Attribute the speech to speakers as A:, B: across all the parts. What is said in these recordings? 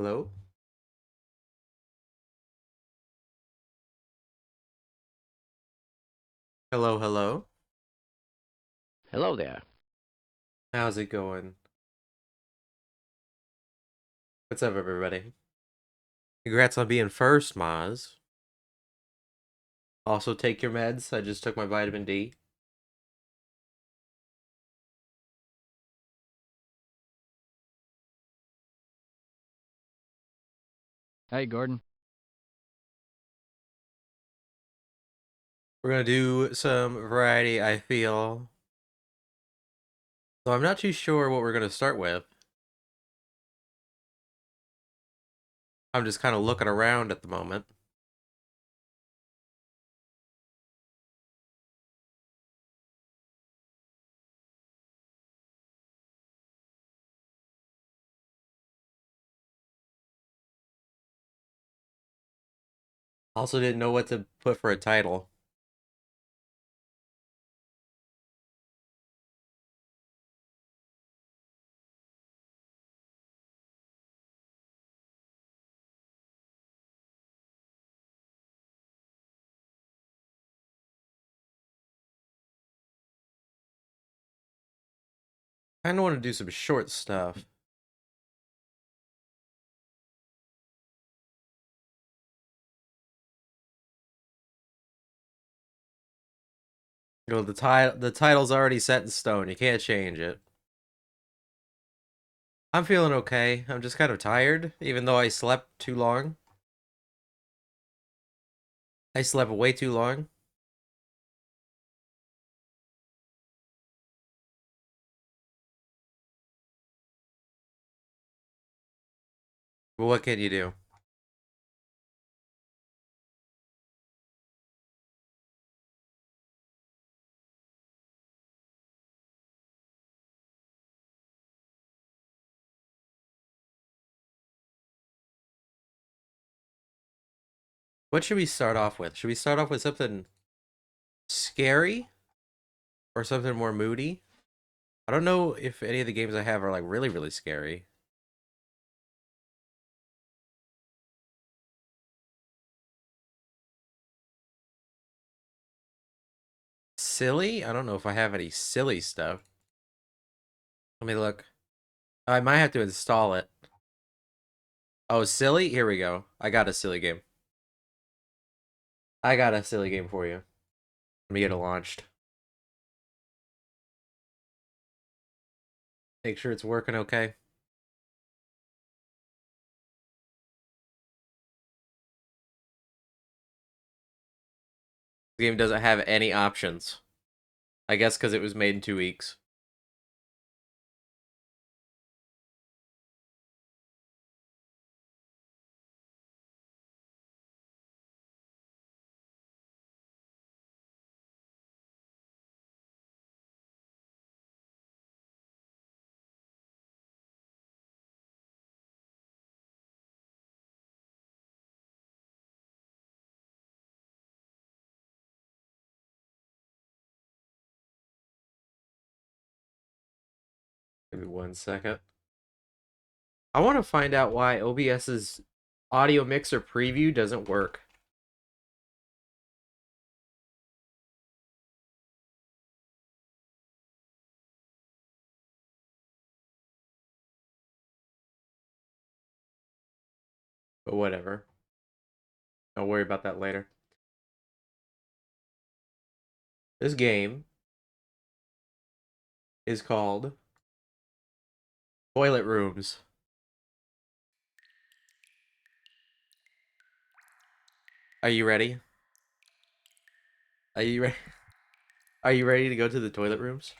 A: Hello? Hello, hello.
B: Hello there.
A: How's it going? What's up, everybody? Congrats on being first, Maz. Also, take your meds. I just took my vitamin D.
B: Hey, Gordon.
A: We're gonna do some variety, I feel. So I'm not too sure what we're gonna start with. I'm just kind of looking around at the moment. Also, didn't know what to put for a title. I kind of want to do some short stuff. You know, the title's already set in stone. You can't change it. I'm feeling okay. I'm just kind of tired, even though I slept too long. I slept way too long. But what can you do? What should we start off with? Should we start off with something scary or something more moody? I don't know if any of the games I have are like really, really scary. Silly? I don't know if I have any silly stuff. Let me look. I might have to install it. Oh, silly? Here we go. I got a silly game. I got a silly game for you. Let me get it launched. Make sure it's working okay. The game doesn't have any options. I guess because it was made in 2 weeks. Give me 1 second. I want to find out why OBS's audio mixer preview doesn't work. But whatever. I'll worry about that later. This game is called Toiletrooms. Are you ready? Are you ready? Are you ready to go to the toilet rooms?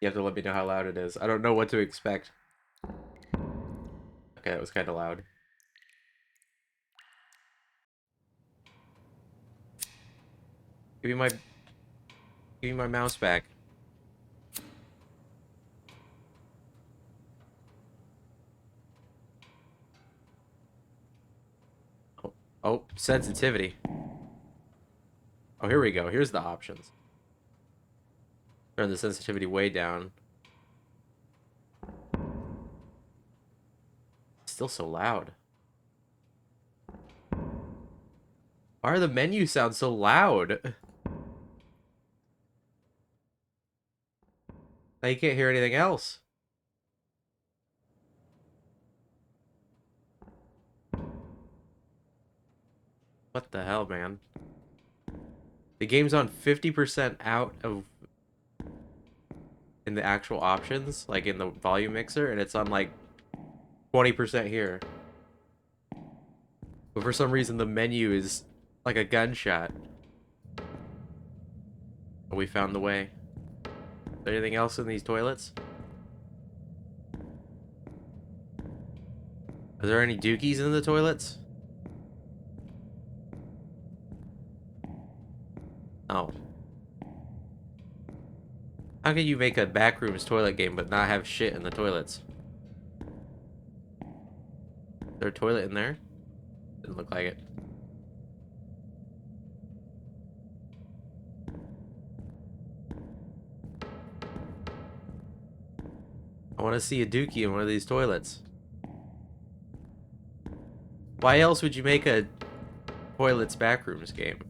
A: You have to let me know how loud it is. I don't know what to expect. Okay, that was kind of loud. Give me my give me my mouse back. Oh, oh, sensitivity. Oh, here we go. Here's the options. Turn the sensitivity way down. still so loud? Why are the menus sound so loud? Now you can't hear anything else. What the hell, man? The game's on 50% out of in the actual options, like in the volume mixer, and it's on like 20% here. But for some reason the menu is like a gunshot. But we found the way. Is there anything else in these toilets? Are there any dookies in the toilets? Oh. How can you make a backrooms toilet game but not have shit in the toilets? Is there a toilet in there? Didn't look like it. I want to see a dookie in one of these toilets. Why else would you make a toilets backrooms game?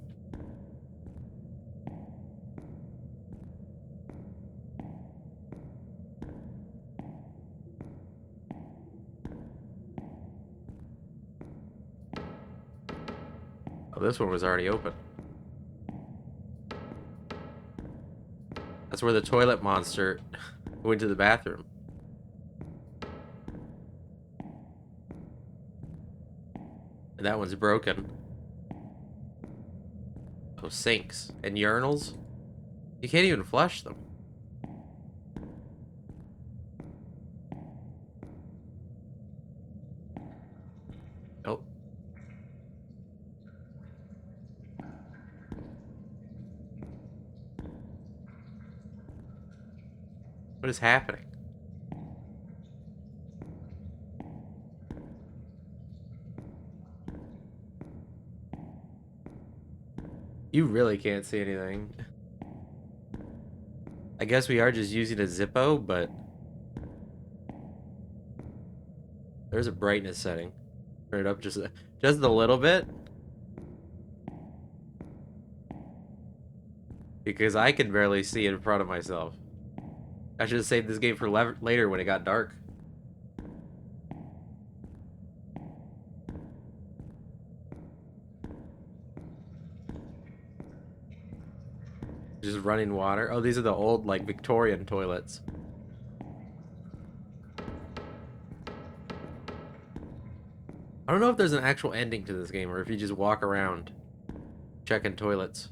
A: Oh, this one was already open. That's where the toilet monster went to the bathroom. And that one's broken. Oh, sinks and urinals. You can't even flush them. Oh. What is happening? You really can't see anything. I guess we are just using a Zippo, but there's a brightness setting. Turn it up just a little bit. Because I can barely see in front of myself. I should have saved this game for later when it got dark. Just running water. Oh, these are the old, like, Victorian toilets. I don't know if there's an actual ending to this game or if you just walk around checking toilets.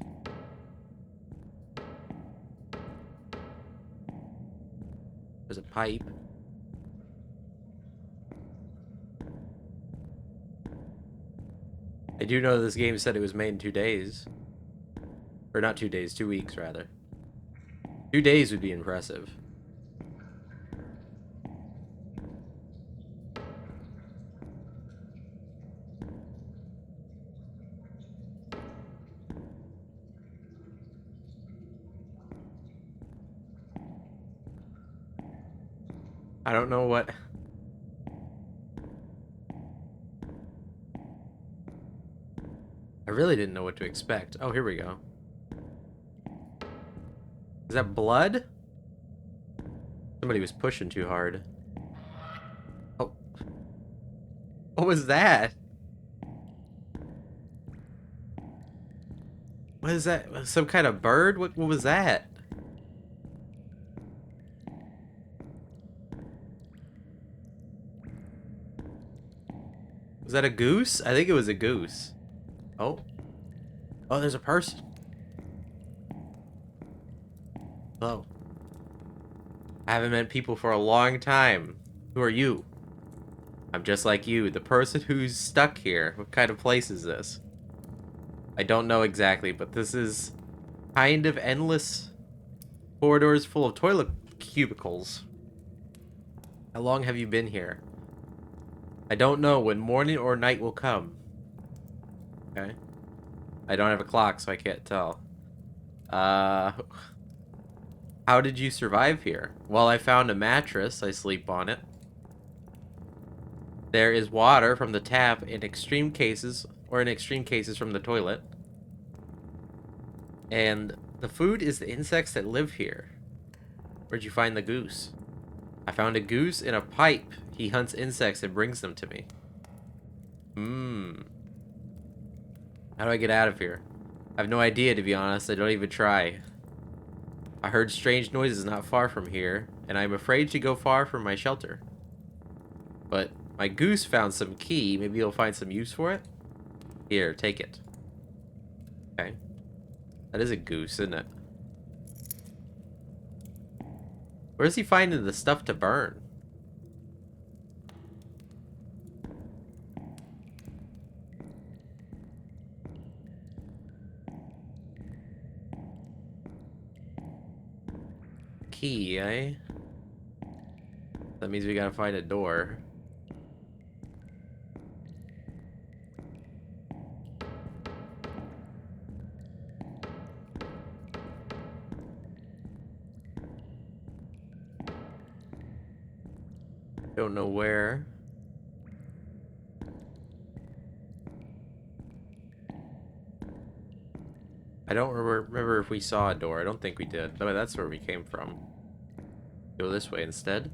A: There's a pipe. I do know this game said it was made in 2 days. Or not 2 days, 2 weeks rather. 2 days would be impressive. I don't know what... I really didn't know what to expect. Oh, here we go. Is that blood? Somebody was pushing too hard. Oh. What was that? What is that? Some kind of bird? What was that? Was that a goose? I think it was a goose. Oh. Oh, there's a person. Hello. I haven't met people for a long time. Who are you? I'm just like you, the person who's stuck here. What kind of place is this? I don't know exactly, but this is kind of endless corridors full of toilet cubicles. How long have you been here? I don't know when morning or night will come. Okay. I don't have a clock, so I can't tell. How did you survive here? Well, I found a mattress. I sleep on it. There is water from the tap in extreme cases, or in extreme cases from the toilet. And the food is the insects that live here. Where'd you find the goose? I found a goose in a pipe. He hunts insects and brings them to me. How do I get out of here? I have no idea, to be honest. I don't even try. I heard strange noises not far from here, and I'm afraid to go far from my shelter. But my goose found some key. Maybe you'll find some use for it? Here, take it. Okay. That is a goose, isn't it? Where's he finding the stuff to burn? Key, eh? That means we gotta find a door. Don't know where. I don't remember if we saw a door. I don't think we did. No, that's where we came from. Go this way instead.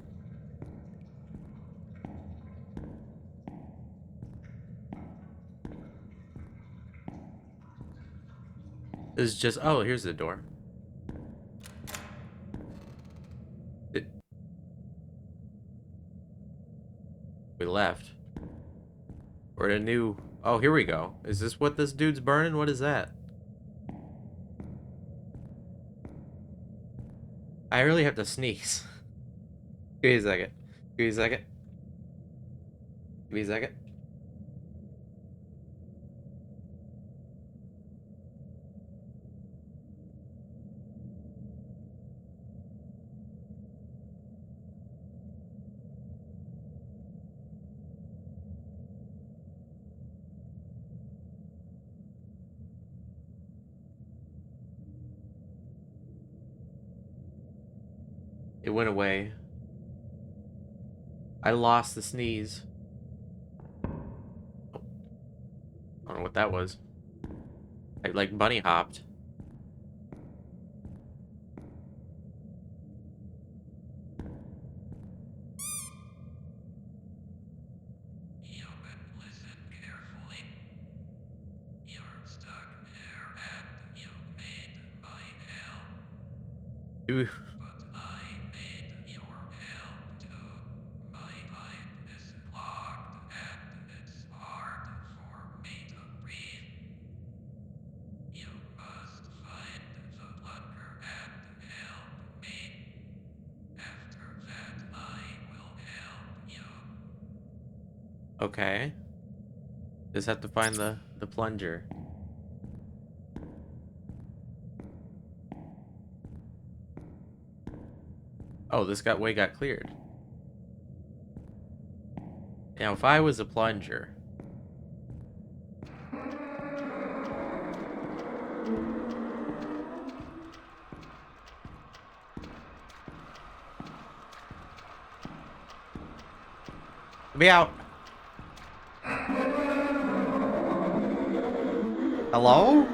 A: This is just... Oh, here's the door. We left. We're in a new... Oh, here we go. Is this what this dude's burning? What is that? I really have to sneeze. Give me a second. Give me a second. Give me a second. It went away. I lost the sneeze. Oh. I don't know what that was. I like bunny hopped. Dude. Okay. Just have to find the plunger. Oh, this way got cleared. Now, if I was a plunger... Let me out! Hello?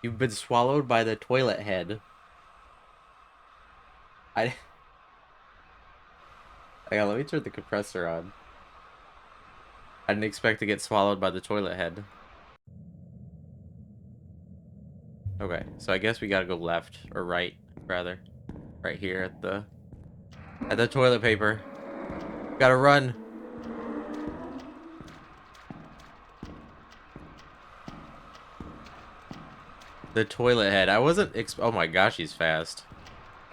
A: You've been swallowed by the toilet head. Hang on, let me turn the compressor on. I didn't expect to get swallowed by the toilet head. Okay, so I guess we gotta go left, or right, rather. Right here at the toilet paper. Gotta run. The toilet head. I wasn't oh my gosh, he's fast.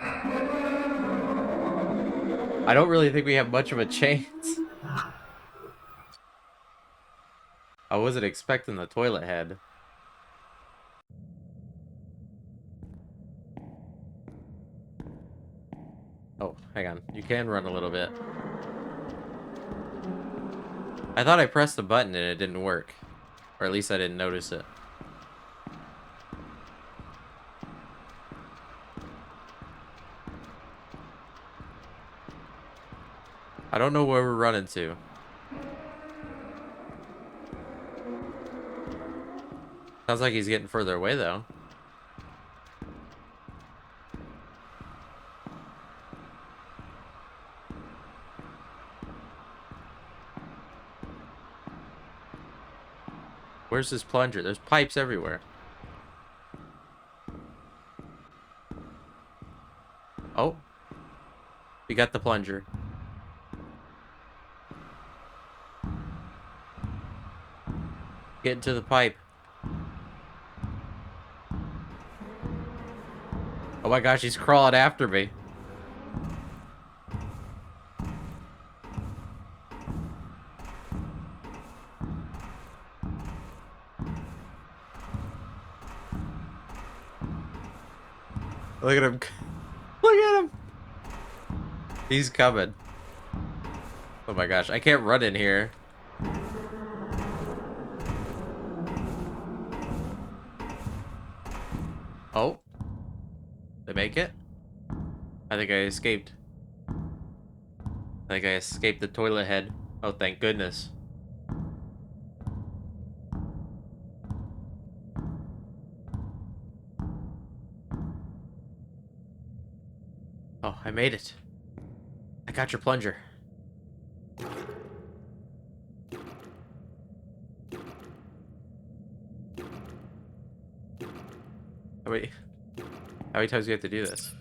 A: I don't really think we have much of a chance. I wasn't expecting the toilet head. Oh, hang on. You can run a little bit. I thought I pressed the button and it didn't work. Or at least I didn't notice it. don't know where we're running to. Sounds like he's getting further away, though. Where's this plunger? There's pipes everywhere. Oh. We got the plunger. Get into the pipe. Oh my gosh, he's crawling after me. Look at him. Look at him. He's coming. Oh my gosh, I can't run in here. Oh. They make it? I think I escaped. I think I escaped the toilet head. Oh, thank goodness. Oh, I made it. I got your plunger. How many times do you have to do this?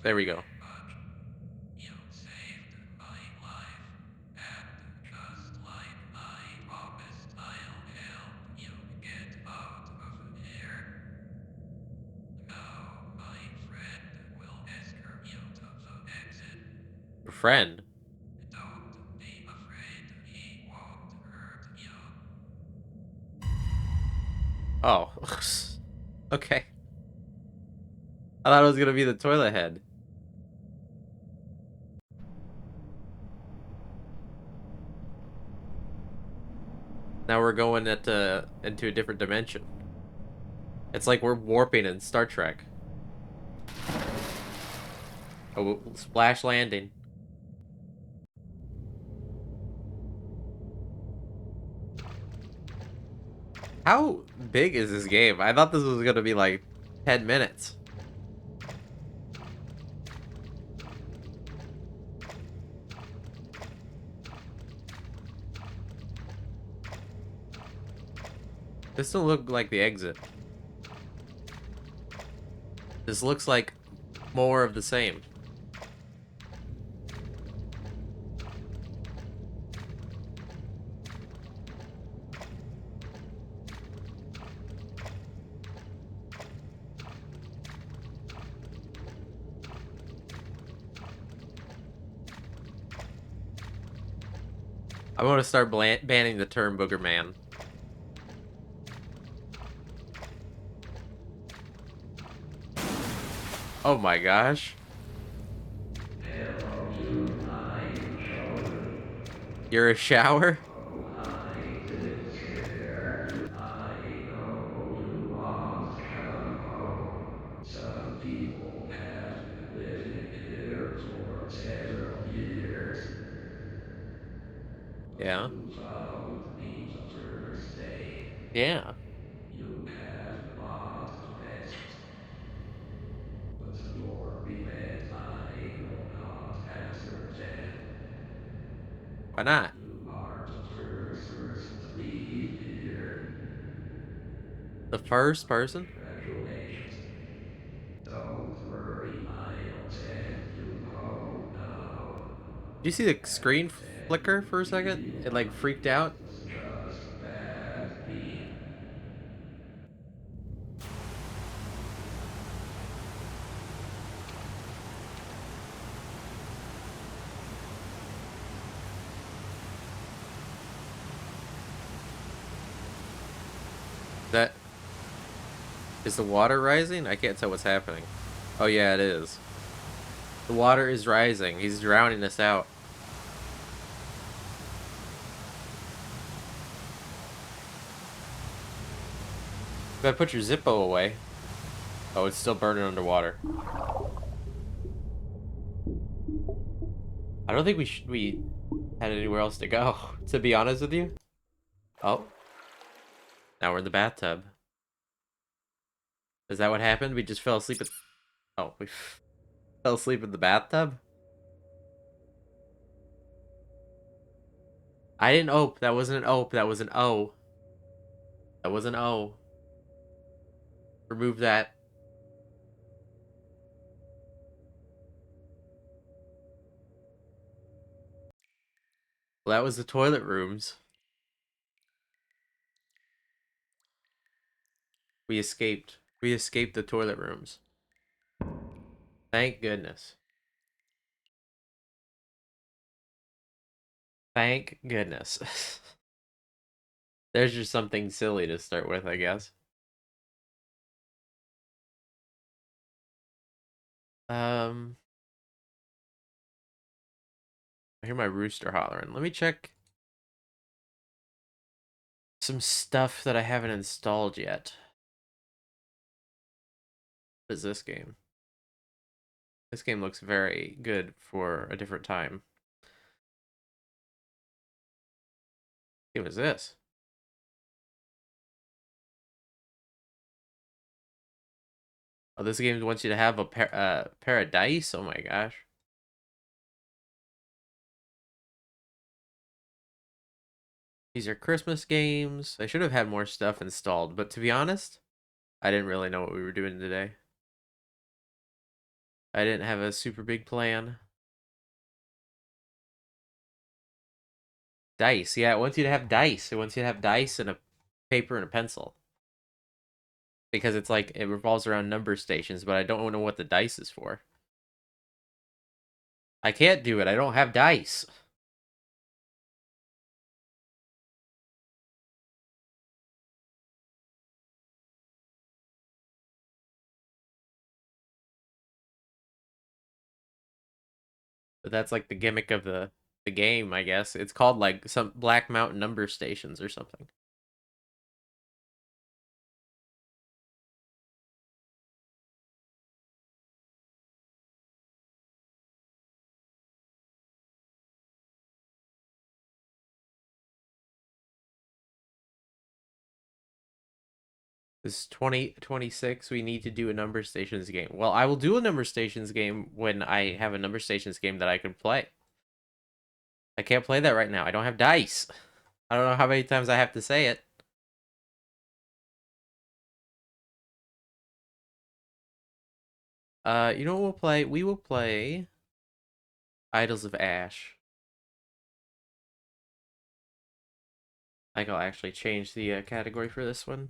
A: There we go. Your friend? Oh. Okay. I thought it was gonna be the toilet head. Now we're going into a different dimension. It's like we're warping in Star Trek. Oh, splash landing. How big is this game? I thought this was gonna be like 10 minutes. This don't look like the exit. This looks like more of the same. I want to start banning the term Booger Man. Oh my gosh. You're a shower?
C: Some people have been living here for several years.
A: Yeah.
C: You followed me the first day.
A: Yeah.
C: You have a lot to best. But your revenge I will not answer then.
A: Why not?
C: You are the first person to leave here.
A: The first person?
C: Congratulations. Don't worry, I'll take you home now.
A: Did you see the screen
C: And
A: flicker for a second? It like freaked out.
C: was just a bad dream.
A: That is the water rising? I can't tell what's happening. Oh yeah, it is. The water is rising. He's drowning us out. Gotta put your Zippo away. Oh, it's still burning underwater. I don't think we had anywhere else to go, to be honest with you. Oh, now we're in the bathtub. Is that what happened? We just fell asleep at... Oh, we fell asleep in the bathtub? I didn't ope. That wasn't an ope. That was an O. That was an O. Remove that. Well, that was the toilet rooms. We escaped. We escaped the toilet rooms. Thank goodness. Thank goodness. There's just something silly to start with, I guess. I hear my rooster hollering. Let me check some stuff that I haven't installed yet. What is this game? This game looks very good for a different time. What game is this? Oh, this game wants you to have a pair of dice? Oh my gosh. These are Christmas games. I should have had more stuff installed, but to be honest, I didn't really know what we were doing today. I didn't have a super big plan. Dice. Yeah, it wants you to have dice. It wants you to have dice and a paper and a pencil. Because it's like, it revolves around number stations, but I don't know what the dice is for. I can't do it. I don't have dice. But that's like the gimmick of the game, I guess. It's called like some Black Mountain number stations or something. This is 2026. We need to do a number stations game. Well, I will do a number stations game when I have a number stations game that I can play. I can't play that right now. I don't have dice. I don't know how many times I have to say it. You know what we'll play? We will play Idols of Ash. I think I'll actually change the category for this one.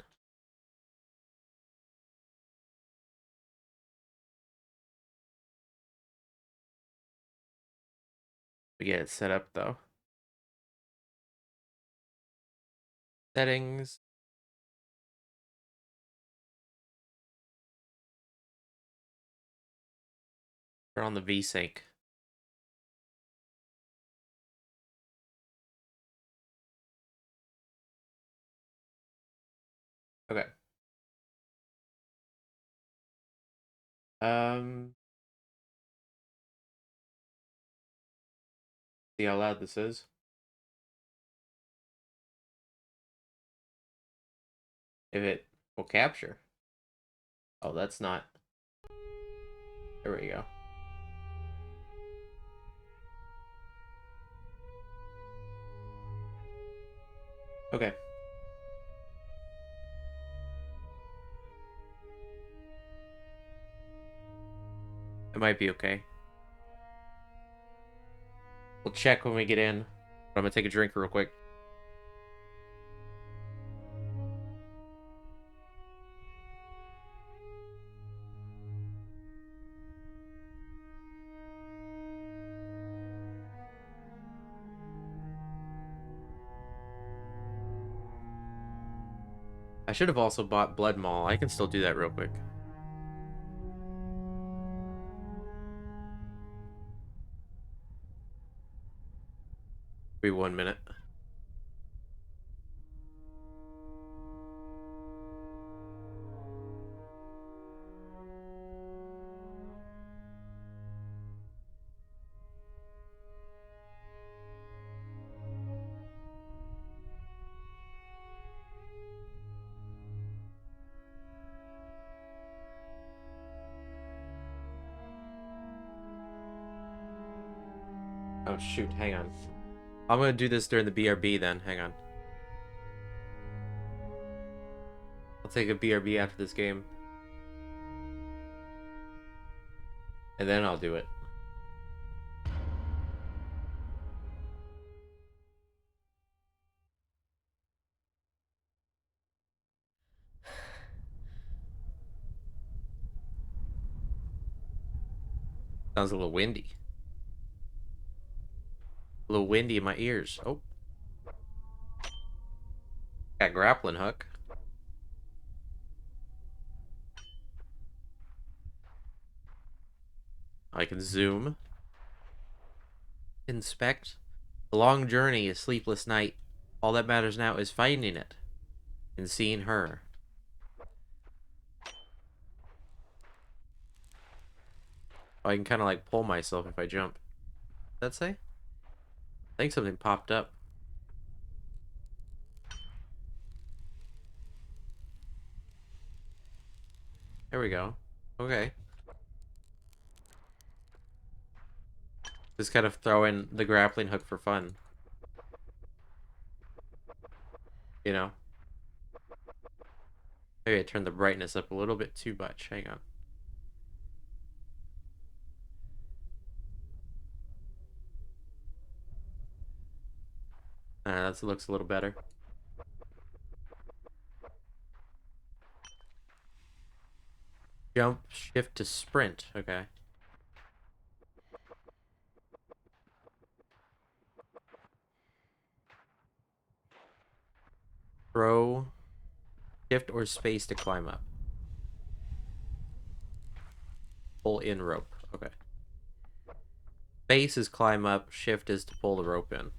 A: We get it set up though. Settings. Turn on the VSync. Okay. See how loud this is. If it will capture. Oh, that's not. There we go. Okay. It might be okay. We'll check when we get in. But I'm gonna take a drink real quick. I should have also bought Blood Mall. I can still do that real quick. Be 1 minute. Oh, shoot. Hang on. I'm gonna do this during the BRB then. Hang on. I'll take a BRB after this game. And then I'll do it. Sounds a little windy. A little windy in my ears. Oh. Got grappling hook. I can zoom. Inspect. A long journey, a sleepless night. All that matters now is finding it. And seeing her. Oh, I can kind of like pull myself if I jump. What does that say? I think something popped up. There we go. Okay. Just kind of throw in the grappling hook for fun. You know? Maybe I turned the brightness up a little bit too much. Hang on. That looks a little better. Jump, shift to sprint. Okay. Throw, shift or space to climb up. Pull in rope. Okay. Space is climb up, shift is to pull the rope in.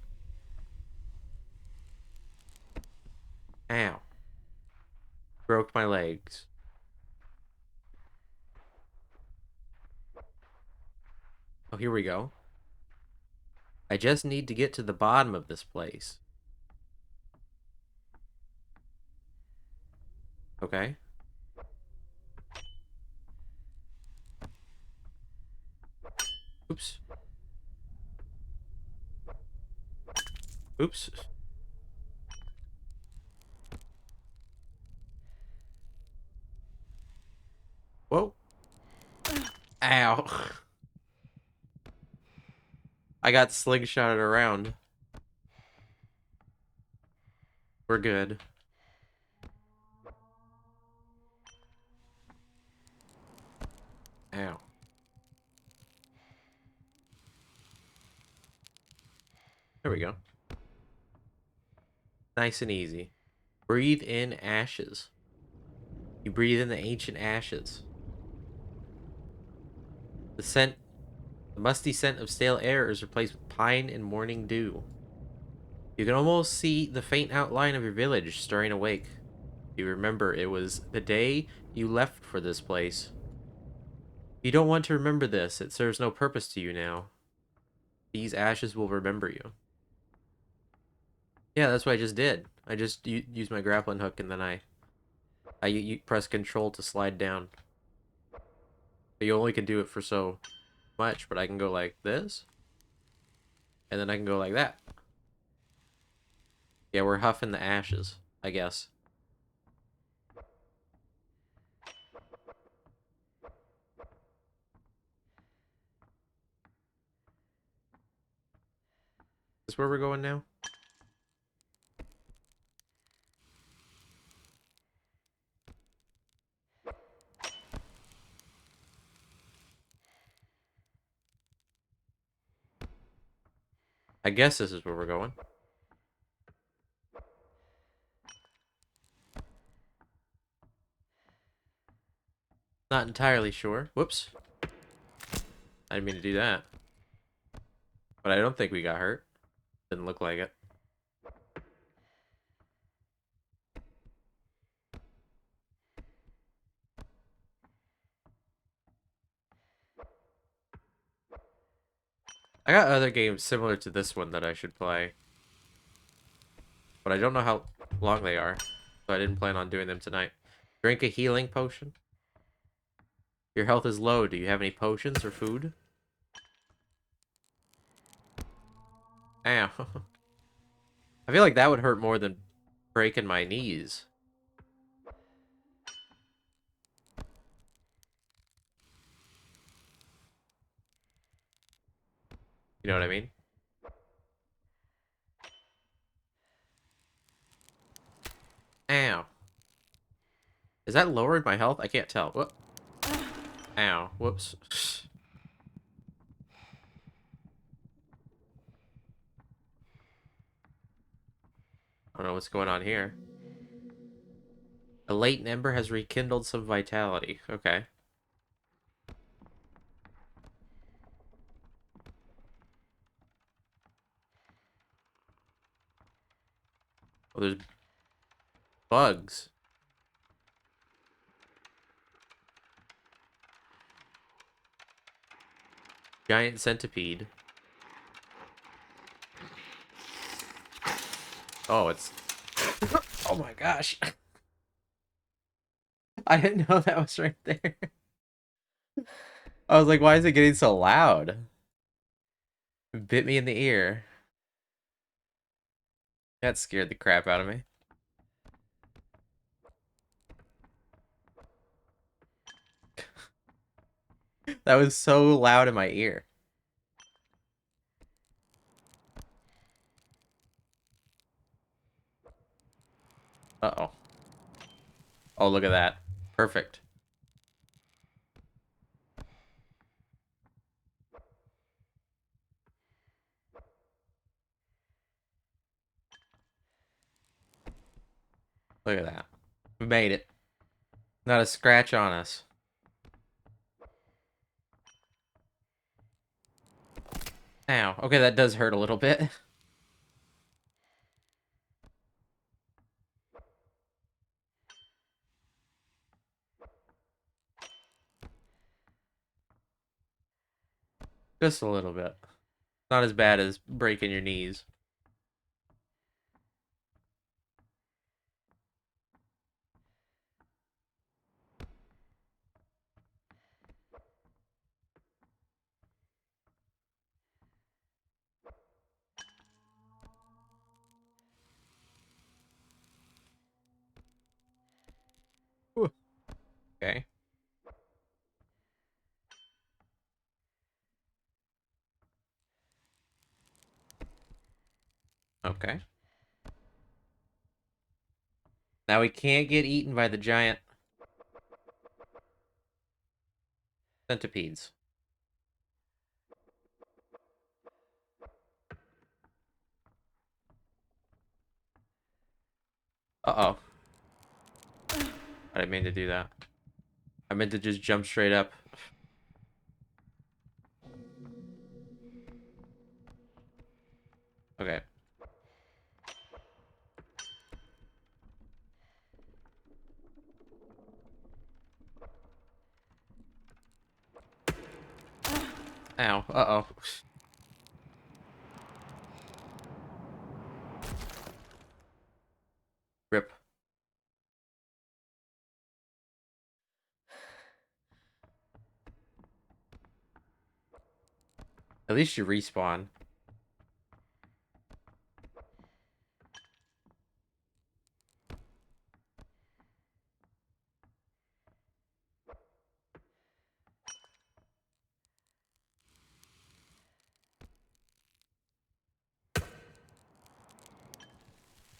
A: Ow. Broke my legs. Oh, here we go. I just need to get to the bottom of this place. Okay. Oops. Oops. Whoa. Ow. I got slingshotted around. We're good. Ow. There we go. Nice and easy. Breathe in ashes. You breathe in the ancient ashes. The scent, the musty scent of stale air is replaced with pine and morning dew. You can almost see the faint outline of your village stirring awake. You remember it was the day you left for this place. You don't want to remember this. It serves no purpose to you now. These ashes will remember you. Yeah, that's what I just did. I just used my grappling hook and then I press control to slide down. But you only can do it for so much, but I can go like this. And then I can go like that. Yeah, we're huffing the ashes, I guess. Is this where we're going now? I guess this is where we're going. Not entirely sure. Whoops. I didn't mean to do that. But I don't think we got hurt. Didn't look like it. I got other games similar to this one that I should play. But I don't know how long they are. So I didn't plan on doing them tonight. Drink a healing potion. Your health is low. Do you have any potions or food? Ow. I feel like that would hurt more than breaking my knees. You know what I mean? Ow. Is that lowering my health? I can't tell. What? Ow. Whoops. I don't know what's going on here. A latent ember has rekindled some vitality. Okay. Oh, there's bugs. Giant centipede. Oh, it's... Oh my gosh. I didn't know that was right there. I was like, why is it getting so loud? It bit me in the ear. That scared the crap out of me. That was so loud in my ear. Uh-oh. Oh, look at that. Perfect. Look at that. We made it. Not a scratch on us. Ow. Okay, that does hurt a little bit. Just a little bit. Not as bad as breaking your knees. Whew. Okay. Okay. Now we can't get eaten by the giant centipedes. Uh-oh. I didn't mean to do that. I meant to just jump straight up. Okay. Ow. Uh-oh. Rip. At least you respawn.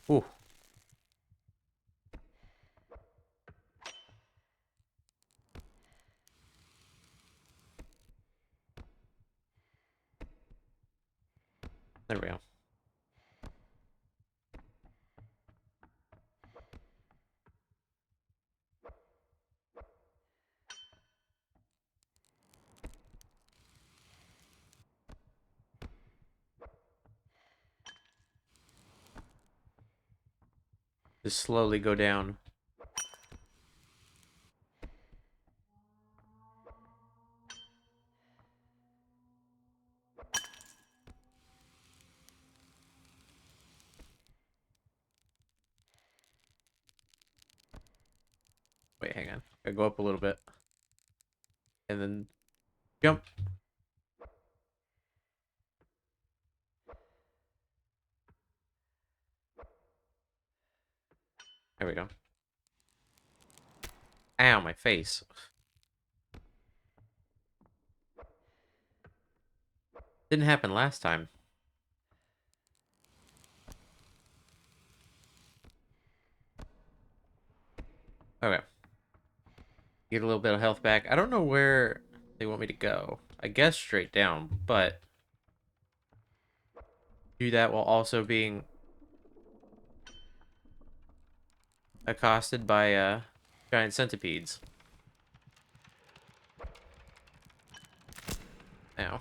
A: Ooh. There we go. Just slowly go down. Wait, hang on. I go up a little bit. And then jump. There we go. Ow, my face. Didn't happen last time. Okay. Get a little bit of health back. I don't know where they want me to go. I guess straight down, but do that while also being accosted by giant centipedes. Ow.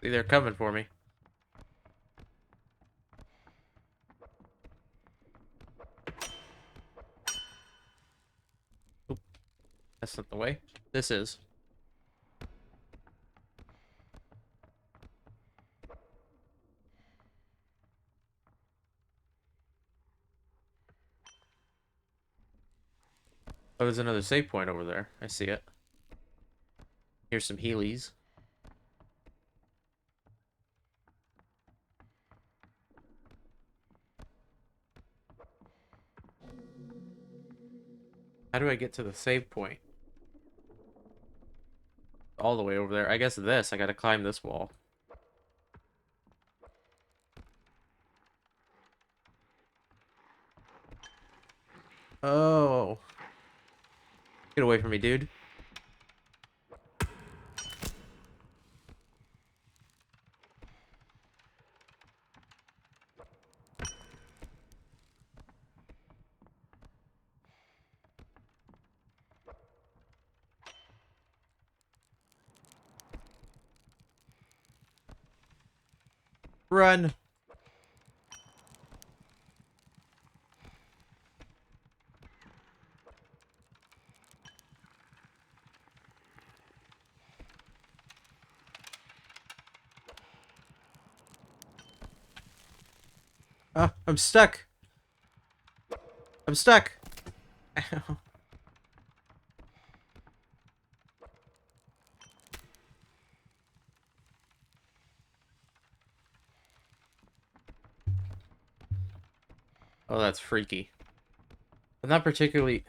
A: See, they're coming for me. Oop. That's not the way. This is. Oh, there's another save point over there. I see it. Here's some Heelys. How do I get to the save point? All the way over there. I guess this. I gotta climb this wall. Oh. Get away from me, dude. Run. Ah, I'm stuck. I'm stuck. Ow. Oh, that's freaky. I'm not particularly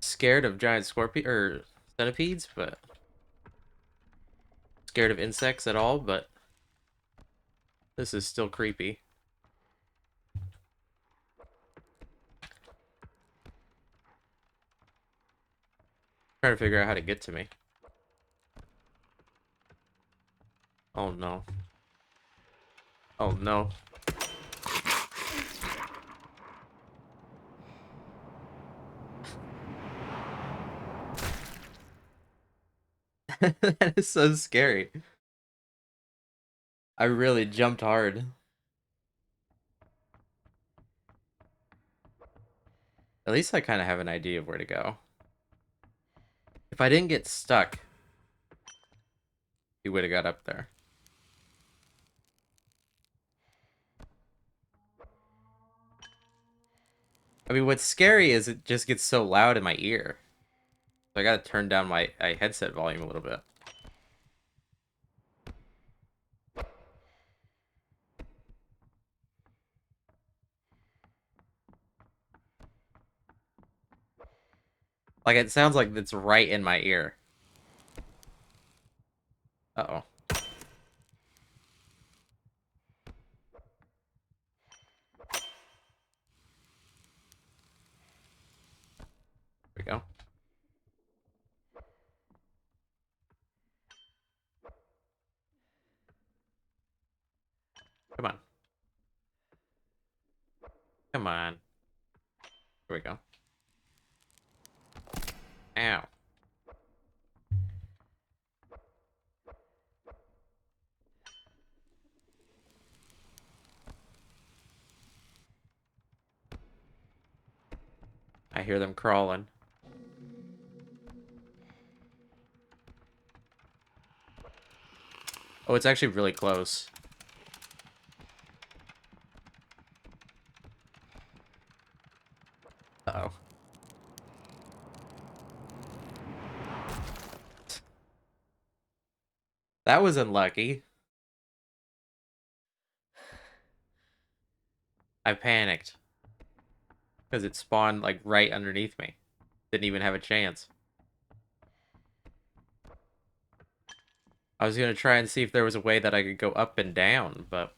A: scared of giant scorpion or centipedes, but scared of insects at all, but this is still creepy. Trying to figure out how to get to me. Oh no. Oh no. That is so scary. I really jumped hard. At least I kind of have an idea of where to go. If I didn't get stuck, he would have got up there. I mean, what's scary is it just gets so loud in my ear. So I gotta turn down my headset volume a little bit. Like, it sounds like it's right in my ear. Uh-oh. There we go. Come on. Come on. Here we go. Ow. I hear them crawling. Oh, it's actually really close. Uh-oh. That was unlucky. I panicked. Because it spawned, like, right underneath me. Didn't even have a chance. I was gonna try and see if there was a way that I could go up and down, but...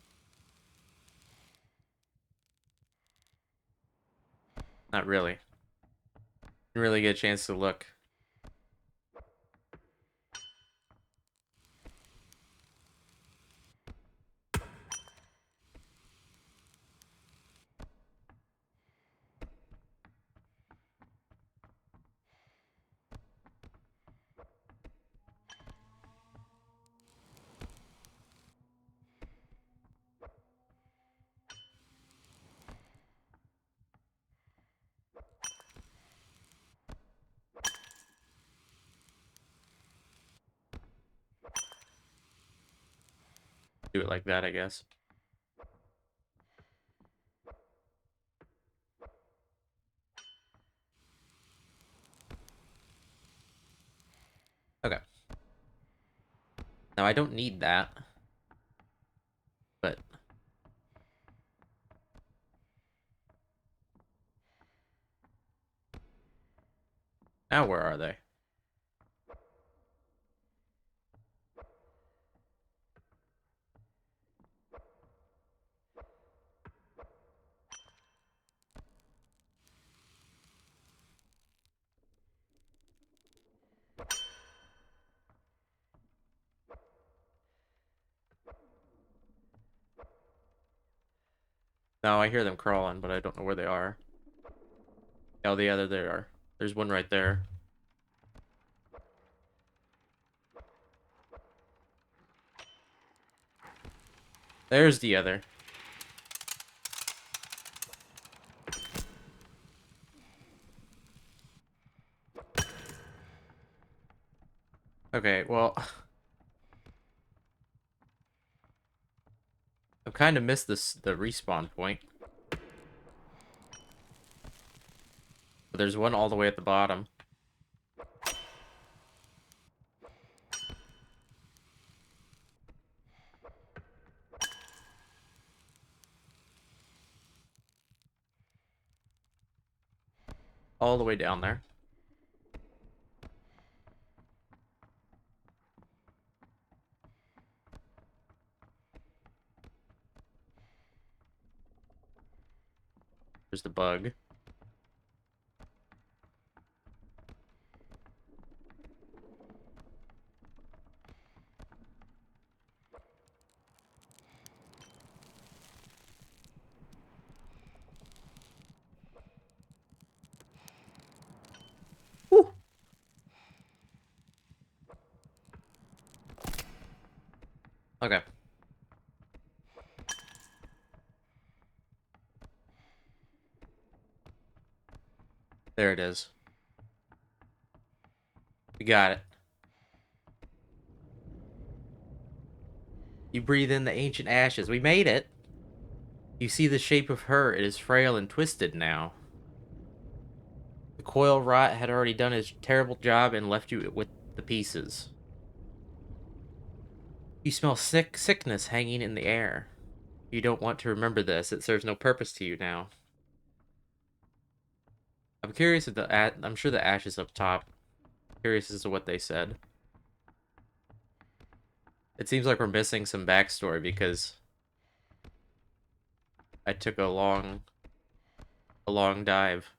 A: not really. Didn't really get a chance to look. Do it like that, I guess. Okay. Now, I don't need that. But... now where are they? No, I hear them crawling, but I don't know where they are. Oh, the other there are. There's one right there. There's the other. Okay, well... I've kind of missed the respawn point. But there's one all the way at the bottom. All the way down there. There's the bug. Woo! Okay. There it is. We got it. You breathe in the ancient ashes. We made it! You see the shape of her. It is frail and twisted now. The coil rot had already done its terrible job and left you with the pieces. You smell sickness hanging in the air. You don't want to remember this. It serves no purpose to you now. I'm curious if I'm sure the ash is up top. Curious as to what they said. It seems like we're missing some backstory because I took a long dive.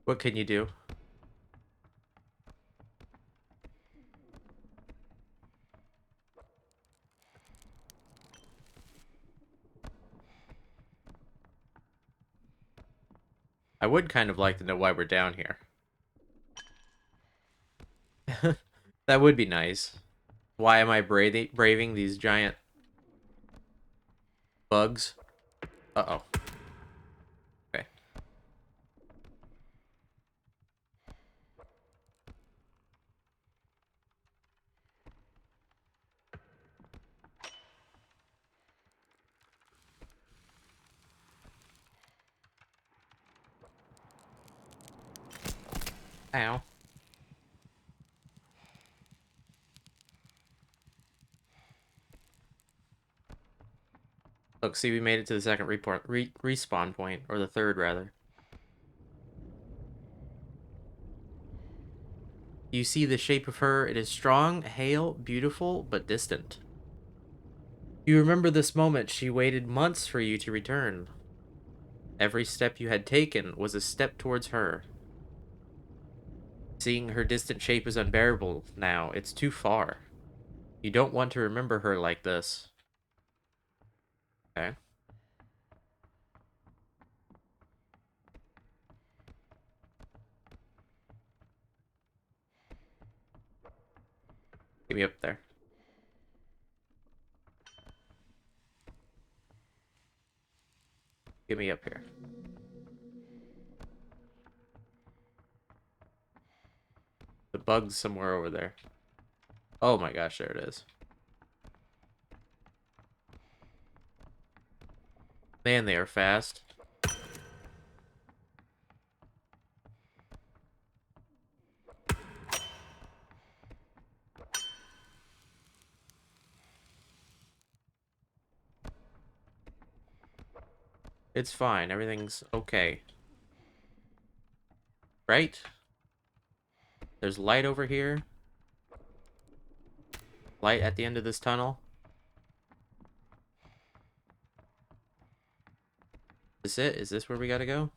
A: What can you do? I would kind of like to know why we're down here. That would be nice. Why am I braving these giant bugs? Uh-oh. Okay. Ow. Look, see, we made it to the second respawn point, or the third, rather. You see the shape of her. It is strong, hale, beautiful, but distant. You remember this moment. She waited months for you to return. Every step you had taken was a step towards her. Seeing her distant shape is unbearable now. It's too far. You don't want to remember her like this. Okay. Get me up there. Get me up here. The bug's somewhere over there. Oh my gosh, there it is. Man, they are fast. It's fine. Everything's okay. Right? There's light over here. Light at the end of this tunnel. Is this it? Is this where we gotta go?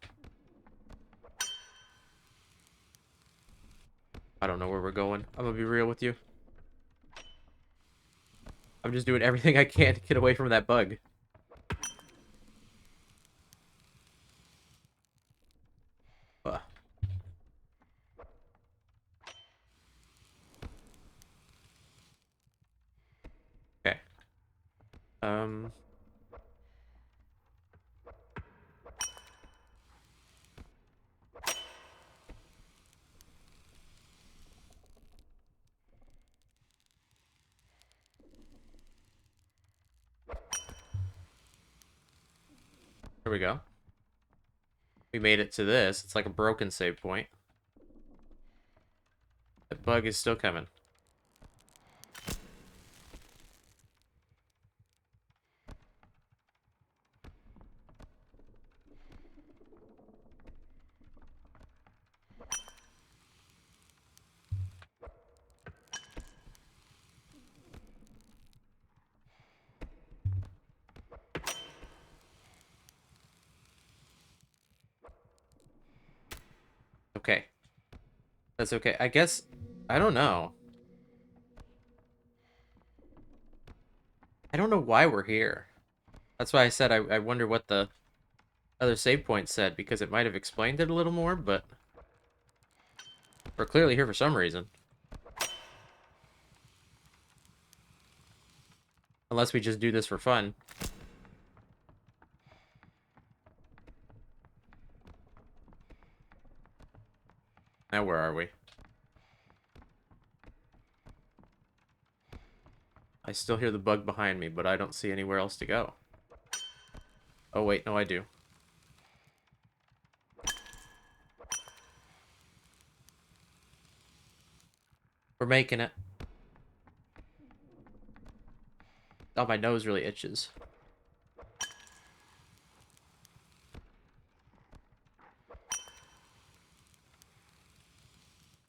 A: I don't know where we're going. I'm gonna be real with you. I'm just doing everything I can to get away from that bug. Ugh. Okay. Um... Here we go. We made it to this. It's like a broken save point. That bug is still coming. Okay. That's okay. I guess... I don't know. I don't know why we're here. That's why I said I wonder what the other save point said, because it might have explained it a little more, but... We're clearly here for some reason. Unless we just do this for fun. Now where are we? I still hear the bug behind me, but I don't see anywhere else to go. Oh wait, no I do. We're making it. Oh, my nose really itches.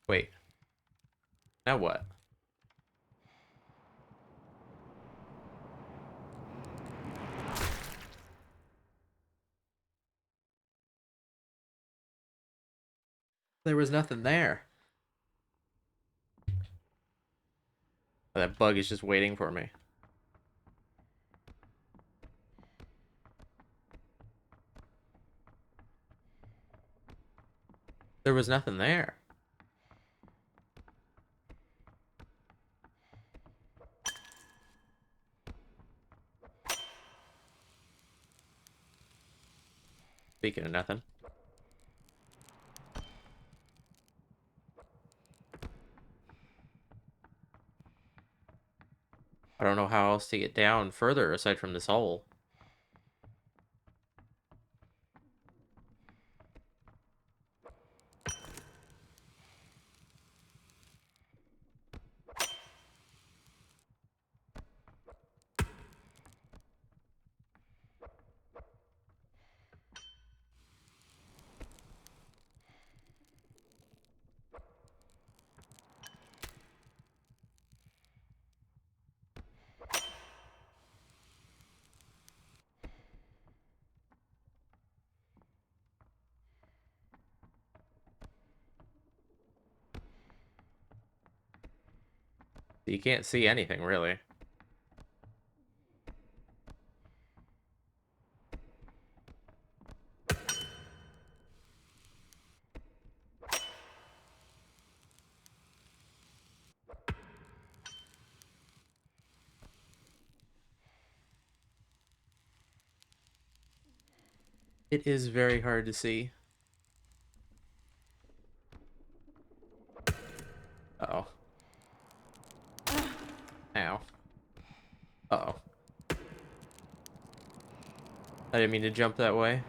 A: Wait. Now what? There was nothing there. Oh, that bug is just waiting for me. There was nothing there. Speaking of nothing. I don't know how else to get down further aside from this hole. You can't see anything, really. It is very hard to see. Uh-oh. Ow. Uh-oh. I didn't mean to jump that way.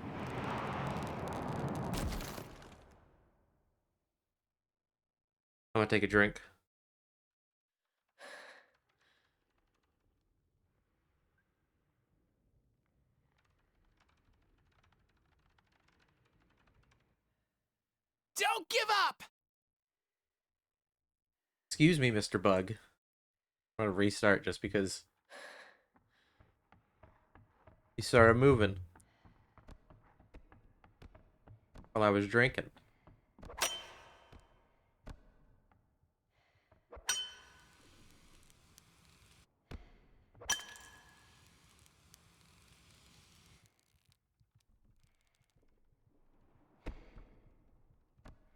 A: I'm gonna take a drink.
D: Don't give up!
A: Excuse me, Mr. Bug. I'm gonna restart just because he started moving while I was drinking.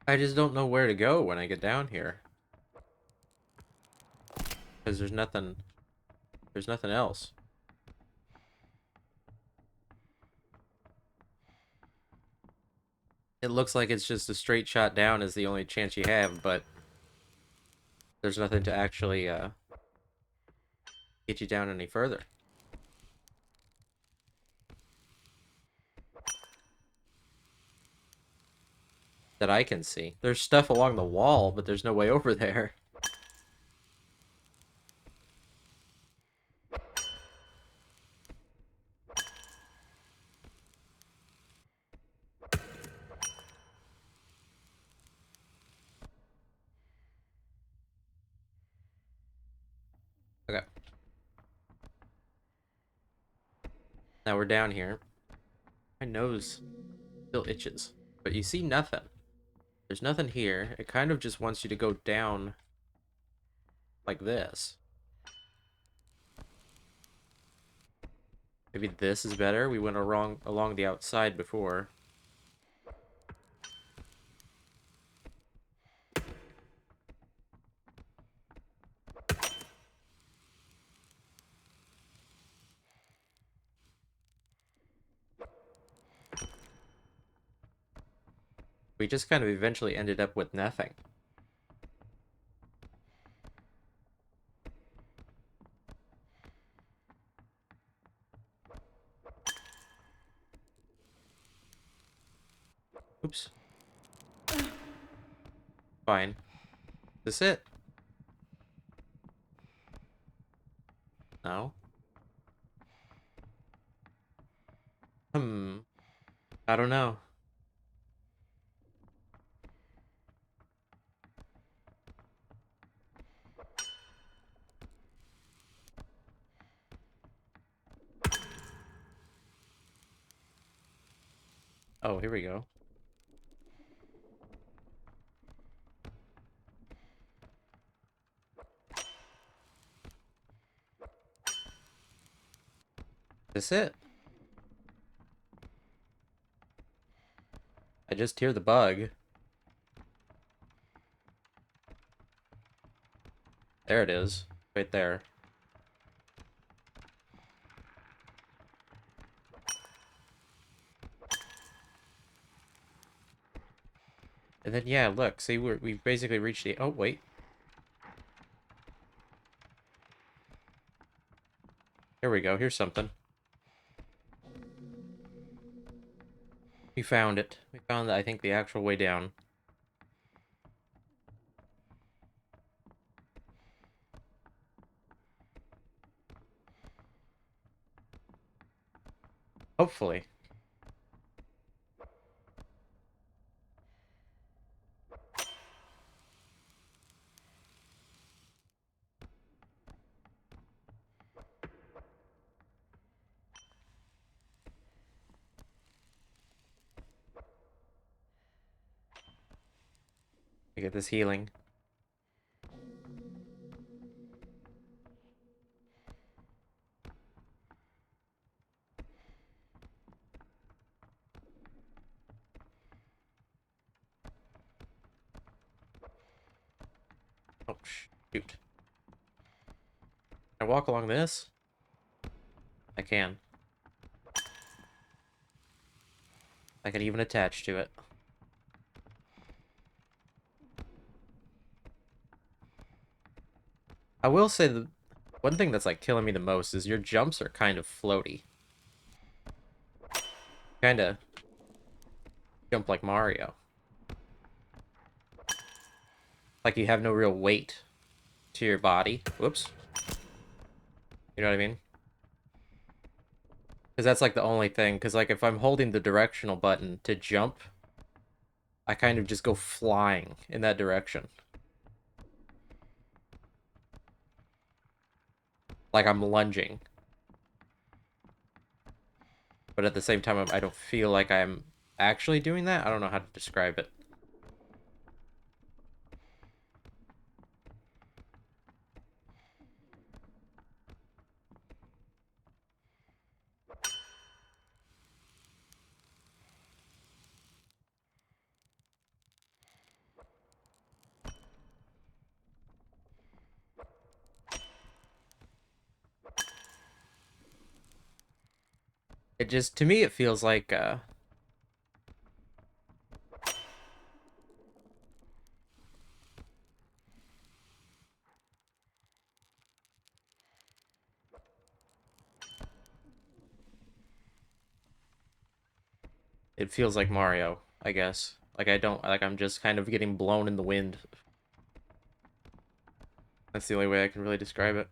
A: I just don't know where to go when I get down here. Because there's nothing else. It looks like it's just a straight shot down is the only chance you have, but there's nothing to actually get you down any further. That I can see. There's stuff along the wall, but there's no way over there. Okay. Now we're down here. My nose still itches. But you see nothing. There's nothing here. It kind of just wants you to go down like this. Maybe this is better? We went along the outside before. We just kind of eventually ended up with nothing. Oops. Fine. Is this it? No? I don't know. Oh, here we go. Is this it? I just hear the bug. There it is. Right there. And then, yeah, look. See, we've basically reached the... Oh, wait. Here we go. Here's something. We found it. We found, I think, the actual way down. Hopefully. I get this healing. shoot. Can I walk along this? I can. I can even attach to it. I will say the one thing that's like killing me the most is your jumps are kind of floaty. Kind of jump like Mario. Like you have no real weight to your body. Whoops. You know what I mean? Because that's like the only thing. Because like if I'm holding the directional button to jump, I kind of just go flying in that direction. Like I'm lunging. But at the same time, I don't feel like I'm actually doing that. I don't know how to describe it. It just, to me, it feels like, it feels like Mario, I guess. Like I don't, like I'm just kind of getting blown in the wind. That's the only way I can really describe it.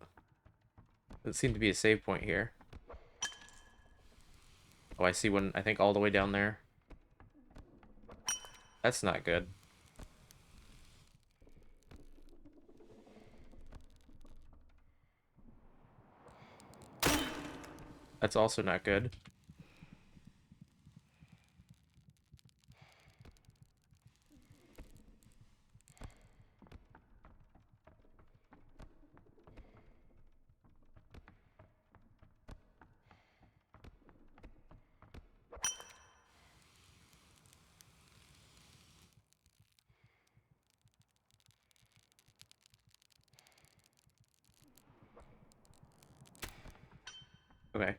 A: Doesn't seem to be a save point here. Oh, I see one, I think all the way down there. That's not good. That's also not good. Okay.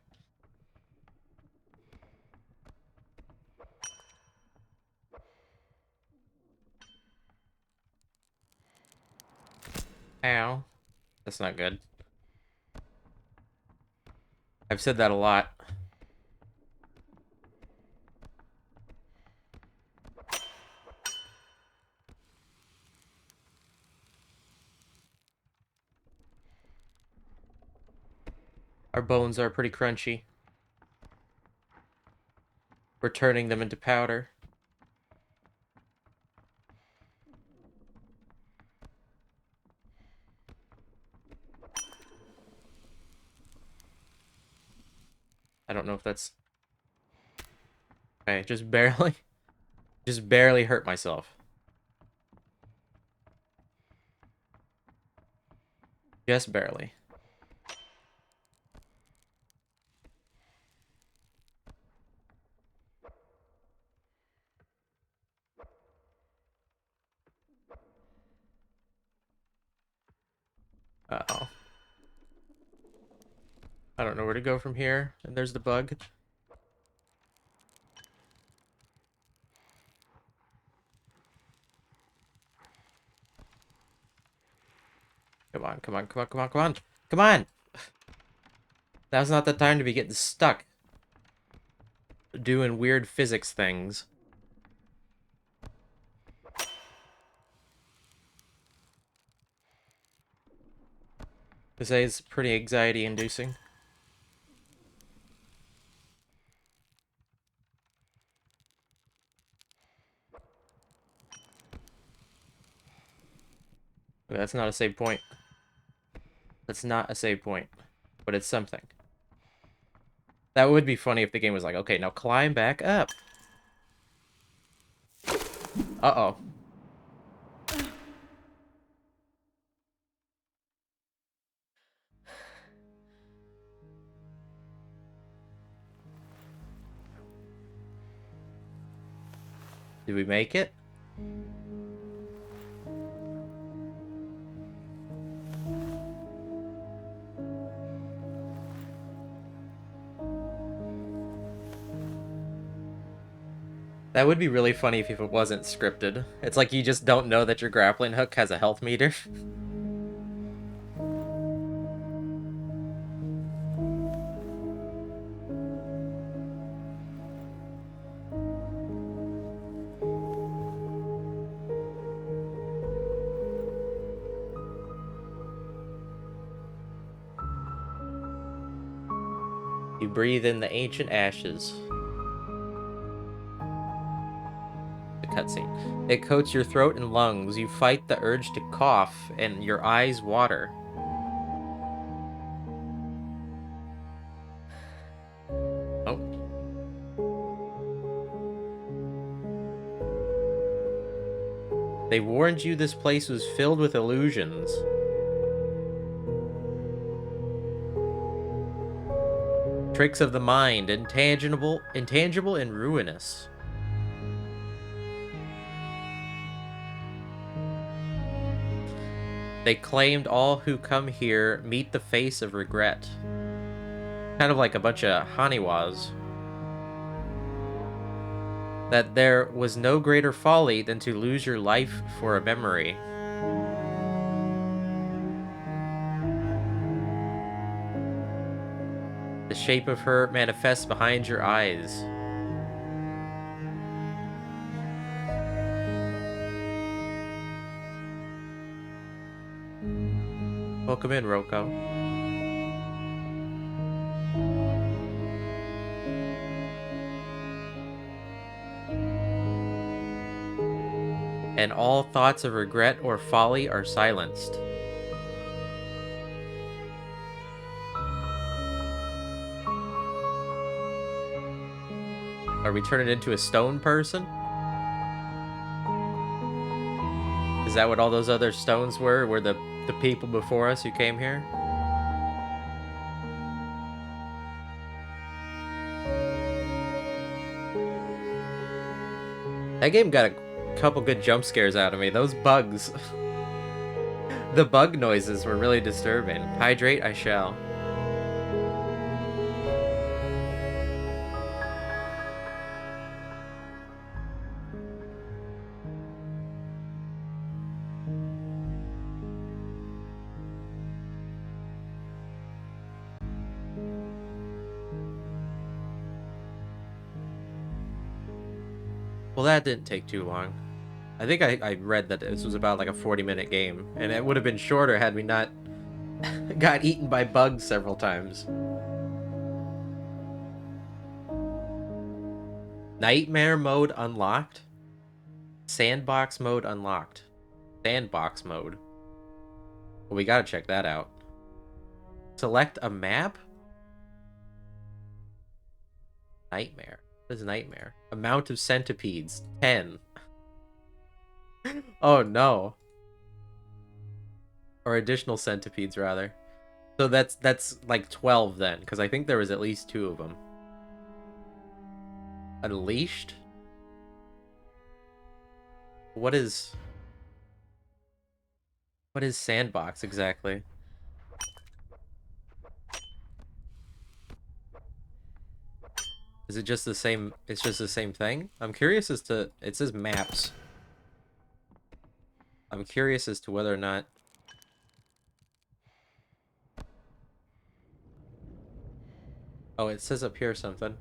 A: Ow. That's not good. I've said that a lot. Our bones are pretty crunchy. We're turning them into powder. I don't know if that's... Okay, just barely. Just barely hurt myself. Just barely. Uh-oh. I don't know where to go from here. And there's the bug. Come on, come on, come on, come on, come on. Come on! Now's not the time to be getting stuck. Doing weird physics things. This is pretty anxiety-inducing. That's not a save point. That's not a save point. But it's something. That would be funny if the game was like, okay, now climb back up. Uh-oh. Did we make it? That would be really funny if it wasn't scripted. It's like you just don't know that your grappling hook has a health meter. You breathe in the ancient ashes. The cutscene. It coats your throat and lungs. You fight the urge to cough, and your eyes water. Oh. They warned you this place was filled with illusions. Tricks of the mind, intangible and ruinous. They claimed all who come here meet the face of regret. Kind of like a bunch of Haniwas. That there was no greater folly than to lose your life for a memory. The shape of her manifests behind your eyes. Welcome in, Roko. And all thoughts of regret or folly are silenced. Are we turning into a stone person? Is that what all those other stones were? Were the people before us who came here? That game got a couple good jump scares out of me. Those bugs. The bug noises were really disturbing. Hydrate, I shall. Well, that didn't take too long. I think I read that this was about like a 40-minute game, and it would have been shorter had we not got eaten by bugs several times. Nightmare mode unlocked? Sandbox mode unlocked. Sandbox mode. Well, we gotta check that out. Select a map? Nightmare. What is nightmare? Amount of centipedes. 10. Oh no. Or additional centipedes, rather. So that's like 12 then, because I think there was at least 2 of them. Unleashed? What is sandbox exactly? Is it just the same? It's just the same thing? I'm curious as to... It says maps. I'm curious as to whether or not... Oh, it says up here something.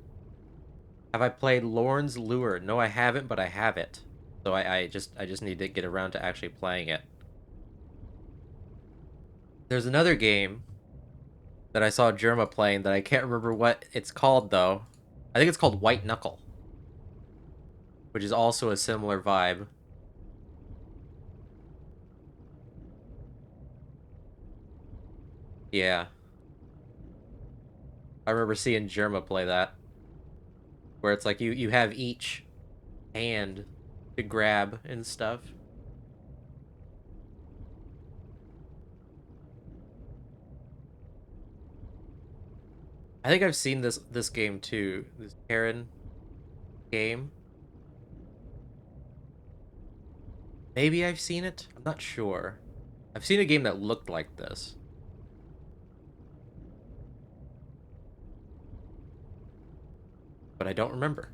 A: Have I played Lorne's Lure? No, I haven't, but I have it. So I just need to get around to actually playing it. There's another game that I saw Jerma playing that I can't remember what it's called, though. I think it's called White Knuckle, which is also a similar vibe. Yeah. I remember seeing Jerma play that, where it's like you have each hand to grab and stuff. I think I've seen this game too. This Karen game. Maybe I've seen it. I'm not sure. I've seen a game that looked like this. But I don't remember.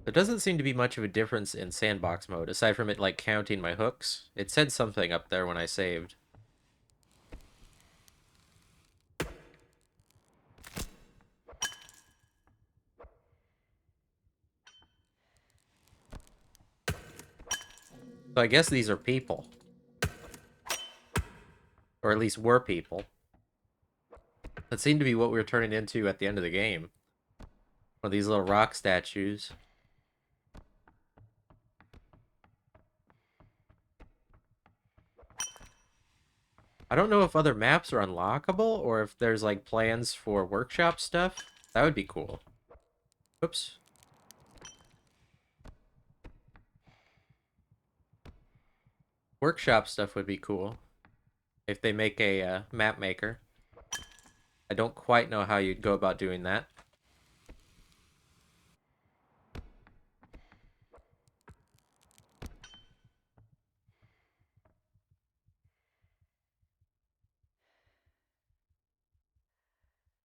A: There doesn't seem to be much of a difference in sandbox mode, aside from it, like, counting my hooks. It said something up there when I saved. So I guess these are people. Or at least were people. That seemed to be what we were turning into at the end of the game. One of these little rock statues. I don't know if other maps are unlockable, or if there's, like, plans for workshop stuff. That would be cool. Oops. Workshop stuff would be cool. If they make a map maker. I don't quite know how you'd go about doing that.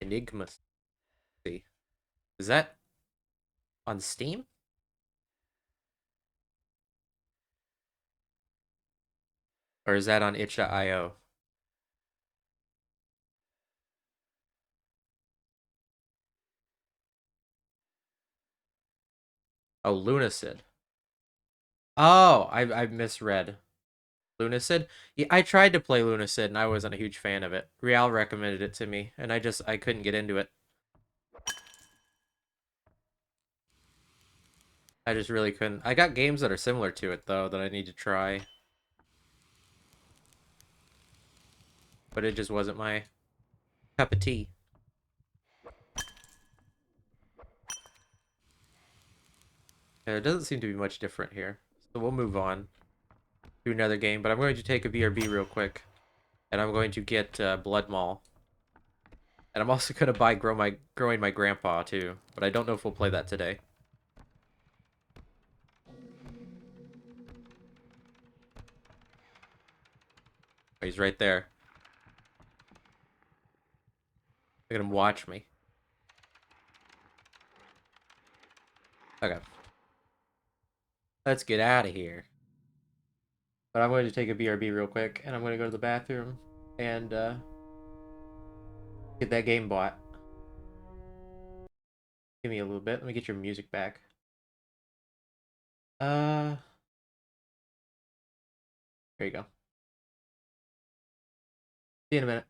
A: Enigma. See. Is that on Steam? Or is that on itch.io? Oh, Lunacid. Oh, I misread. Lunacid? Yeah, I tried to play Lunacid and I wasn't a huge fan of it. Real recommended it to me, and I couldn't get into it. I just really couldn't. I got games that are similar to it though that I need to try. But it just wasn't my cup of tea. There doesn't seem to be much different here. So we'll move on to another game, but I'm going to take a BRB real quick. And I'm going to get Blood Maul. And I'm also going to buy Growing My Grandpa too, but I don't know if we'll play that today. Oh, he's right there. Look at him watch me. Okay. Let's get out of here. But I'm going to take a BRB real quick, and I'm going to go to the bathroom and get that game bought. Give me a little bit. Let me get your music back. There you go. See you in a minute.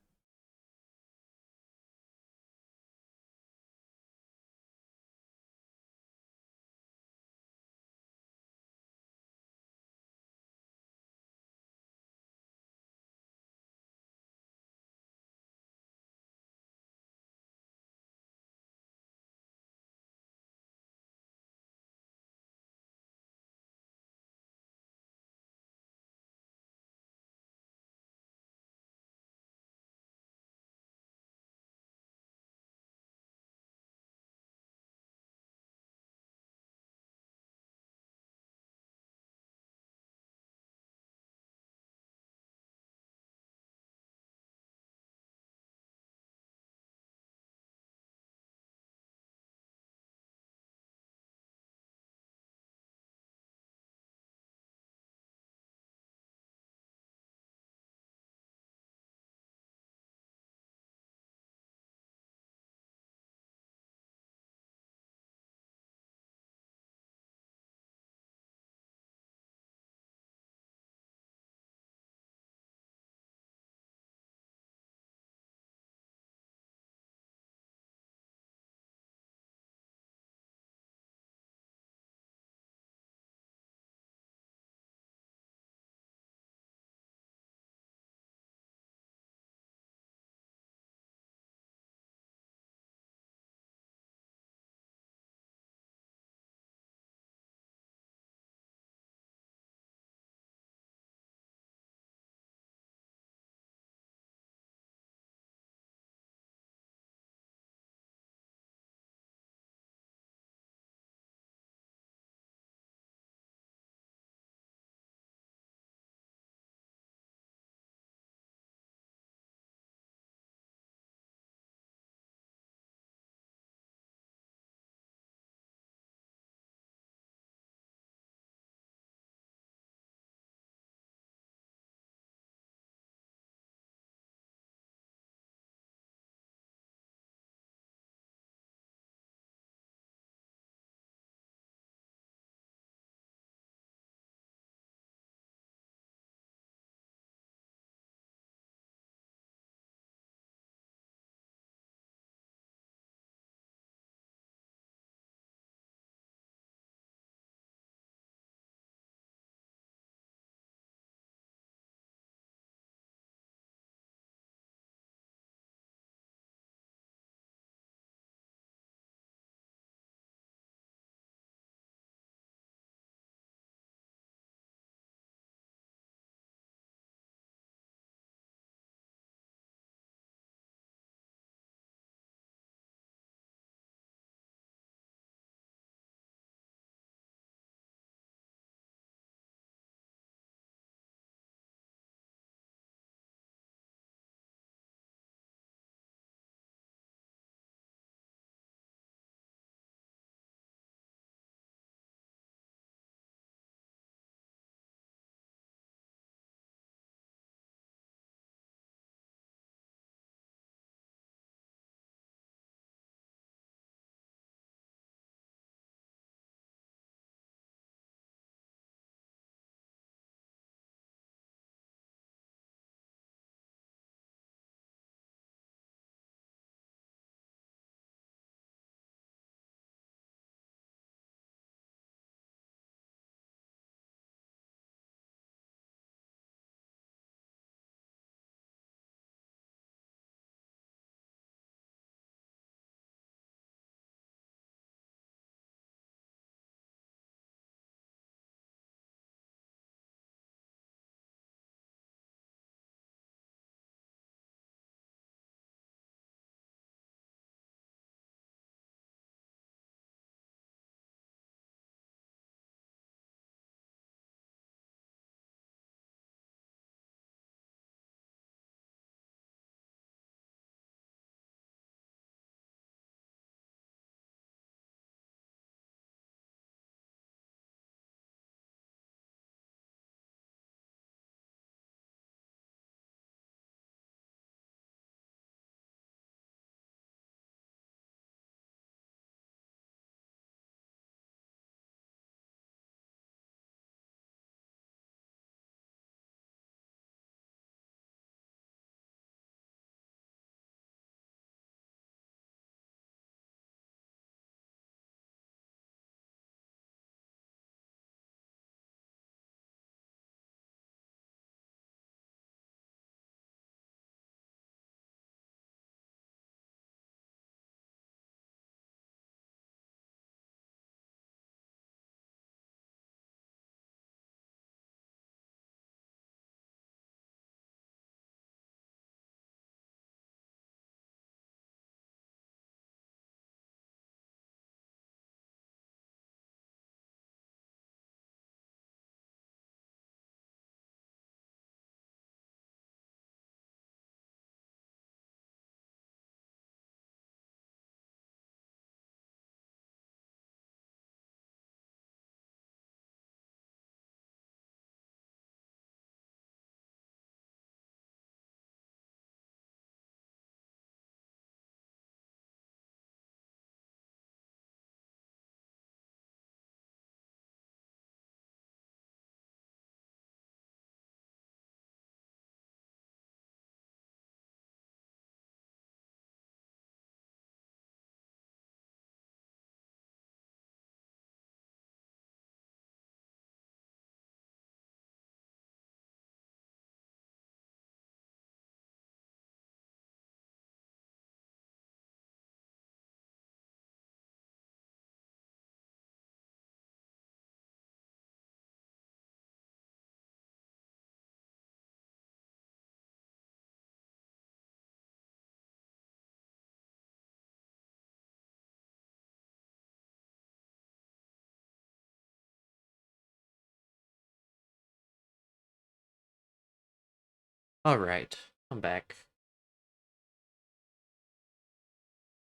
A: Alright, I'm back.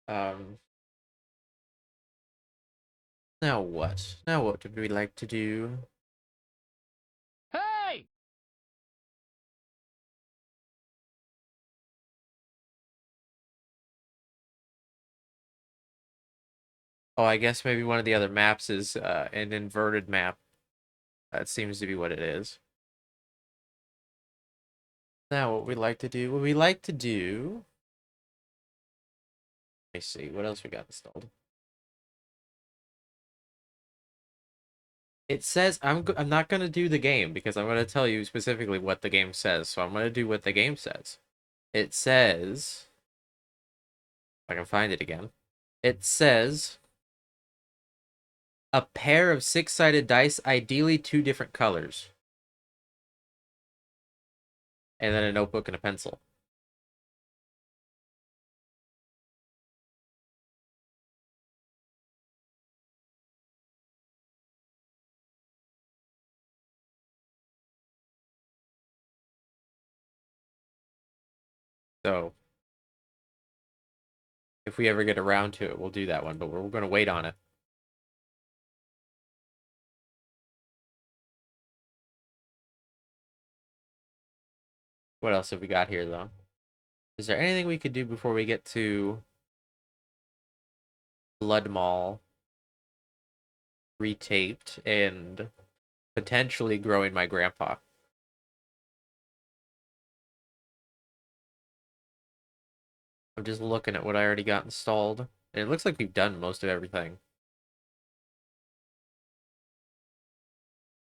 A: Um, now what? Now what would we like to do?
B: Hey!
A: Oh, I guess maybe one of the other maps is an inverted map. That seems to be what it is. Now, what we like to do? What we like to do? Let me see. What else we got installed? It says I'm not gonna do the game because I'm gonna tell you specifically what the game says. So I'm gonna do what the game says. It says, if I can find it again. It says a pair of six-sided dice, ideally two different colors, and then a notebook and a pencil. So if we ever get around to it, we'll do that one, but we're gonna wait on it. What else have we got here, though? Is there anything we could do before we get to Blood Mall retaped and potentially growing my grandpa? I'm just looking at what I already got installed, and it looks like we've done most of everything.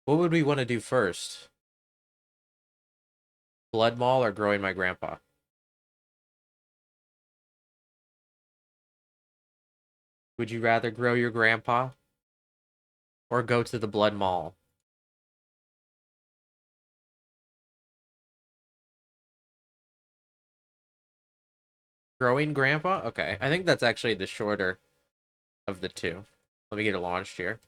A: What would we want to do first? Blood Mall or growing my grandpa? Would you rather grow your grandpa or go to the Blood Mall? Growing grandpa? Okay, I think that's actually the shorter of the two. Let me get it launched here.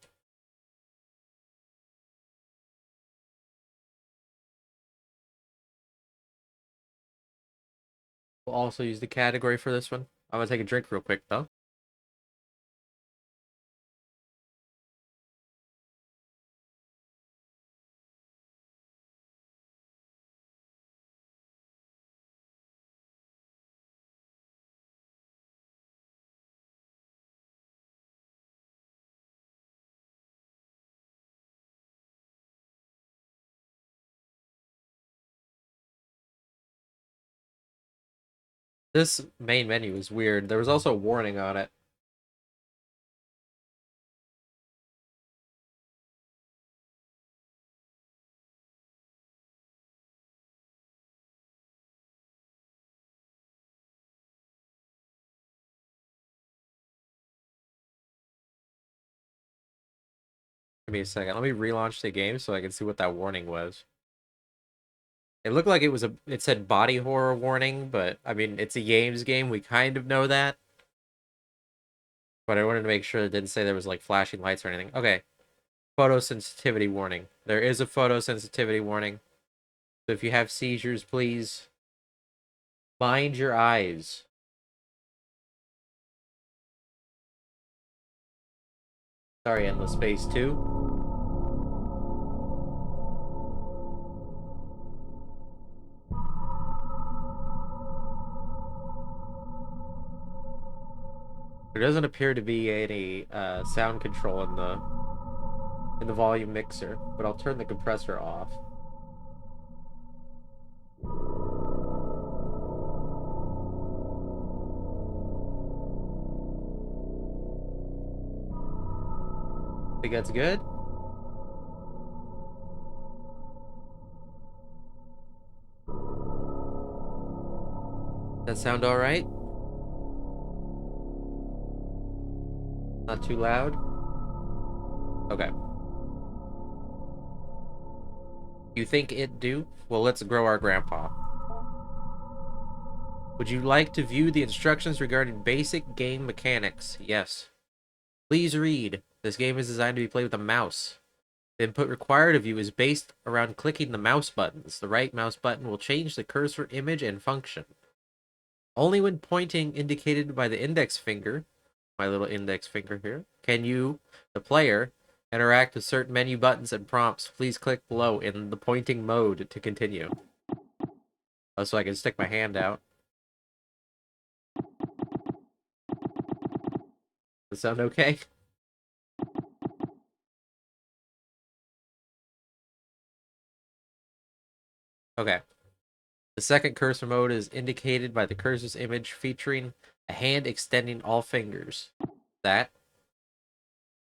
A: We'll also use the category for this one. I'm gonna take a drink real quick, though. This main menu is weird. There was also a warning on it. Give me a second. Let me relaunch the game so I can see what that warning was. It looked like it said body horror warning, but I mean, it's a games game. We kind of know that. But I wanted to make sure it didn't say there was like flashing lights or anything. Okay. Photosensitivity warning. There is a photosensitivity warning. So if you have seizures, please mind your eyes. Sorry, Endless Space 2. There doesn't appear to be any sound control in the volume mixer, but I'll turn the compressor off. Think that's good? That sound all right? Not too loud? Okay. You think it do? Well, let's grow our grandpa. Would you like to view the instructions regarding basic game mechanics? Yes. Please read. This game is designed to be played with a mouse. The input required of you is based around clicking the mouse buttons. The right mouse button will change the cursor image and function. Only when pointing indicated by the index finger, my little index finger here, can you, the player, interact with certain menu buttons and prompts. Please click below in the pointing mode to continue. Oh, so I can stick my hand out. Does that sound okay? Okay. The second cursor mode is indicated by the cursor's image featuring a hand extending all fingers.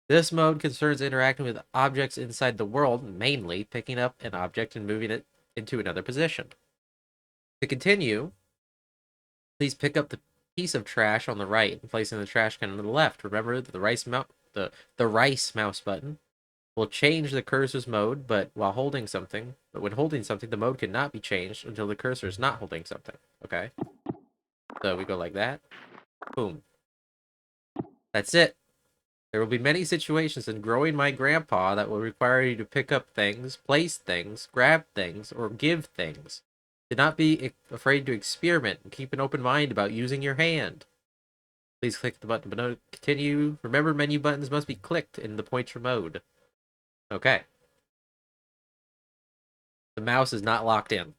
A: This mode concerns interacting with objects inside the world, mainly picking up an object and moving it into another position. To continue, please pick up the piece of trash on the right and place it in the trash can on the left. Remember that the rice mouse button will change the cursor's mode, but when holding something, the mode cannot be changed until the cursor is not holding something. Okay? So we go like that. Boom. That's it. There will be many situations in growing my grandpa that will require you to pick up things, place things, grab things, or give things. Do not be afraid to experiment and keep an open mind about using your hand. Please click the button below to continue. Remember, menu buttons must be clicked in the pointer mode. Okay. The mouse is not locked in.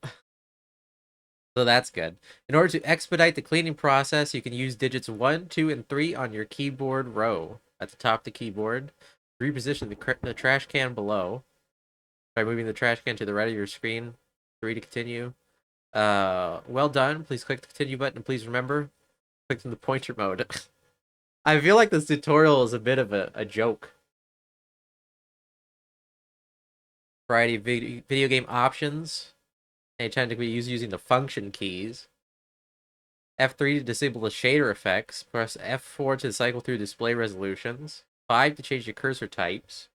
A: So that's good. In order to expedite the cleaning process, you can use digits 1, 2, and 3 on your keyboard row. At the top of the keyboard, reposition the trash can below by moving the trash can to the right of your screen. 3 to continue. Well done. Please click the continue button, and please remember, click in the pointer mode. I feel like this tutorial is a bit of a joke. Variety of video game options. Anytime to be using the function keys. F3 to disable the shader effects. Press F4 to cycle through display resolutions. 5 to change the cursor types.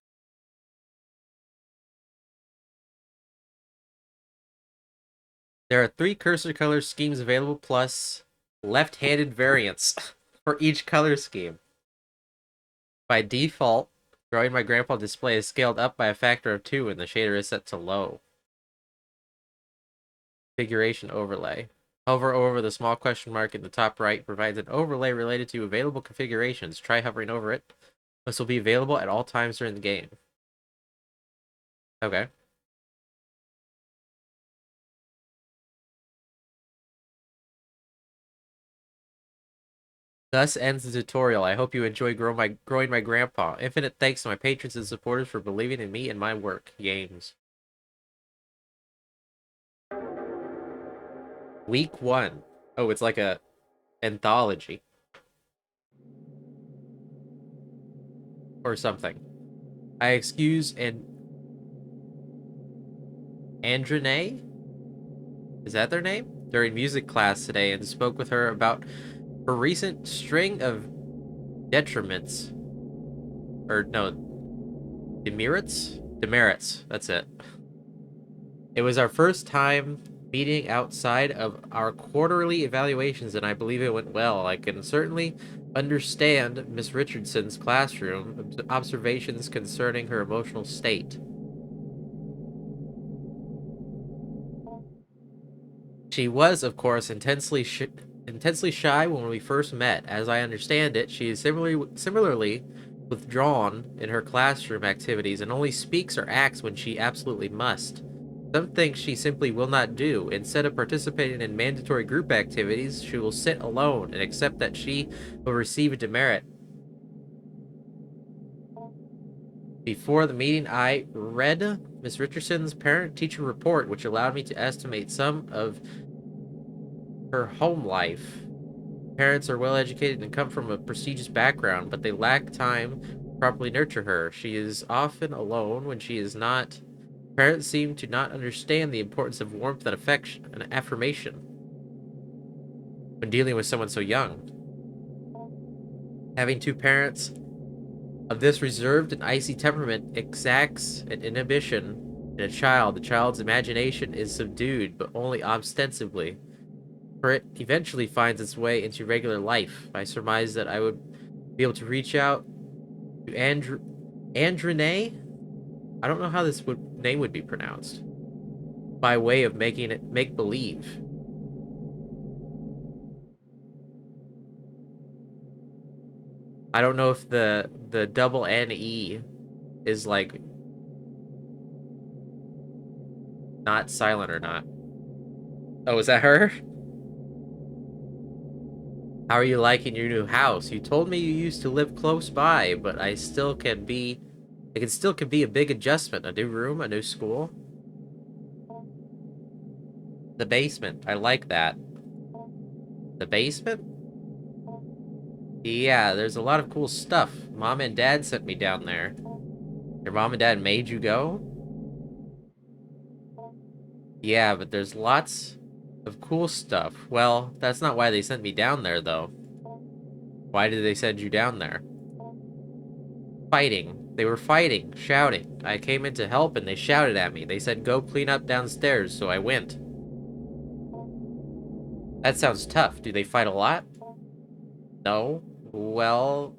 A: There are 3 cursor color schemes available, plus left-handed variants for each color scheme. By default, growing my grandpa display is scaled up by a factor of 2 and the shader is set to low. Configuration overlay. Hover over the small question mark in the top right provides an overlay related to available configurations. Try hovering over it. This will be available at all times during the game. Okay. Thus ends the tutorial. I hope you enjoy growing my grandpa. Infinite thanks to my patrons and supporters for believing in me and my work. Games. Week 1. Oh, it's like a anthology. Or something. I excuse Andrene? Is that their name? During music class today and spoke with her about her recent string of detriments. Or no, demerits? Demerits, that's it. It was our first time meeting outside of our quarterly evaluations, and I believe it went well. I can certainly understand Miss Richardson's classroom observations concerning her emotional state. She was, of course, intensely shy when we first met. As I understand it, she is similarly withdrawn in her classroom activities and only speaks or acts when she absolutely must. Some things she simply will not do. Instead of participating in mandatory group activities, she will sit alone and accept that she will receive a demerit. Before the meeting, I read Miss Richardson's parent-teacher report, which allowed me to estimate some of her home life. Parents are well educated and come from a prestigious background, but they lack time to properly nurture her. She is often alone when she is not. Parents seem to not understand the importance of warmth and affection and affirmation when dealing with someone so young. Having 2 parents of this reserved and icy temperament exacts an inhibition in a child. The child's imagination is subdued, but only ostensibly, for it eventually finds its way into regular life. I surmise that I would be able to reach out to Andrene. I don't know how this name would be pronounced. By way of making it make believe. I don't know if the double N-E is like not silent or not. Oh, is that her? How are you liking your new house? You told me you used to live close by, but it still can be a big adjustment. A new room, a new school. The basement. I like that. The basement? Yeah, there's a lot of cool stuff. Mom and Dad sent me down there. Your mom and dad made you go? Yeah, but there's lots of cool stuff. Well, that's not why they sent me down there, though. Why did they send you down there? Fighting. They were fighting, shouting. I came in to help and they shouted at me. They said go clean up downstairs, so I went. That sounds tough. Do they fight a lot? No. Well,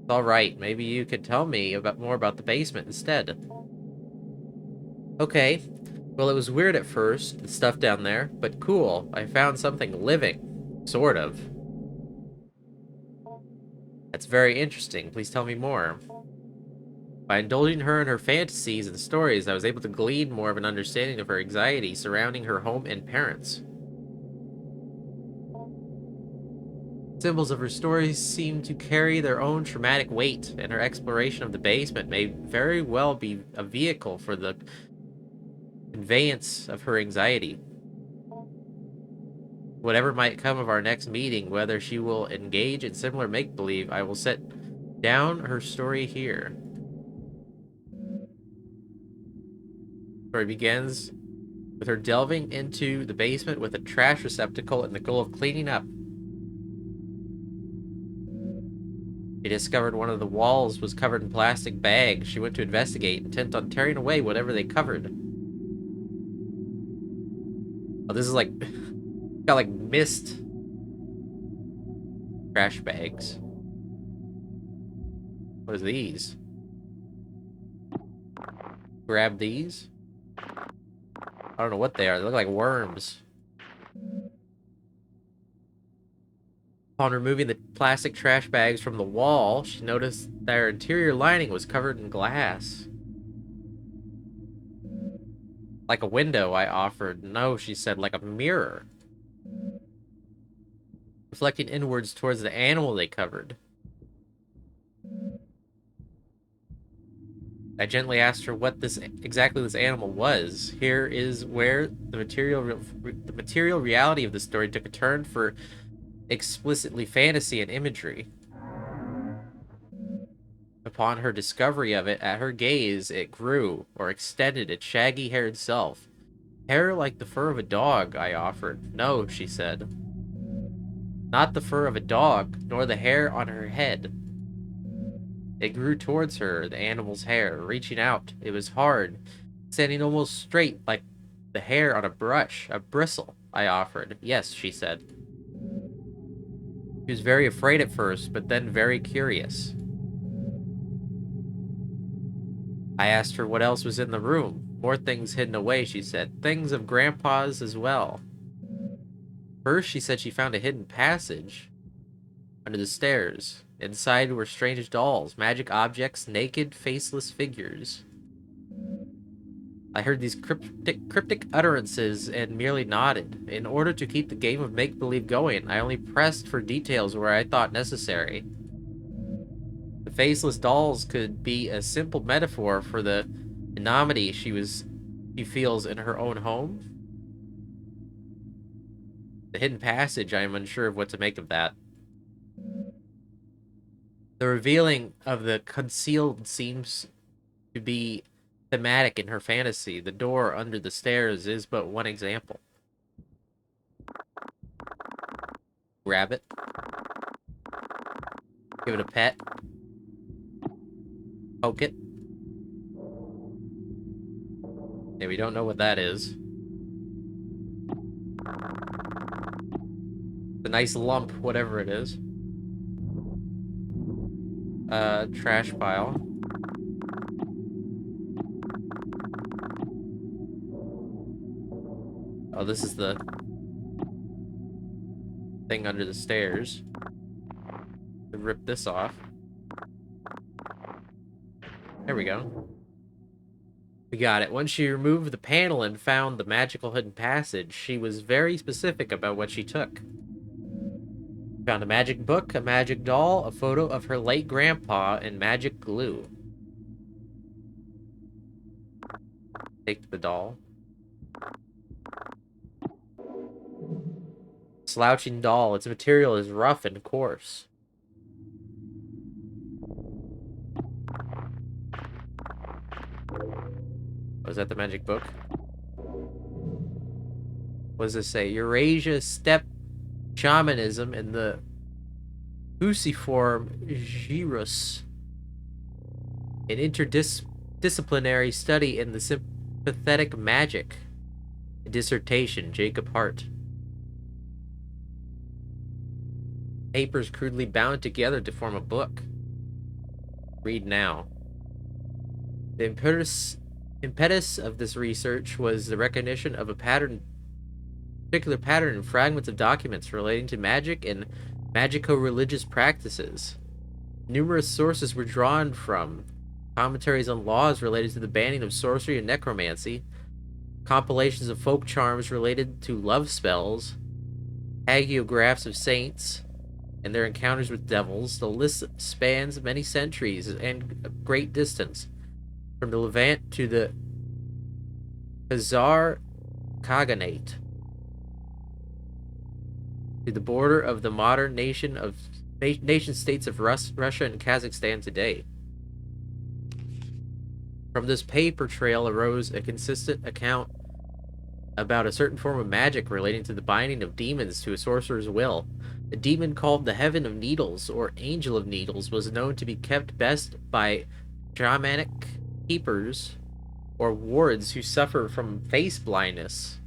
A: alright. Maybe you could tell me more about the basement instead. Okay. Well, it was weird at first, the stuff down there, but cool. I found something living. Sort of. That's very interesting. Please tell me more. By indulging her in her fantasies and stories, I was able to glean more of an understanding of her anxiety surrounding her home and parents. Symbols of her stories seem to carry their own traumatic weight, and her exploration of the basement may very well be a vehicle for the conveyance of her anxiety. Whatever might come of our next meeting, whether she will engage in similar make-believe, I will set down her story here. Story begins with her delving into the basement with a trash receptacle and the goal of cleaning up. She discovered one of the walls was covered in plastic bags. She went to investigate, intent on tearing away whatever they covered. Oh, this is like got like mist trash bags. What is these? Grab these. I don't know what they are. They look like worms. Upon removing the plastic trash bags from the wall, she noticed their interior lining was covered in glass. Like a window, I offered. No, she said, like a mirror. Reflecting inwards towards the animal they covered. I gently asked her what exactly this animal was. Here is where the material reality of the story took a turn for explicitly fantasy and imagery. Upon her discovery of it, at her gaze, it grew, or extended its shaggy-haired self. Hair like the fur of a dog, I offered. No, she said. Not the fur of a dog, nor the hair on her head. It grew towards her, the animal's hair, reaching out. It was hard, standing almost straight like the hair on a brush, a bristle, I offered. Yes, she said. She was very afraid at first, but then very curious. I asked her what else was in the room. More things hidden away, she said. Things of Grandpa's as well. First, she said she found a hidden passage under the stairs. Inside were strange dolls, magic objects, naked, faceless figures. I heard these cryptic utterances and merely nodded. In order to keep the game of make-believe going, I only pressed for details where I thought necessary. The faceless dolls could be a simple metaphor for the anonymity she feels in her own home. The hidden passage, I am unsure of what to make of that. The revealing of the concealed seems to be thematic in her fantasy. The door under the stairs is but one example. Grab it. Give it a pet. Poke it. Yeah, we don't know what that is. The nice lump, whatever it is. Trash pile. Oh, this is the thing under the stairs. Rip this off. There we go. We got it. Once she removed the panel and found the magical hidden passage, she was very specific about what she took. Found a magic book, a magic doll, a photo of her late grandpa, and magic glue. Take the doll. Slouching doll. Its material is rough and coarse. Was that the magic book? What does this say? Eurasia steppe shamanism and the Fusiform gyrus. An interdisciplinary study in the sympathetic magic. A dissertation, Jacob Hart. Papers crudely bound together to form a book. Read now. The impetus of this research was the recognition of a particular pattern in fragments of documents relating to magic and magico-religious practices. Numerous sources were drawn from commentaries on laws related to the banning of sorcery and necromancy, compilations of folk charms related to love spells, hagiographs of saints, and their encounters with devils. The list spans many centuries and a great distance, from the Levant to the Khazar Khaganate, to the border of the modern nation states of Russia and Kazakhstan today. From this paper trail arose a consistent account about a certain form of magic relating to the binding of demons to a sorcerer's will. A demon called the Heaven of Needles, or Angel of Needles, was known to be kept best by shamanic keepers or wards who suffer from face blindness,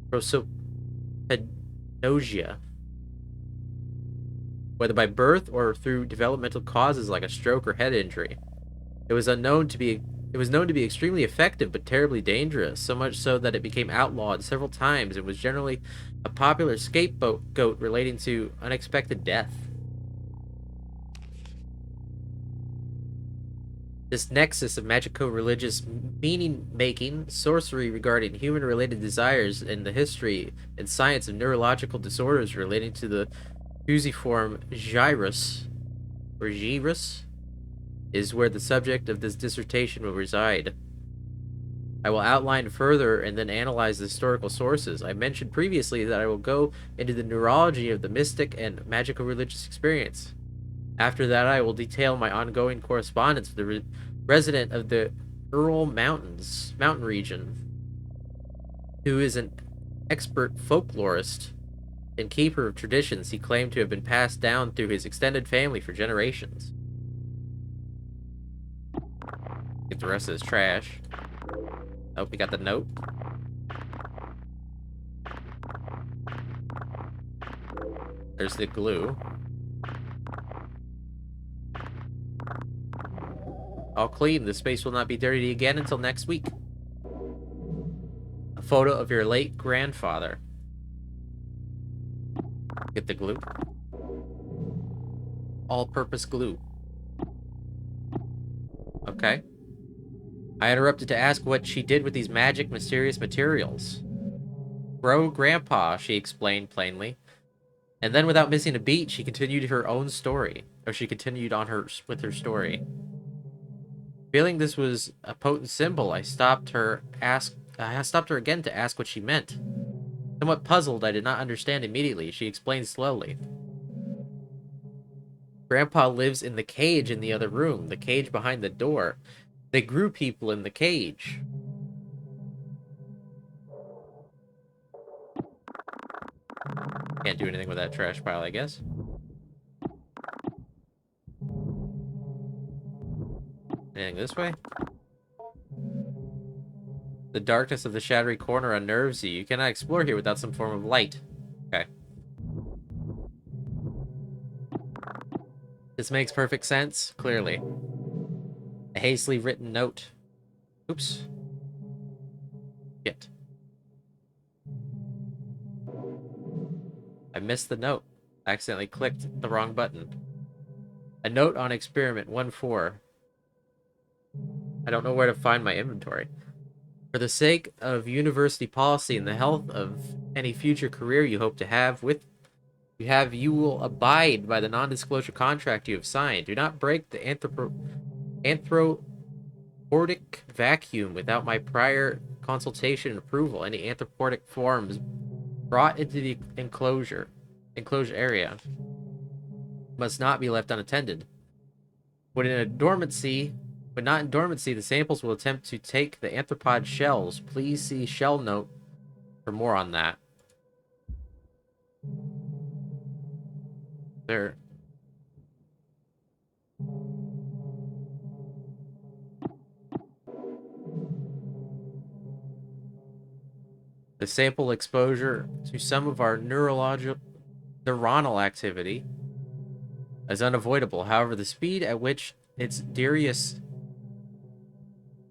A: prosopagnosia, whether by birth or through developmental causes like a stroke or head injury. It was known to be extremely effective but terribly dangerous, so much so that it became outlawed several times and was generally a popular scapegoat relating to unexpected death. This nexus of magico-religious meaning-making, sorcery regarding human-related desires, and the history and science of neurological disorders relating to the fusiform gyrus, or gyrus, is where the subject of this dissertation will reside. I will outline further and then analyze the historical sources. I mentioned previously that I will go into the neurology of the mystic and magico-religious experience. After that, I will detail my ongoing correspondence with the resident of the Ural mountain region, who is an expert folklorist and keeper of traditions he claimed to have been passed down through his extended family for generations. Get the rest of this trash. Oh, we got the note. There's the glue. All clean. The space will not be dirty again until next week. A photo of your late grandfather. Get the glue. All-purpose glue. Okay. I interrupted to ask what she did with these magic, mysterious materials. Bro, Grandpa, she explained plainly. And then, without missing a beat, she continued her own story. Or she continued on with her story. Feeling this was a potent symbol, I stopped her again to ask what she meant. Somewhat puzzled, I did not understand immediately. She explained slowly. Grandpa lives in the cage in the other room, the cage behind the door. They grew people in the cage. Can't do anything with that trash pile, I guess. Anything this way? The darkness of the shadowy corner unnerves you. You cannot explore here without some form of light. Okay. This makes perfect sense, clearly. A hastily written note. Oops. Shit. I missed the note. I accidentally clicked the wrong button. A note on experiment 1-4. I don't know where to find my inventory. For the sake of university policy and the health of any future career you hope to have you will abide by the non-disclosure contract you have signed. Do not break the anthropodic vacuum without my prior consultation and approval. Any anthropodic forms brought into the enclosure area must not be left unattended. When not in dormancy, the samples will attempt to take the anthropod shells. Please see shell note for more on that. There. The sample exposure to some of our neuronal activity is unavoidable. However, the speed at which its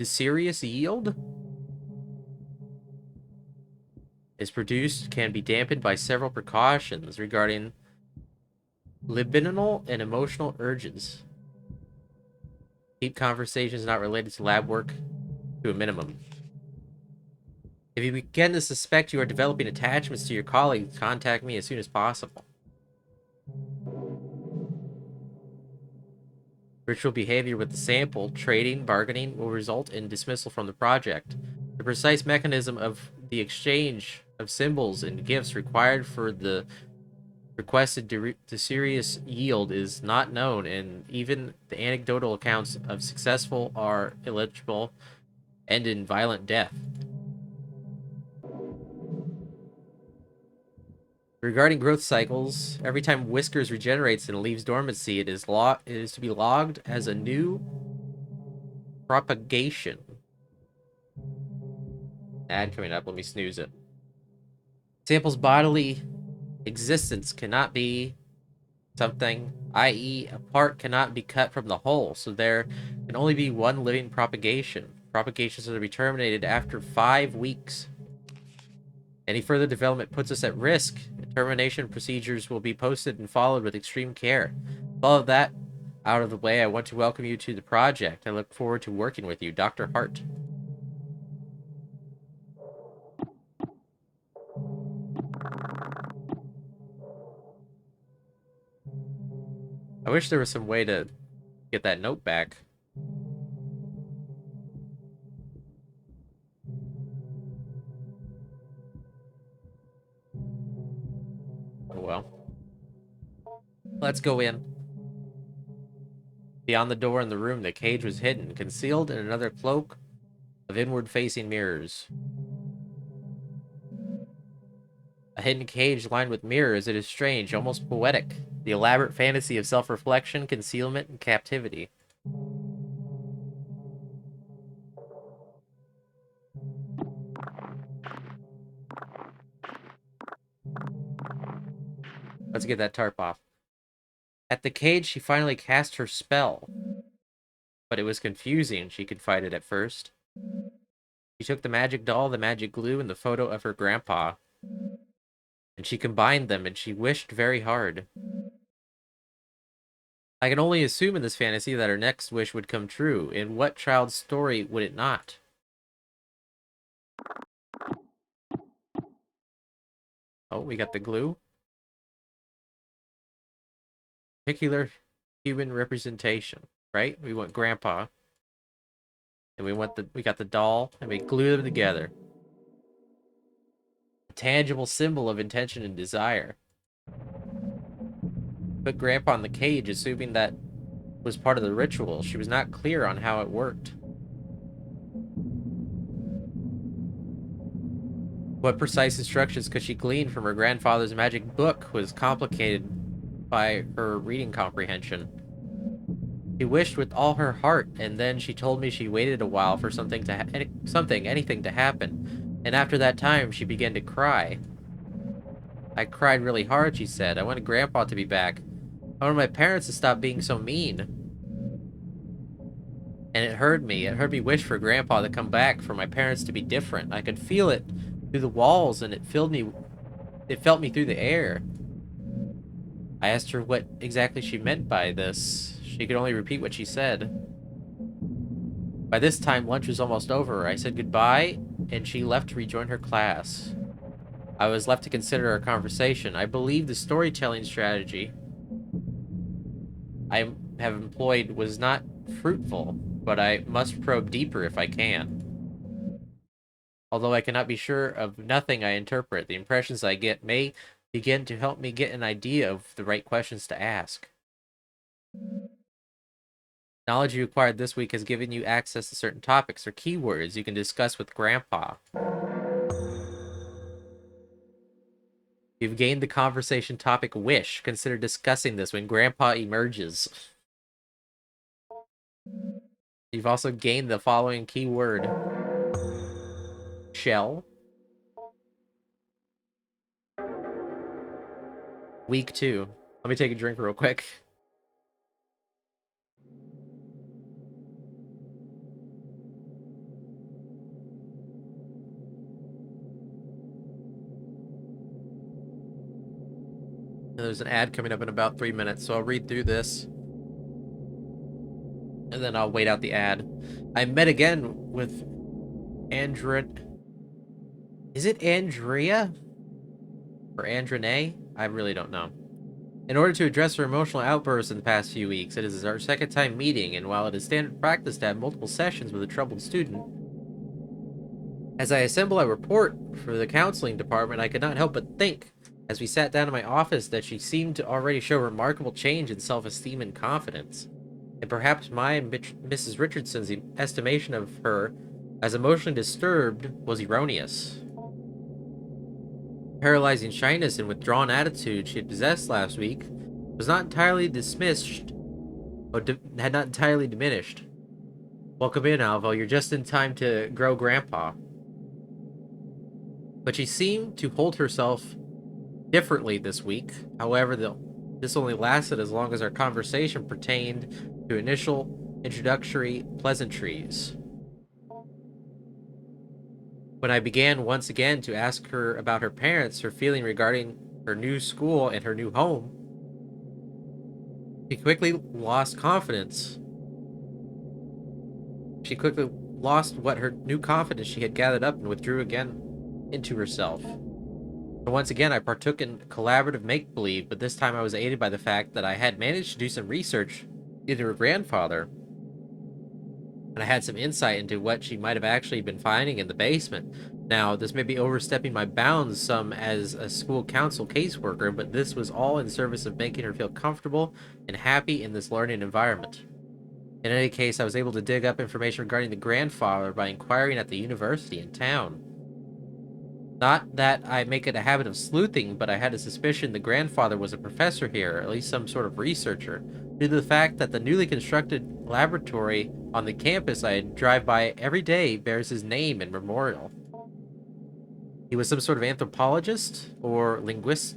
A: serious yield is produced can be dampened by several precautions regarding libidinal and emotional urges. Keep conversations not related to lab work to a minimum. If you begin to suspect you are developing attachments to your colleagues, contact me as soon as possible. Ritual behavior with the sample, trading, bargaining will result in dismissal from the project. The precise mechanism of the exchange of symbols and gifts required for the requested serious yield is not known, and even the anecdotal accounts of successful are illegible and in violent death. Regarding growth cycles, every time Whiskers regenerates and leaves dormancy, it is to be logged as a new propagation. Ad coming up. Let me snooze it. Sample's bodily existence cannot be something, i.e., a part cannot be cut from the whole, so there can only be one living propagation. Propagations are to be terminated after 5 weeks. Any further development puts us at risk. Termination procedures will be posted and followed with extreme care. With all of that out of the way, I want to welcome you to the project. I look forward to working with you, Dr. Hart. I wish there was some way to get that note back. Oh well. Let's go in. Beyond the door in the room, the cage was hidden, concealed in another cloak of inward-facing mirrors. A hidden cage lined with mirrors, it is strange, almost poetic. The elaborate fantasy of self-reflection, concealment, and captivity. Let's get that tarp off. At the cage, she finally cast her spell. But it was confusing, she confided at first. She took the magic doll, the magic glue, and the photo of her grandpa. And she combined them, and she wished very hard. I can only assume in this fantasy that her next wish would come true. In what child's story would it not? Oh, we got the glue. Particular human representation, right? We want grandpa. And we got the doll, and we glue them together. A tangible symbol of intention and desire. Put grandpa in the cage, assuming that was part of the ritual. She was not clear on how it worked. What precise instructions could she glean from her grandfather's magic book was complicated by her reading comprehension. She wished with all her heart, and then she told me she waited a while for anything to happen. And after that time, she began to cry. I cried really hard, she said. I wanted Grandpa to be back. I wanted my parents to stop being so mean. And it hurt me. It hurt me wish for Grandpa to come back, for my parents to be different. I could feel it through the walls, and it felt me through the air. I asked her what exactly she meant by this. She could only repeat what she said. By this time, lunch was almost over. I said goodbye, and she left to rejoin her class. I was left to consider our conversation. I believe the storytelling strategy I have employed was not fruitful, but I must probe deeper if I can. Although I cannot be sure of nothing I interpret, the impressions I get may begin to help me get an idea of the right questions to ask. Knowledge you acquired this week has given you access to certain topics or keywords you can discuss with Grandpa. You've gained the conversation topic wish. Consider discussing this when Grandpa emerges. You've also gained the following keyword: shell. Week 2. Let me take a drink real quick. There's an ad coming up in about 3 minutes, so I'll read through this. And then I'll wait out the ad. I met again with Andrea. Is it Andrea? Or Andrene? I really don't know. In order to address her emotional outbursts in the past few weeks, it is our second time meeting, and while it is standard practice to have multiple sessions with a troubled student, as I assemble a report for the counseling department, I could not help but think, as we sat down in my office, that she seemed to already show remarkable change in self-esteem and confidence. And perhaps my Mrs. Richardson's estimation of her as emotionally disturbed was erroneous. Paralyzing shyness and withdrawn attitude she had possessed last week was not entirely dismissed, or had not entirely diminished. Welcome in, Alvo. You're just in time to grow Grandpa. But she seemed to hold herself differently this week. However, this only lasted as long as our conversation pertained to initial introductory pleasantries. When I began once again to ask her about her parents, her feeling regarding her new school and her new home, she quickly lost confidence. She quickly lost what her new confidence she had gathered up and withdrew again into herself. And once again, I partook in collaborative make-believe, but this time I was aided by the fact that I had managed to do some research into her grandfather, and I had some insight into what she might have actually been finding in the basement. Now, this may be overstepping my bounds some as a school council caseworker, but this was all in service of making her feel comfortable and happy in this learning environment. In any case, I was able to dig up information regarding the grandfather by inquiring at the university in town. Not that I make it a habit of sleuthing, but I had a suspicion the grandfather was a professor here, or at least some sort of researcher, due to the fact that the newly constructed laboratory on the campus I drive by every day bears his name and memorial. He was some sort of anthropologist, or linguist,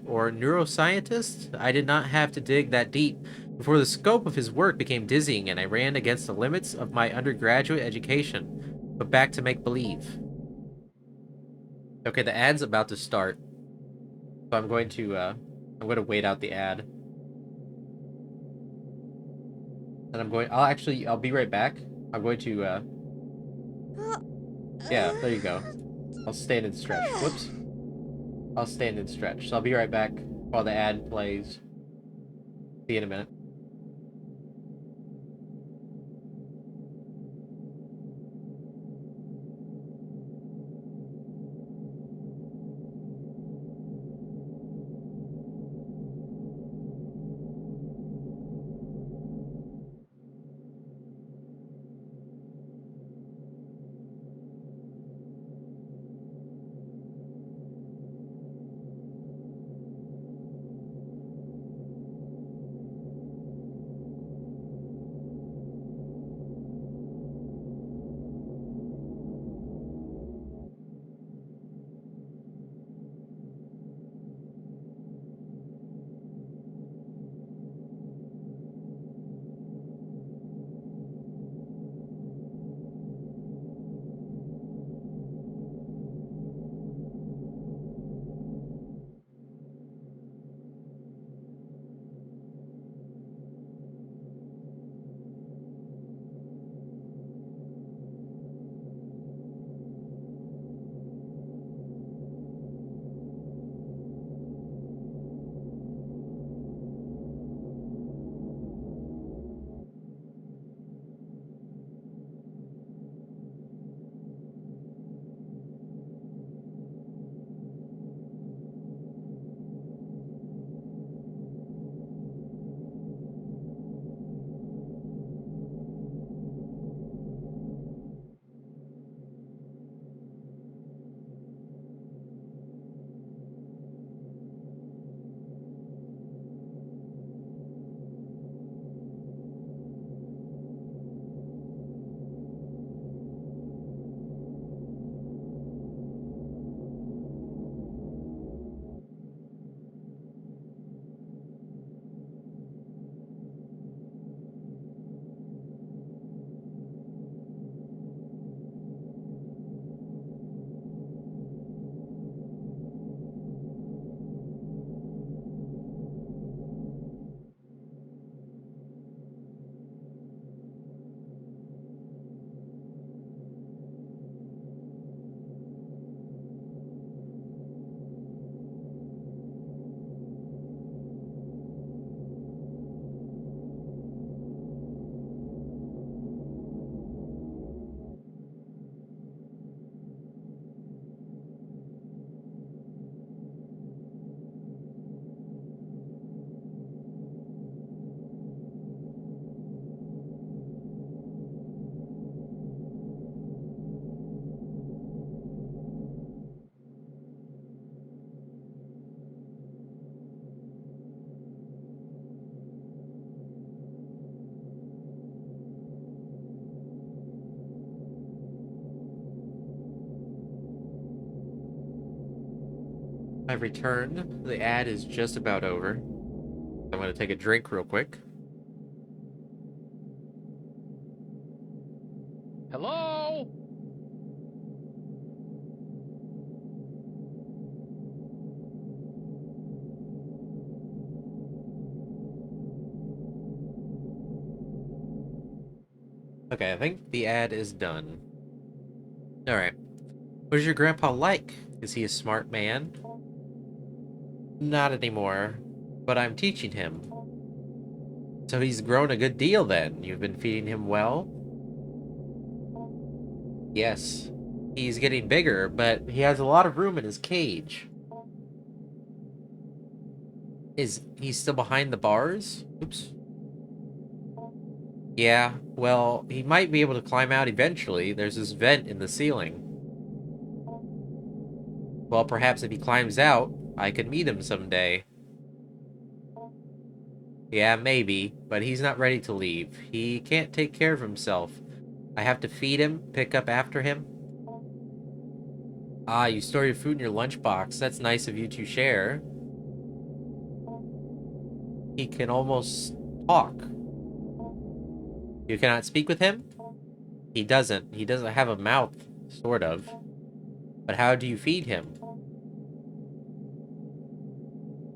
A: or neuroscientist. I did not have to dig that deep before the scope of his work became dizzying and I ran against the limits of my undergraduate education. But back to make-believe. Okay, the ad's about to start. So I'm going to wait out the ad. And I'll be right back. I'm going to, yeah, there you go. I'll stand and stretch. Whoops. I'll stand and stretch. So I'll be right back while the ad plays. See you in a minute. I've returned. The ad is just about over. I'm gonna take a drink real quick.
B: Hello?
A: Okay, I think the ad is done. Alright. What is your grandpa like? Is he a smart man? Not anymore, but I'm teaching him. So he's grown a good deal then. You've been feeding him well? Yes. He's getting bigger, but he has a lot of room in his cage. Is he still behind the bars? Oops. Yeah, well, he might be able to climb out eventually. There's this vent in the ceiling. Well, perhaps if he climbs out, I could meet him someday. Yeah, maybe, but he's not ready to leave. He can't take care of himself. I have to feed him, pick up after him. Ah, you store your food in your lunchbox. That's nice of you to share. He can almost talk. You cannot speak with him? He doesn't. He doesn't have a mouth, sort of. But how do you feed him?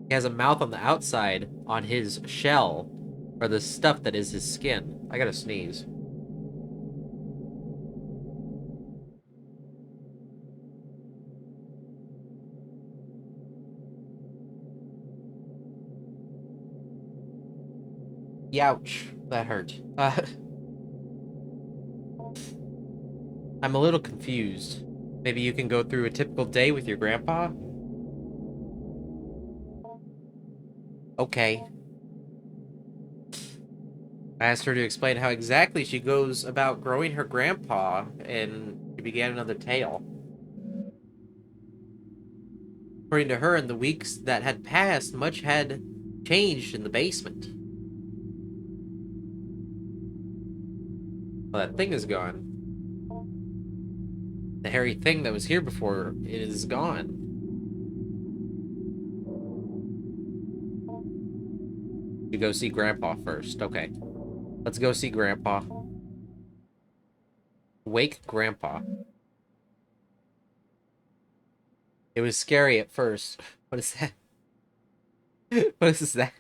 A: He has a mouth on the outside, on his shell, or the stuff that is his skin. I gotta sneeze. Youch. That hurt. I'm a little confused. Maybe you can go through a typical day with your grandpa? Okay. I asked her to explain how exactly she goes about growing her grandpa, and she began another tale. According to her, in the weeks that had passed, much had changed in the basement. Well, that thing is gone. The hairy thing that was here before is gone. You go see Grandpa first. Okay. Let's go see Grandpa. Wake Grandpa. It was scary at first. What is that? What is that?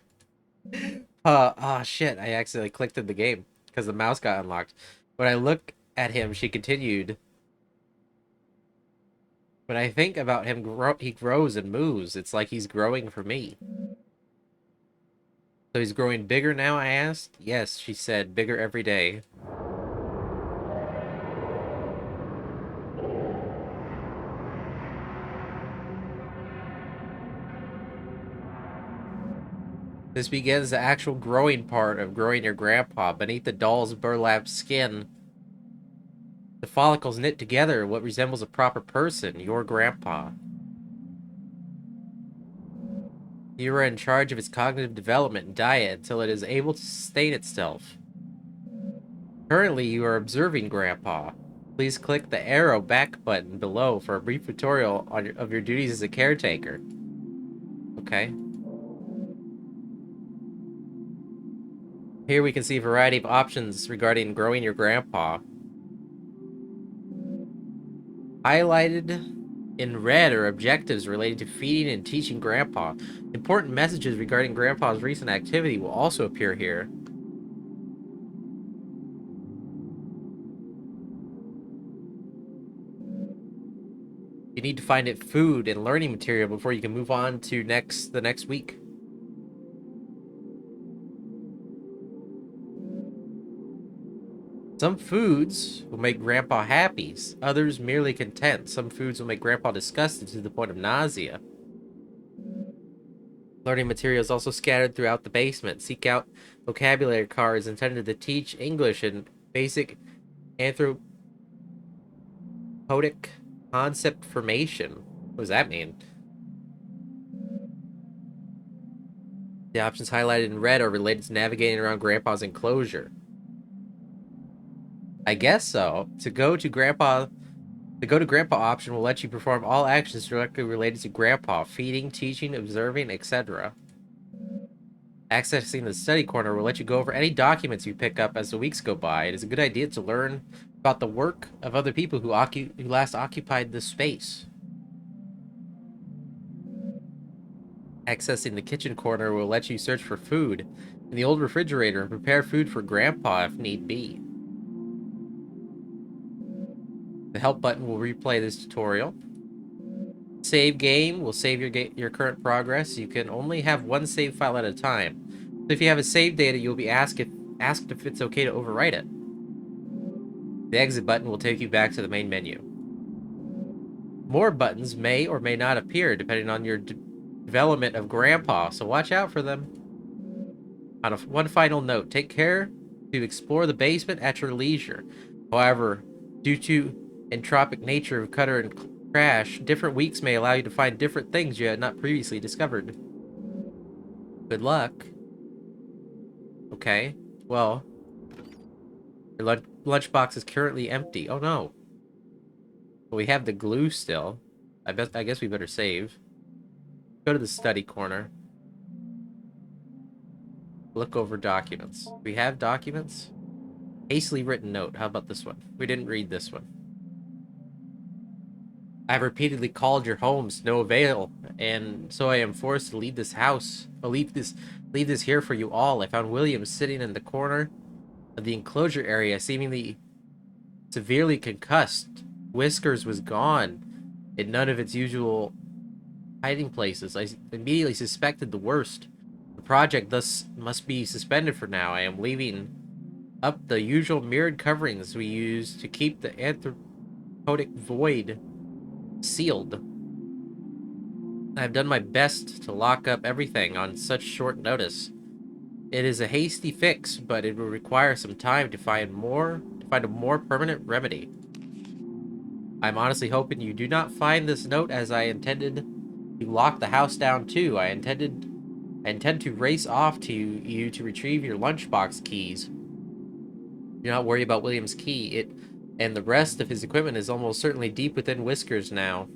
A: Oh shit, I accidentally clicked in the game because the mouse got unlocked. When I look at him, she continued. When I think about him, he grows and moves. It's like he's growing for me. So he's growing bigger now, I asked? Yes, she said, bigger every day. This begins the actual growing part of growing your grandpa. Beneath the doll's burlap skin, the follicles knit together what resembles a proper person, your grandpa. You are in charge of its cognitive development and diet until it is able to sustain itself. Currently, you are observing Grandpa. Please click the arrow back button below for a brief tutorial of your duties as a caretaker. Okay. Here we can see a variety of options regarding growing your grandpa. Highlighted in red are objectives related to feeding and teaching Grandpa. Important messages regarding Grandpa's recent activity will also appear here. You need to find it food and learning material before you can move on to the next week. Some foods will make Grandpa happy, others merely content. Some foods will make Grandpa disgusted to the point of nausea. Learning materials also scattered throughout the basement. Seek out vocabulary cards intended to teach English and basic anthropodic concept formation. What does that mean? The options highlighted in red are related to navigating around Grandpa's enclosure. I guess so. To go to Grandpa The Go to Grandpa option will let you perform all actions directly related to Grandpa, feeding, teaching, observing, etc. Accessing the study corner will let you go over any documents you pick up as the weeks go by. It is a good idea to learn about the work of other people who last occupied this space. Accessing the kitchen corner will let you search for food in the old refrigerator and prepare food for Grandpa if need be. The help button will replay this tutorial. Save game will save your current progress. You can only have one save file at a time. So if you have a save data, you'll be asked if it's okay to overwrite it. The exit button will take you back to the main menu. More buttons may or may not appear depending on your development of Grandpa, so watch out for them. On one final note, take care to explore the basement at your leisure. However, due to entropic nature of Cutter and Crash, different weeks may allow you to find different things you had not previously discovered. Good luck. Okay, well, your lunchbox is currently empty. Oh no. Well, we have the glue still. I guess we better save. Go to the study corner. Look over documents. We have documents? Hastily written note. How about this one? We didn't read this one. I've repeatedly called your homes, no avail, and so I am forced to leave this house. I'll leave this here for you all. I found William sitting in the corner of the enclosure area, seemingly severely concussed. Whiskers was gone in none of its usual hiding places. I immediately suspected the worst. The project thus must be suspended for now. I am leaving up the usual mirrored coverings we use to keep the anthropodic void sealed. I have done my best to lock up everything on such short notice. It is a hasty fix, but it will require some time to find a more permanent remedy. I'm honestly hoping you do not find this note, as I intended to lock the house down too. I intend to race off to you to retrieve your lunchbox keys. Do not worry about William's key. And the rest of his equipment is almost certainly deep within Whiskers now.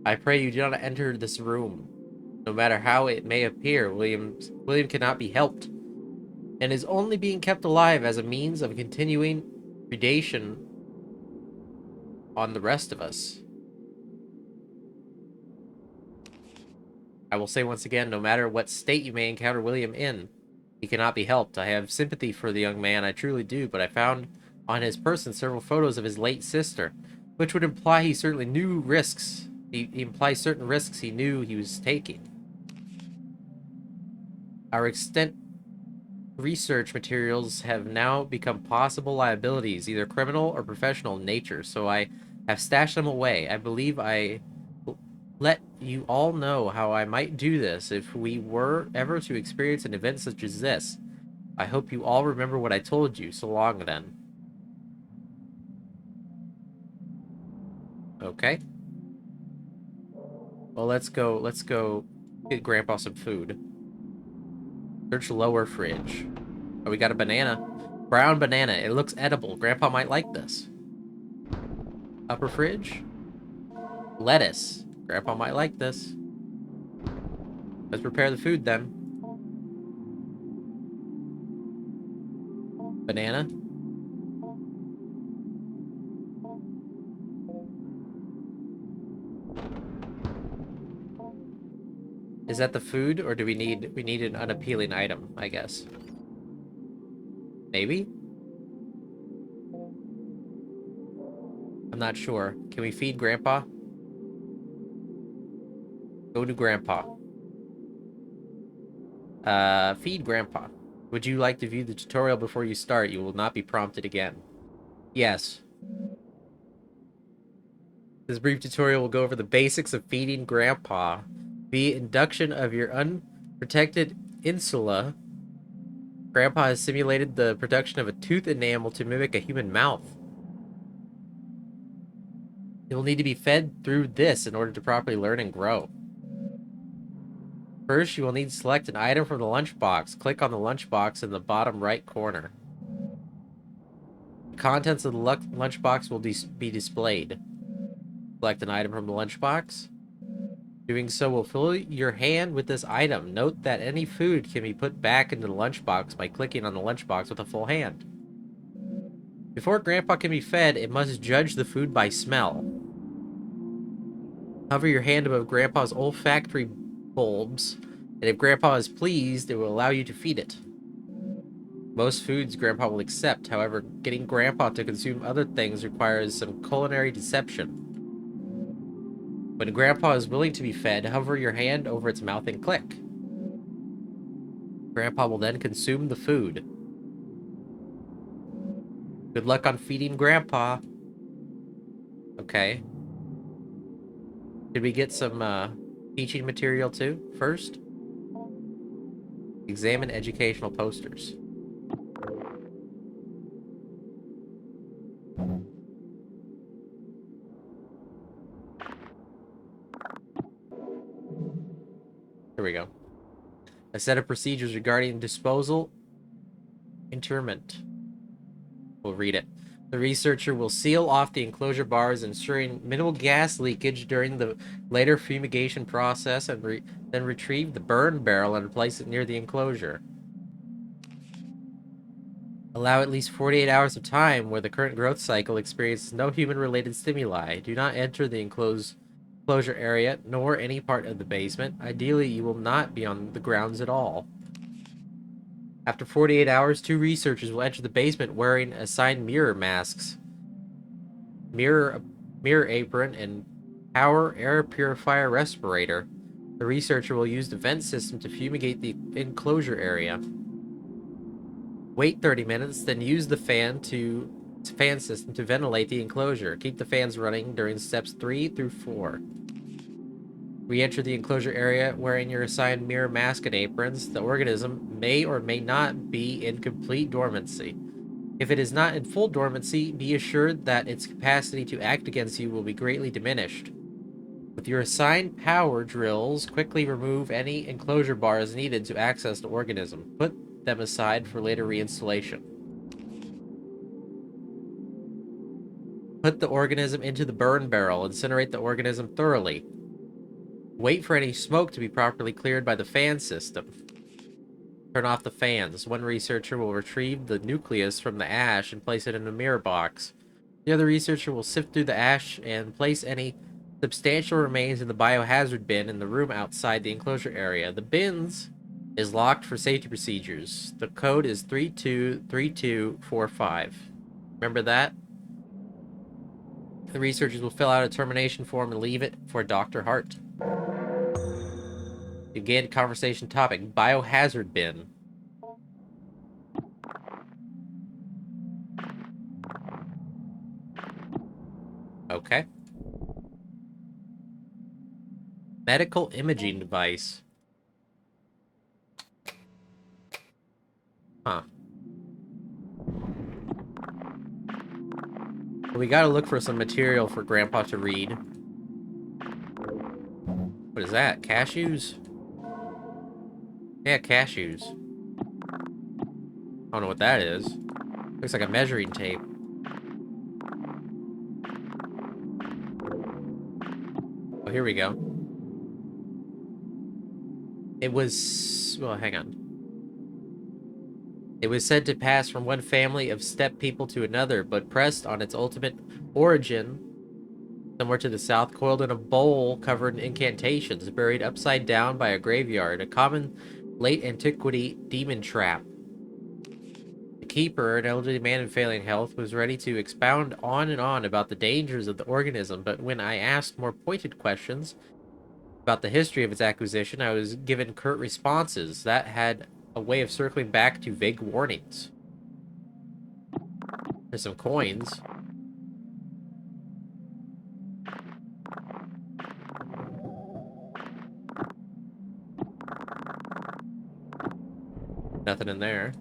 A: I pray you do not enter this room. No matter how it may appear, William cannot be helped, and is only being kept alive as a means of continuing predation on the rest of us. I will say once again, no matter what state you may encounter William in, he cannot be helped. I have sympathy for the young man, I truly do, but I found on his person several photos of his late sister, which would imply he certainly knew risks. He implies certain risks he knew he was taking. Our extent research materials have now become possible liabilities, either criminal or professional in nature, so I have stashed them away. I believe I let you all know how I might do this if we were ever to experience an event such as this. I hope you all remember what I told you. So long, then. Okay. Well, let's go get Grandpa some food. Search lower fridge. Oh, we got a banana. Brown banana. It looks edible. Grandpa might like this. Upper fridge. Lettuce. Grandpa might like this. Let's prepare the food then. Banana. Is that the food, or do we need an unappealing item, I guess? Maybe? I'm not sure. Can we feed Grandpa? Go to Grandpa. Feed Grandpa. Would you like to view the tutorial before you start? You will not be prompted again. Yes. This brief tutorial will go over the basics of feeding Grandpa. Via induction of your unprotected insula, Grandpa has simulated the production of a tooth enamel to mimic a human mouth. He will need to be fed through this in order to properly learn and grow. First, you will need to select an item from the lunchbox. Click on the lunchbox in the bottom right corner. contents of the lunchbox will be displayed. Select an item from the lunchbox. Doing so will fill your hand with this item. Note that any food can be put back into the lunchbox by clicking on the lunchbox with a full hand. Before Grandpa can be fed, it must judge the food by smell. Hover your hand above Grandpa's olfactory bulbs, and if Grandpa is pleased, it will allow you to feed it. Most foods Grandpa will accept, however, getting Grandpa to consume other things requires some culinary deception. When Grandpa is willing to be fed, hover your hand over its mouth and click. Grandpa will then consume the food. Good luck on feeding Grandpa. Okay. Did we get some teaching material too, first? Examine educational posters. Here we go. A set of procedures regarding disposal, interment. We'll read it. The researcher will seal off the enclosure bars, ensuring minimal gas leakage during the later fumigation process, and then retrieve the burn barrel and place it near the enclosure. Allow at least 48 hours of time where the current growth cycle experiences no human-related stimuli. Do not enter the enclosure area, nor any part of the basement. Ideally, you will not be on the grounds at all. After 48 hours, 2 researchers will enter the basement wearing assigned mirror masks, mirror apron, and power air purifier respirator. The researcher will use the vent system to fumigate the enclosure area. Wait 30 minutes, then use the fan system to ventilate the enclosure. Keep the fans running during steps 3 through 4. Re-enter the enclosure area wearing your assigned mirror mask and aprons. The organism may or may not be in complete dormancy. If it is not in full dormancy, be assured that its capacity to act against you will be greatly diminished. With your assigned power drills, quickly remove any enclosure bars needed to access the organism. Put them aside for later reinstallation. Put the organism into the burn barrel. Incinerate the organism thoroughly. Wait for any smoke to be properly cleared by the fan system. Turn off the fans. One researcher will retrieve the nucleus from the ash and place it in a mirror box. The other researcher will sift through the ash and place any substantial remains in the biohazard bin in the room outside the enclosure area. The bins is locked for safety procedures. The code is 323245. Remember that? The researchers will fill out a termination form and leave it for Dr. Hart. Begin conversation topic: biohazard bin. Okay. Medical imaging device. Huh. We gotta look for some material for Grandpa to read. What is that? Cashews? Yeah, cashews. I don't know what that is. Looks like a measuring tape. Oh, here we go. It was... well, hang on. It was said to pass from one family of steppe people to another, but pressed on its ultimate origin, somewhere to the south, coiled in a bowl covered in incantations, buried upside down by a graveyard, a common late antiquity demon trap. The keeper, an elderly man in failing health, was ready to expound on and on about the dangers of the organism, but when I asked more pointed questions about the history of its acquisition, I was given curt responses that had a way of circling back to vague warnings. There's some coins. Nothing in there.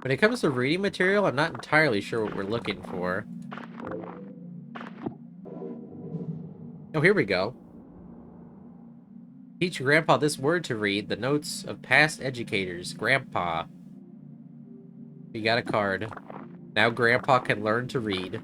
A: When it comes to reading material, I'm not entirely sure what we're looking for. Oh, here we go. Teach Grandpa this word to read. The notes of past educators. Grandpa. You got a card. Now Grandpa can learn to read.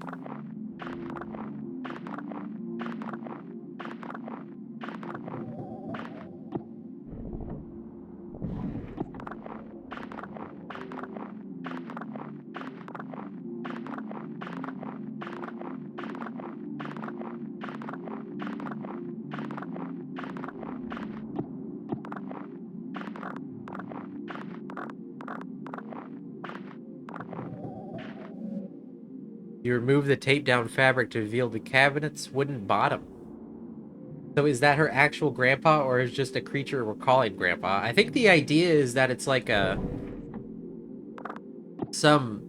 A: You remove the tape-down fabric to reveal the cabinet's wooden bottom. So is that her actual grandpa, or is just a creature we're calling grandpa? I think the idea is that it's like some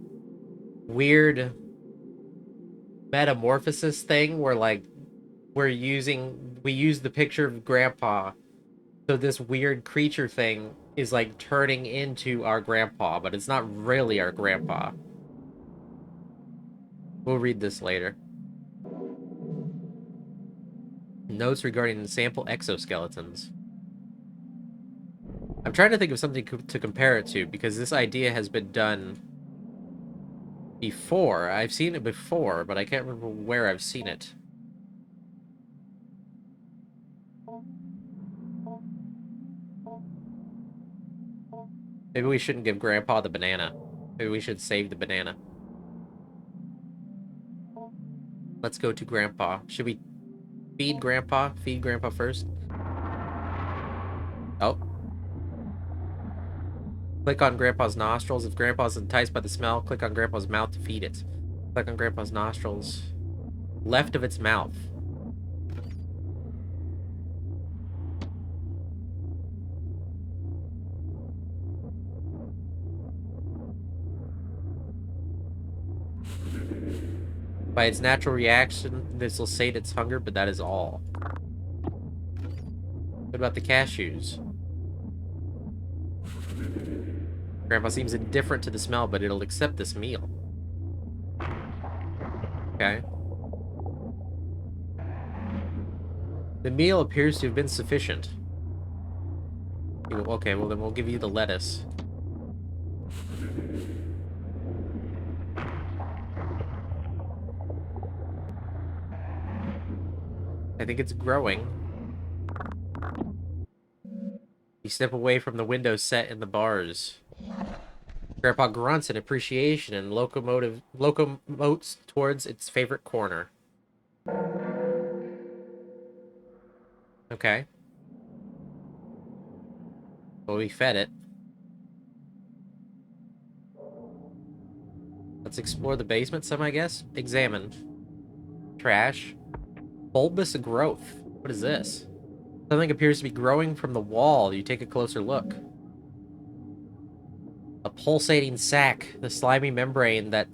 A: weird metamorphosis thing where like we use the picture of grandpa, so this weird creature thing is like turning into our grandpa, but it's not really our grandpa. We'll read this later. Notes regarding sample exoskeletons. I'm trying to think of something to compare it to, because this idea has been done before. I've seen it before, but I can't remember where I've seen it. Maybe we shouldn't give Grandpa the banana. Maybe we should save the banana. Let's go to Grandpa. Should we feed Grandpa? Feed Grandpa first? Oh. Click on Grandpa's nostrils. If Grandpa's enticed by the smell, click on Grandpa's mouth to feed it. Click on Grandpa's nostrils. Left of its mouth. By its natural reaction, this will sate its hunger, but that is all. What about the cashews? Grandpa seems indifferent to the smell, but it'll accept this meal. Okay. The meal appears to have been sufficient. Okay, well then we'll give you the lettuce. I think it's growing. You step away from the window set in the bars. Grandpa grunts in appreciation and locomotes towards its favorite corner. Okay. Well, we fed it. Let's explore the basement some, I guess. Examine. Trash. Bulbous growth. What is this? Something appears to be growing from the wall. You take a closer look. A pulsating sac. The slimy membrane that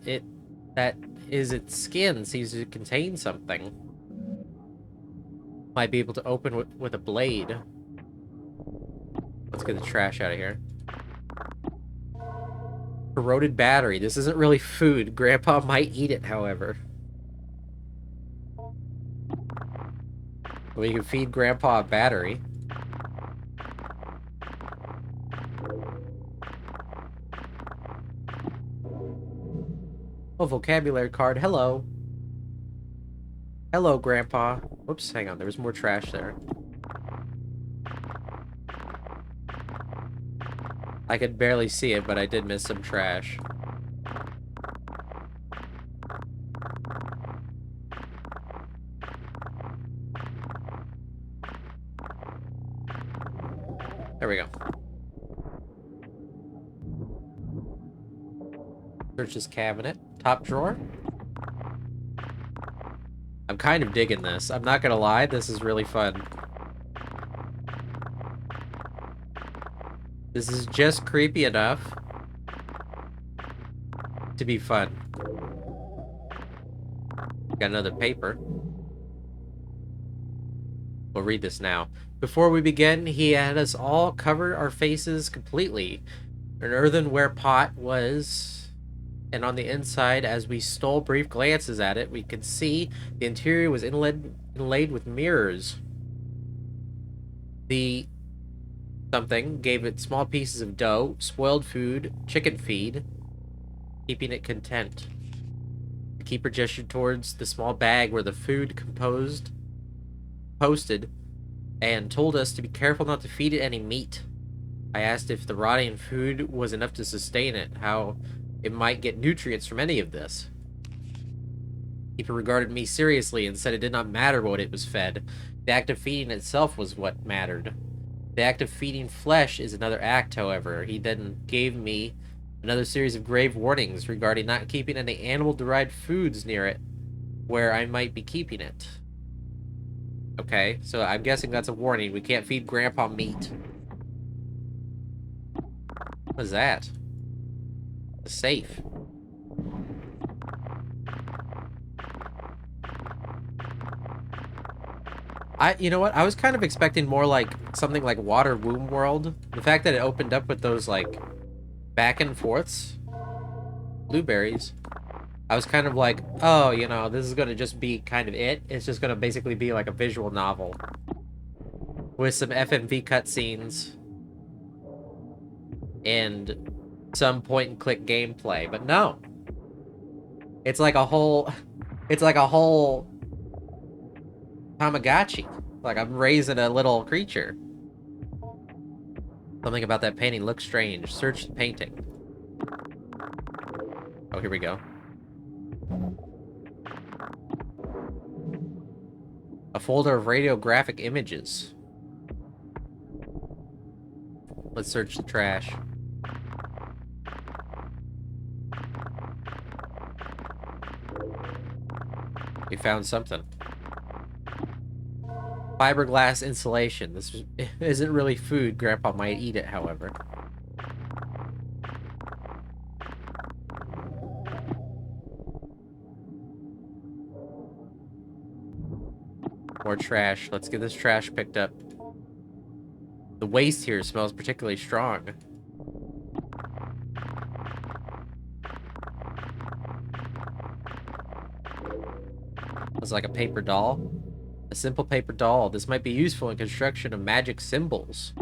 A: is its skin seems to contain something. Might be able to open with a blade. Let's get the trash out of here. Corroded battery. This isn't really food. Grandpa might eat it, however. We can feed Grandpa a battery. Oh, vocabulary card. Hello. Hello, Grandpa. Whoops, hang on. There was more trash there. I could barely see it, but I did miss some trash. There we go. Search this cabinet. Top drawer. I'm kind of digging this. I'm not gonna lie, this is really fun. This is just creepy enough to be fun. Got another paper. We'll read this now. Before we begin, he had us all cover our faces completely. An earthenware pot was, and on the inside, as we stole brief glances at it, we could see the interior was inlaid with mirrors. The something gave it small pieces of dough, spoiled food, chicken feed, keeping it content. The keeper gestured towards the small bag where the food posted and told us to be careful not to feed it any meat. I asked if the rotting food was enough to sustain it, how it might get nutrients from any of this. The keeper regarded me seriously and said it did not matter what it was fed. The act of feeding itself was what mattered. The act of feeding flesh is another act, however. He then gave me another series of grave warnings regarding not keeping any animal-derived foods near it, where I might be keeping it. Okay, so I'm guessing that's a warning. We can't feed Grandpa meat. What is that? A safe. You know what? I was kind of expecting more like something like Water Womb World. The fact that it opened up with those like back and forths, blueberries. I was kind of like, oh, you know, this is gonna just be kind of it. It's just gonna basically be like a visual novel with some FMV cutscenes and some point-and-click gameplay. But no, it's like a whole, it's like a whole Tamagotchi. Like I'm raising a little creature. Something about that painting looks strange. Search the painting. Oh, here we go. A folder of radiographic images. Let's search the trash. We found something. Fiberglass insulation. This isn't really food. Grandpa might eat it, however. More trash. Let's get this trash picked up. The waste here smells particularly strong. It's like a paper doll. A simple paper doll. This might be useful in construction of magic symbols.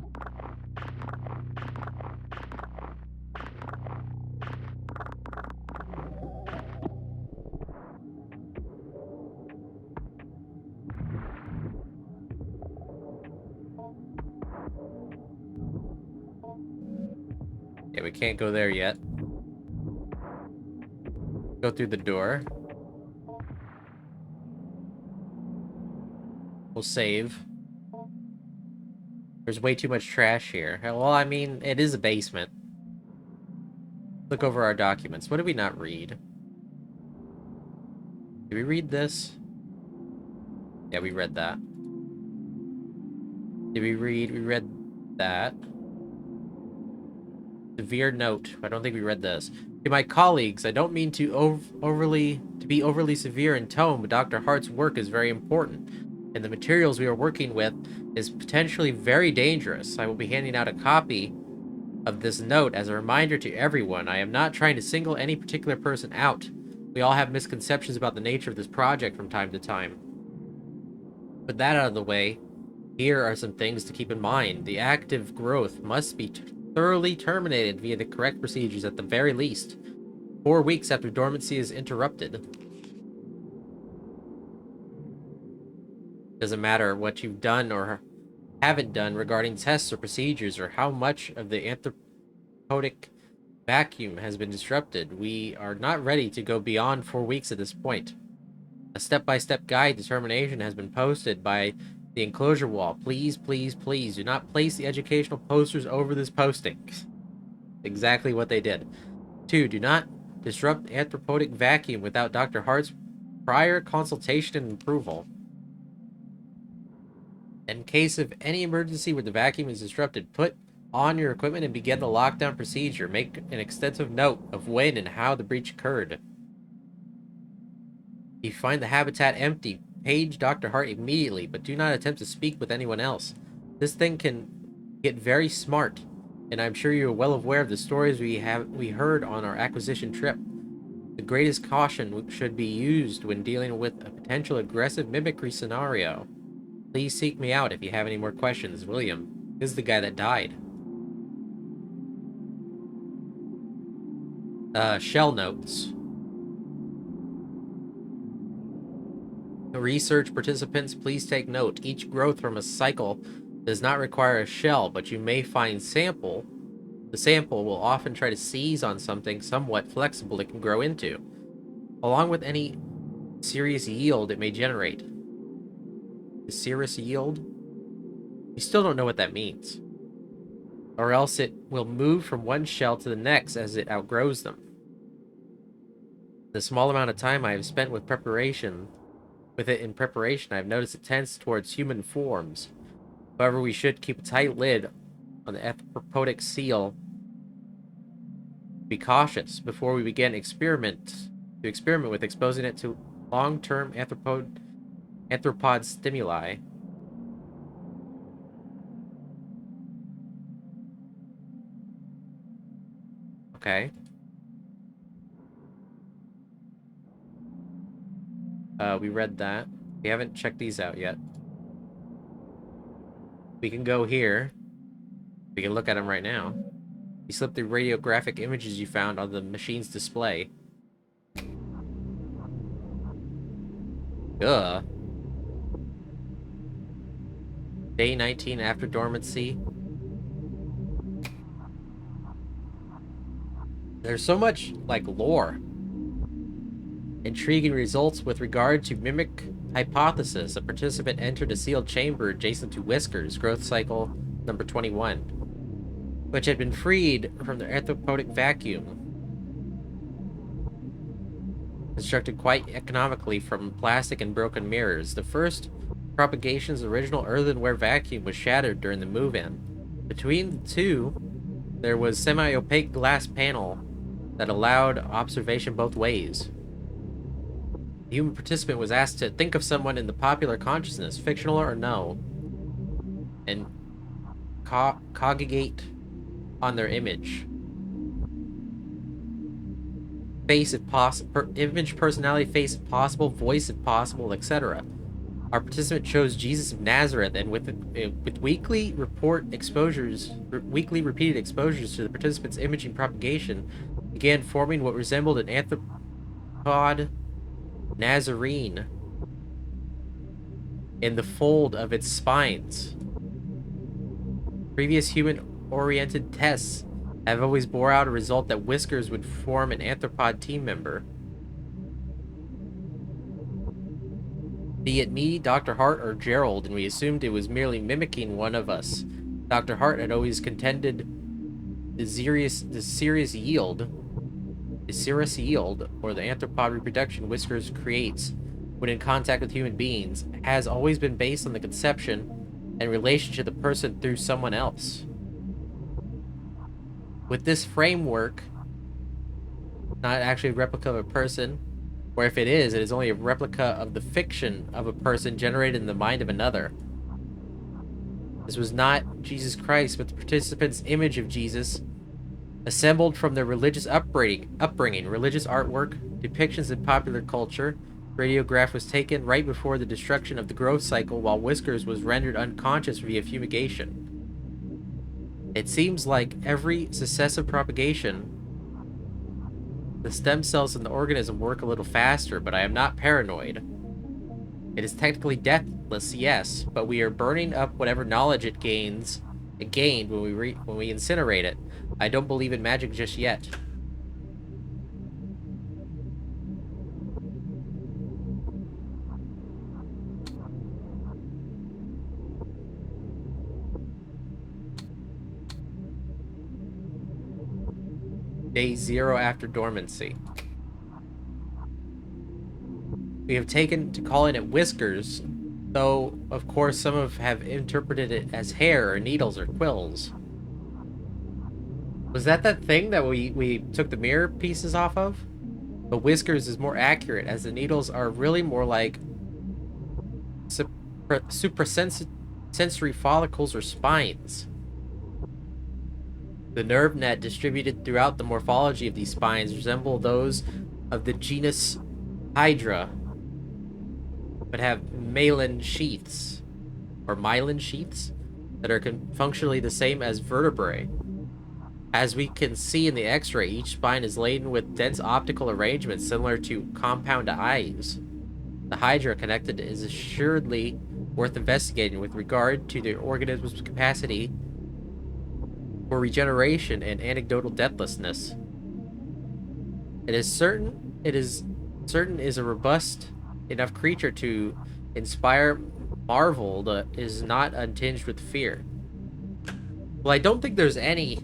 A: Yeah, we can't go there yet. Go through the door. We'll save. There's way too much trash here. Well, I mean, it is a basement. Look over our documents. What did we not read? Did we read this? Yeah, we read that. Did we read? We read that. Severe note. I don't think we read this. To my colleagues, I don't mean to be overly severe in tone, but Dr. Hart's work is very important, and the materials we are working with is potentially very dangerous. I will be handing out a copy of this note as a reminder to everyone. I am not trying to single any particular person out. We all have misconceptions about the nature of this project from time to time. With that out of the way, here are some things to keep in mind. The active growth must be thoroughly terminated via the correct procedures at the very least. 4 weeks after dormancy is interrupted. Doesn't matter what you've done or haven't done regarding tests or procedures or how much of the anthropotic vacuum has been disrupted. We are not ready to go beyond 4 weeks at this point. A step-by-step guide determination has been posted by the enclosure wall. Please, please, please do not place the educational posters over this posting. Exactly what they did. 2. Do not disrupt the anthropotic vacuum without Dr. Hart's prior consultation and approval. In case of any emergency where the vacuum is disrupted, put on your equipment and begin the lockdown procedure. Make an extensive note of when and how the breach occurred. If you find the habitat empty, page Dr. Hart immediately, but do not attempt to speak with anyone else. This thing can get very smart, and I'm sure you are well aware of the stories we heard on our acquisition trip. The greatest caution should be used when dealing with a potential aggressive mimicry scenario. Please seek me out if you have any more questions, William. This is the guy that died. Shell notes. Research participants, please take note. Each growth from a cycle does not require a shell, but you may find sample. The sample will often try to seize on something somewhat flexible it can grow into, along with any serious yield it may generate. The serious yield? You still don't know what that means. Or else it will move from one shell to the next as it outgrows them. The small amount of time I have spent with it in preparation, I have noticed it tends towards human forms. However, we should keep a tight lid on the anthropotic seal. Be cautious before we begin to experiment with exposing it to long-term arthropod stimuli. Okay. We read that. We haven't checked these out yet. We can go here. We can look at them right now. You slip the radiographic images you found on the machine's display. Ugh. Day 19 after dormancy. There's so much, like, lore. Intriguing results with regard to mimic hypothesis. A participant entered a sealed chamber adjacent to Whiskers, growth cycle number 21, which had been freed from the anthropotic vacuum. Constructed quite economically from plastic and broken mirrors. The first propagation's original earthenware vacuum was shattered during the move-in. Between the two, there was semi-opaque glass panel that allowed observation both ways. The human participant was asked to think of someone in the popular consciousness, fictional or no, and cogigate on their image. Face if possible, image, personality, face if possible, voice if possible, etc. Our participant chose Jesus of Nazareth, and with weekly repeated exposures to the participant's imaging propagation, began forming what resembled an anthropod Nazarene in the fold of its spines. Previous human-oriented tests have always bore out a result that Whiskers would form an anthropod team member. Be it me, Dr. Hart, or Gerald, and we assumed it was merely mimicking one of us. Dr. Hart had always contended the serious yield, or the anthropod reproduction Whiskers creates when in contact with human beings, has always been based on the conception and relationship of the person through someone else. With this framework, not actually a replica of a person, or if it is only a replica of the fiction of a person generated in the mind of another. This was not Jesus Christ, but the participant's image of Jesus, assembled from their religious upbringing, religious artwork, depictions in popular culture. Radiograph was taken right before the destruction of the growth cycle while Whiskers was rendered unconscious via fumigation. It seems like every successive propagation, the stem cells in the organism work a little faster, but I am not paranoid. It is technically deathless, yes, but we are burning up whatever knowledge it gained when we incinerate it. I don't believe in magic just yet. Day 0 after dormancy. We have taken to calling it Whiskers, though, of course, some have interpreted it as hair or needles or quills. Was that thing that we took the mirror pieces off of? But Whiskers is more accurate, as the needles are really more like suprasensory follicles or spines. The nerve net distributed throughout the morphology of these spines resemble those of the genus Hydra, but have myelin sheaths. or myelin sheaths, that are functionally the same as vertebrae. As we can see in the X-ray, each spine is laden with dense optical arrangements similar to compound eyes. The hydra connected is assuredly worth investigating with regard to the organism's capacity for regeneration and anecdotal deathlessness. It is certain is a robust enough creature to inspire marvel that is not untinged with fear. Well, I don't think there's any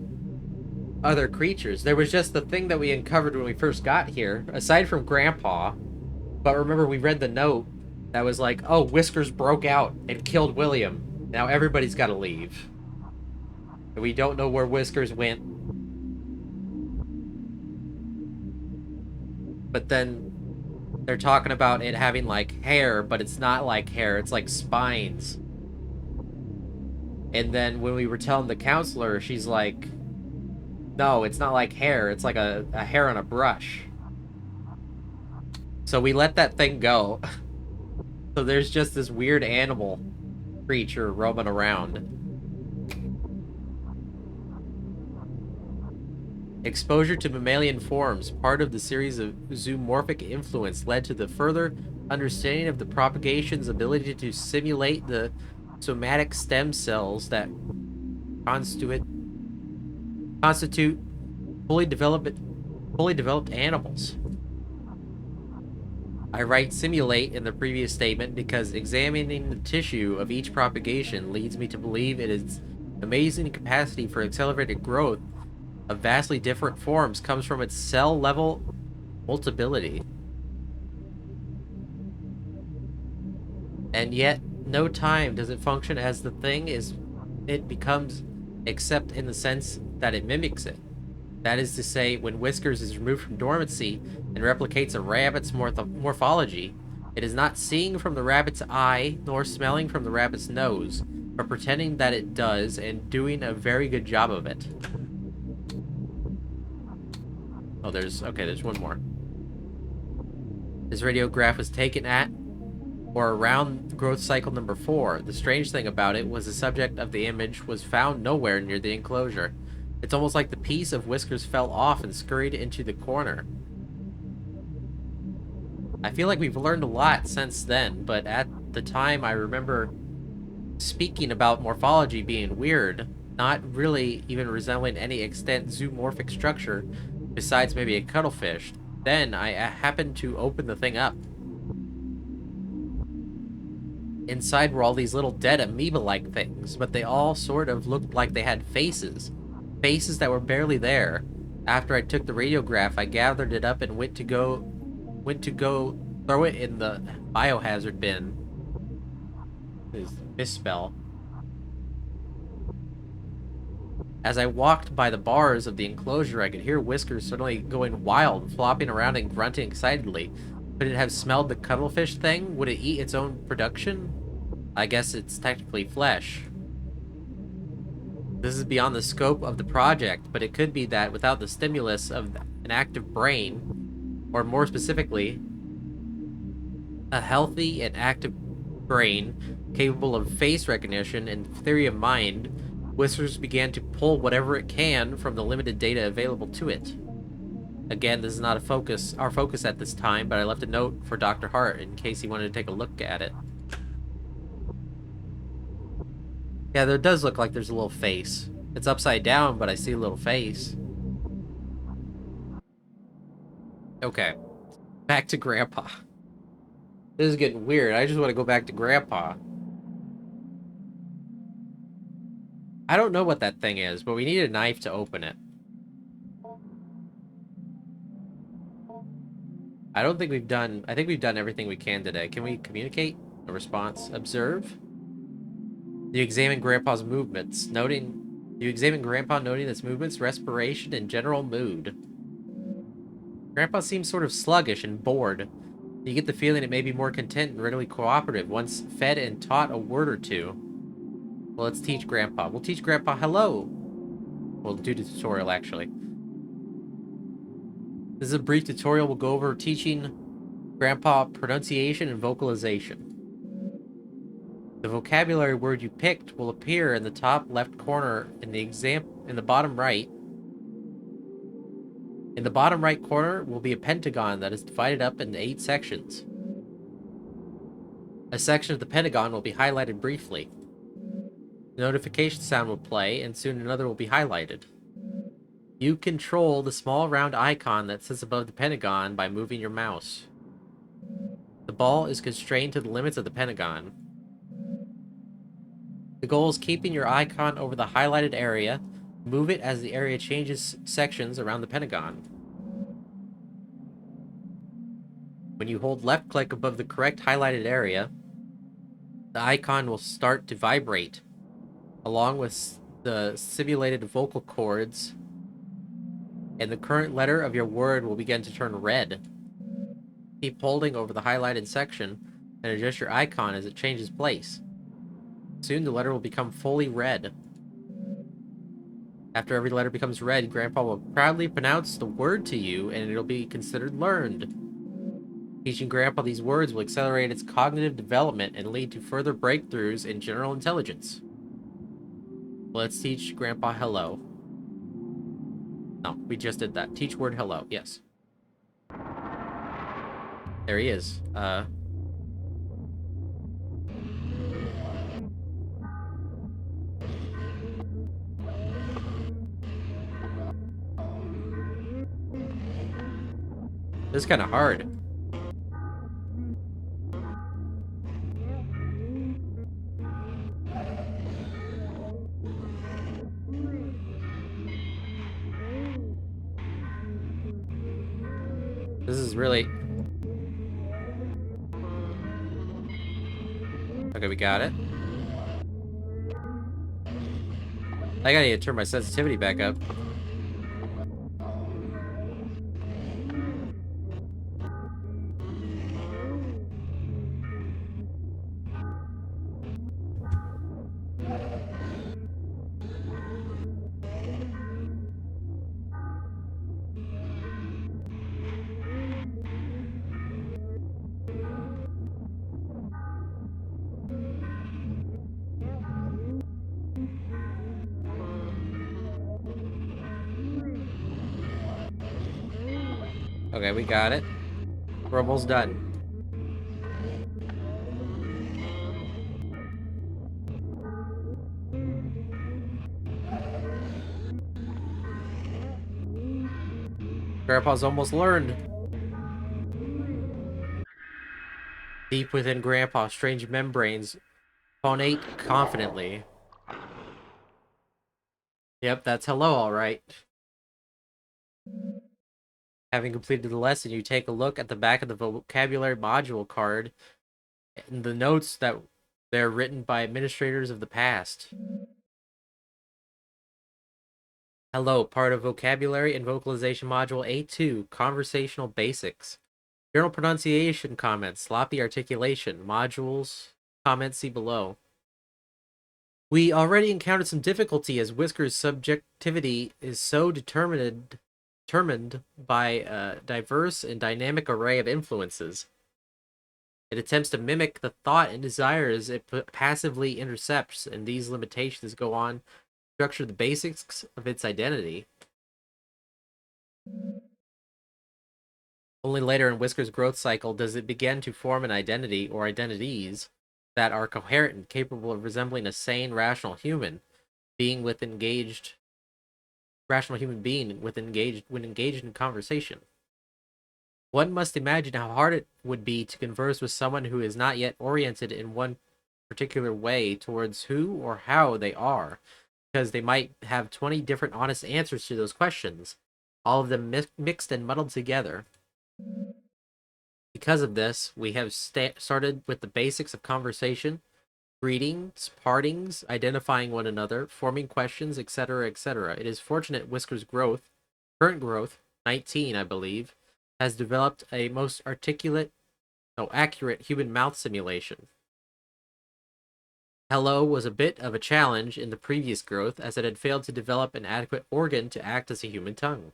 A: other creatures. There was just the thing that we uncovered when we first got here, aside from Grandpa. But remember, we read the note that was like, oh, Whiskers broke out and killed William. Now everybody's got to leave. And we don't know where Whiskers went. But then they're talking about it having like hair, but it's not like hair, it's like spines. And then when we were telling the counselor, she's like, no, it's not like hair, it's like a hair on a brush. So we let that thing go. So there's just this weird animal creature roaming around. Exposure to mammalian forms, part of the series of zoomorphic influence, led to the further understanding of the propagation's ability to simulate the somatic stem cells that constitute fully developed animals. I write simulate in the previous statement because examining the tissue of each propagation leads me to believe it is amazing capacity for accelerated growth of vastly different forms comes from its cell-level multibility. And yet, no time does it function as the thing it becomes, except in the sense that it mimics it. That is to say, when Whiskers is removed from dormancy and replicates a rabbit's morphology, it is not seeing from the rabbit's eye nor smelling from the rabbit's nose, but pretending that it does and doing a very good job of it. Oh, there's one more. This radiograph was taken at or around growth cycle number 4. The strange thing about it was the subject of the image was found nowhere near the enclosure. It's almost like the piece of Whiskers fell off and scurried into the corner. I feel like we've learned a lot since then, but at the time I remember speaking about morphology being weird, not really even resembling any extent zoomorphic structure besides maybe a cuttlefish. Then I happened to open the thing up. Inside were all these little dead amoeba-like things, but they all sort of looked like they had faces. Faces that were barely there. After I took the radiograph, I gathered it up and went to go throw it in the biohazard bin. This misspell. As I walked by the bars of the enclosure, I could hear Whiskers suddenly going wild, flopping around and grunting excitedly. Could it have smelled the cuttlefish thing? Would it eat its own production? I guess it's technically flesh. This is beyond the scope of the project, but it could be that without the stimulus of an active brain, or more specifically, a healthy and active brain capable of face recognition and theory of mind, Whiskers began to pull whatever it can from the limited data available to it. Again, this is not our focus at this time, but I left a note for Dr. Hart in case he wanted to take a look at it. Yeah, there does look like there's a little face. It's upside down, but I see a little face. Okay. Back to Grandpa. This is getting weird. I just want to go back to Grandpa. I don't know what that thing is, but we need a knife to open it. I think we've done everything we can today. Can we communicate a response? Observe. You examine Grandpa's movements, noting its movements, respiration, and general mood. Grandpa seems sort of sluggish and bored. You get the feeling it may be more content and readily cooperative once fed and taught a word or two. Well, let's teach Grandpa. We'll teach Grandpa hello. We'll do the tutorial, actually. This is a brief tutorial. We'll go over teaching Grandpa pronunciation and vocalization. The vocabulary word you picked will appear in the top left corner in the bottom right. In the bottom right corner will be a pentagon that is divided up into 8 sections. A section of the pentagon will be highlighted briefly. The notification sound will play, and soon another will be highlighted. You control the small round icon that sits above the pentagon by moving your mouse. The ball is constrained to the limits of the pentagon. The goal is keeping your icon over the highlighted area. Move it as the area changes sections around the pentagon. When you hold left click above the correct highlighted area, the icon will start to vibrate, along with the simulated vocal cords, and the current letter of your word will begin to turn red. Keep holding over the highlighted section and adjust your icon as it changes place. Soon the letter will become fully red. After every letter becomes red, Grandpa will proudly pronounce the word to you, and it'll be considered learned. Teaching Grandpa these words will accelerate its cognitive development and lead to further breakthroughs in general intelligence. Let's teach Grandpa hello. No, we just did that. Teach word hello. Yes. There he is. This is kind of hard. This is really... Okay, we got it. I gotta need to turn my sensitivity back up. Okay, we got it. We're almost done. Grandpa's almost learned. Deep within Grandpa, strange membranes phonate confidently. Yep, that's hello, alright. Having completed the lesson, you take a look at the back of the vocabulary module card and the notes that they're written by administrators of the past. Hello, part of vocabulary and vocalization module A2, conversational basics. Journal pronunciation comments, sloppy articulation, modules, comments see below. We already encountered some difficulty as Whisker's subjectivity is so determined by a diverse and dynamic array of influences. It attempts to mimic the thought and desires it passively intercepts, and these limitations go on to structure the basics of its identity. Only later in Whisker's growth cycle does it begin to form an identity or identities that are coherent and capable of resembling a sane, rational human being when engaged in conversation. One must imagine how hard it would be to converse with someone who is not yet oriented in one particular way towards who or how they are, because they might have 20 different honest answers to those questions, all of them mixed and muddled together. Because of this, we have started with the basics of conversation, greetings, partings, identifying one another, forming questions, etc., etc. It is fortunate Whisker's current growth, 19, I believe, has developed a most accurate human mouth simulation. Hello was a bit of a challenge in the previous growth, as it had failed to develop an adequate organ to act as a human tongue.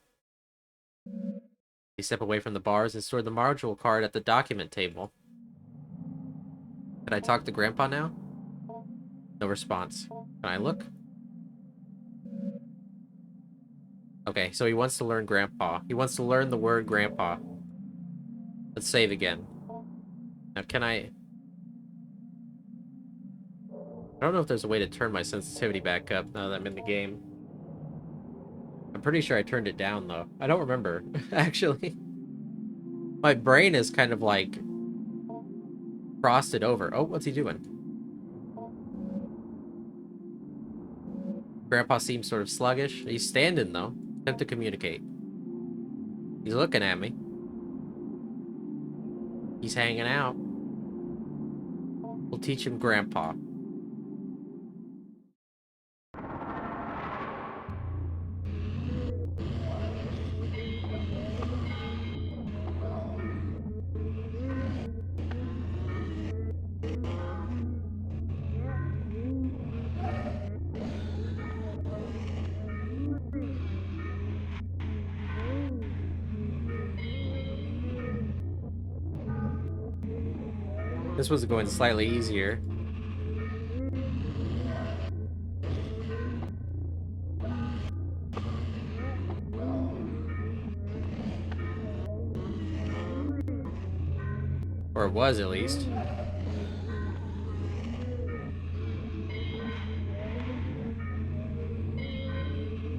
A: You step away from the bars and store the module card at the document table. Can I talk to Grandpa now? No response. Can I look? Okay, so he wants to learn grandpa. He wants to learn the word grandpa. Let's save again. Now, can I don't know if there's a way to turn my sensitivity back up now that I'm in the game. I'm pretty sure I turned it down, though. I don't remember, actually. My brain is kind of, like, frosted over. Oh, what's he doing? Grandpa seems sort of sluggish. He's standing, though. Attempt to communicate. He's looking at me. He's hanging out. We'll teach him grandpa. This was going slightly easier. Or it was, at least.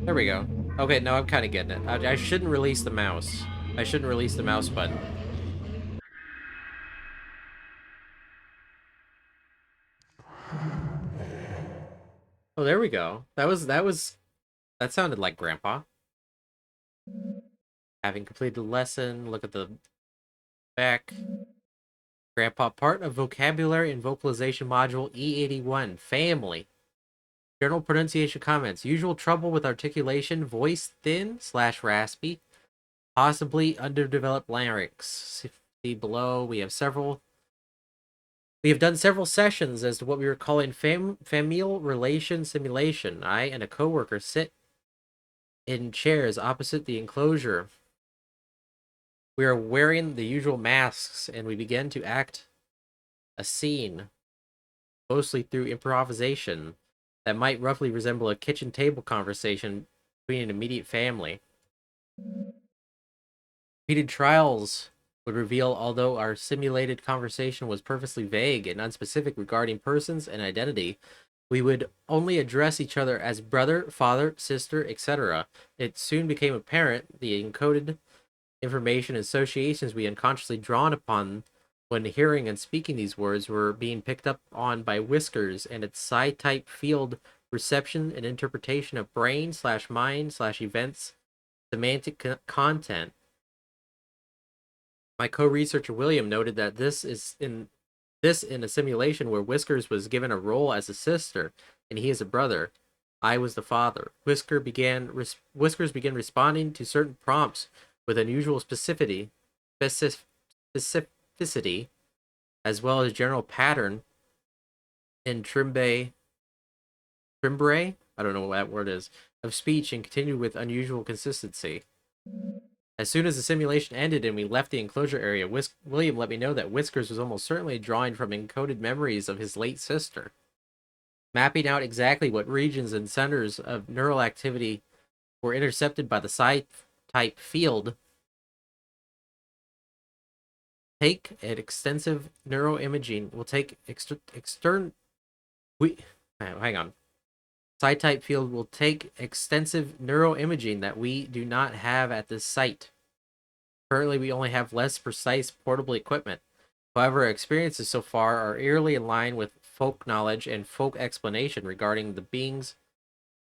A: There we go. Okay, no, I'm kind of getting it. I shouldn't release the mouse. I shouldn't release the mouse button. Oh, there we go. That sounded like grandpa. Having completed the lesson, look at the back. Grandpa, part of vocabulary and vocalization module E81. Family. General pronunciation comments. Usual trouble with articulation. Voice thin / raspy. Possibly underdeveloped larynx. See below. We have done several sessions as to what we were calling familial relation simulation. I and a coworker sit in chairs opposite the enclosure. We are wearing the usual masks, and we begin to act a scene, mostly through improvisation, that might roughly resemble a kitchen table conversation between an immediate family. Repeated trials would reveal, although our simulated conversation was purposely vague and unspecific regarding persons and identity, we would only address each other as brother, father, sister, etc. It soon became apparent the encoded information and associations we unconsciously drawn upon when hearing and speaking these words were being picked up on by Whiskers and its psi-type field reception and interpretation of brain / mind / events semantic content. My co-researcher William noted that this in a simulation where Whiskers was given a role as a sister and he is a brother. I was the father. Whiskers began responding to certain prompts with unusual specificity, as well as general pattern in timbre, I don't know what that word is, of speech, and continued with unusual consistency. As soon as the simulation ended and we left the enclosure area, William let me know that Whiskers was almost certainly drawing from encoded memories of his late sister, mapping out exactly what regions and centers of neural activity were intercepted by the psi-type field. Take an extensive neuroimaging. We'll take hang on. Psi-type field will take extensive neuroimaging that we do not have at this site. Currently, we only have less precise portable equipment. However, our experiences so far are eerily in line with folk knowledge and folk explanation regarding the being's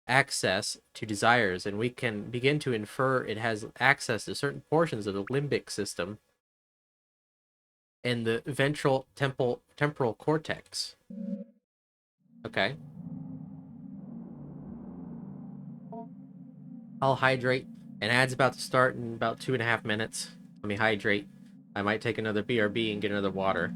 A: access to desires, and we can begin to infer it has access to certain portions of the limbic system and the ventral temporal cortex. Okay. I'll hydrate. An ad's about to start in about 2.5 minutes. Let me hydrate. I might take another BRB and get another water.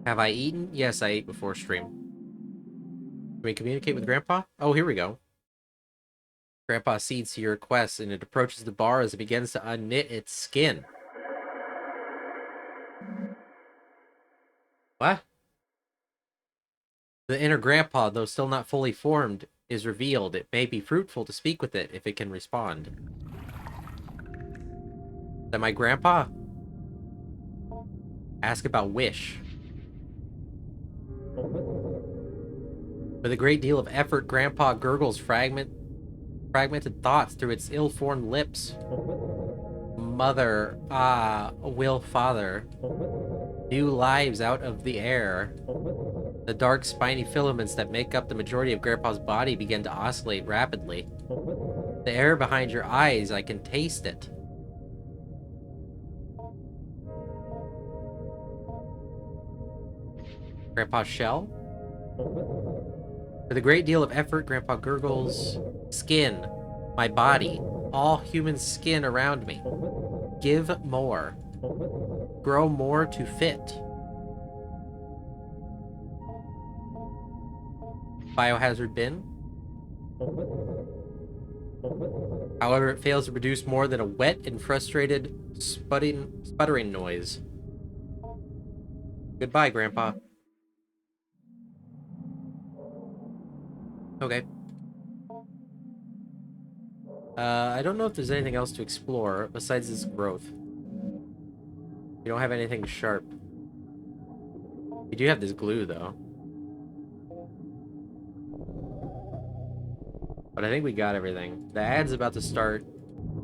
A: Have I eaten? Yes, I ate before stream. Can we communicate with Grandpa? Oh, here we go. Grandpa cedes to your request, and it approaches the bar as it begins to unknit its skin. What? The inner grandpa, though still not fully formed, is revealed. It may be fruitful to speak with it if it can respond. Is that my grandpa? Ask about wish. With a great deal of effort, Grandpa gurgles fragmented thoughts through its ill-formed lips. Mother, will father. New lives out of the air. The dark, spiny filaments that make up the majority of Grandpa's body begin to oscillate rapidly. The air behind your eyes, I can taste it. Grandpa's shell? With a great deal of effort, Grandpa gurgles. Skin. My body. All human skin around me. Give more. Grow more to fit. Biohazard bin. However, it fails to produce more than a wet and frustrated sputtering noise. Goodbye, Grandpa. Okay. I don't know if there's anything else to explore besides this growth. We don't have anything sharp. We do have this glue, though. But I think we got everything. The ad's about to start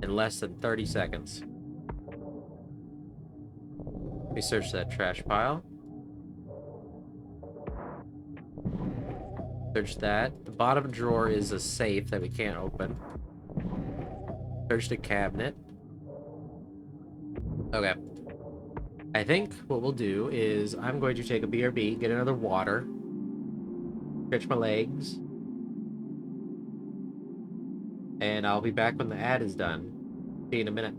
A: in less than 30 seconds. We search that trash pile. Search that. The bottom drawer is a safe that we can't open. Search the cabinet. Okay. I think what we'll do is I'm going to take a BRB, get another water, stretch my legs, and I'll be back when the ad is done. See you in a minute.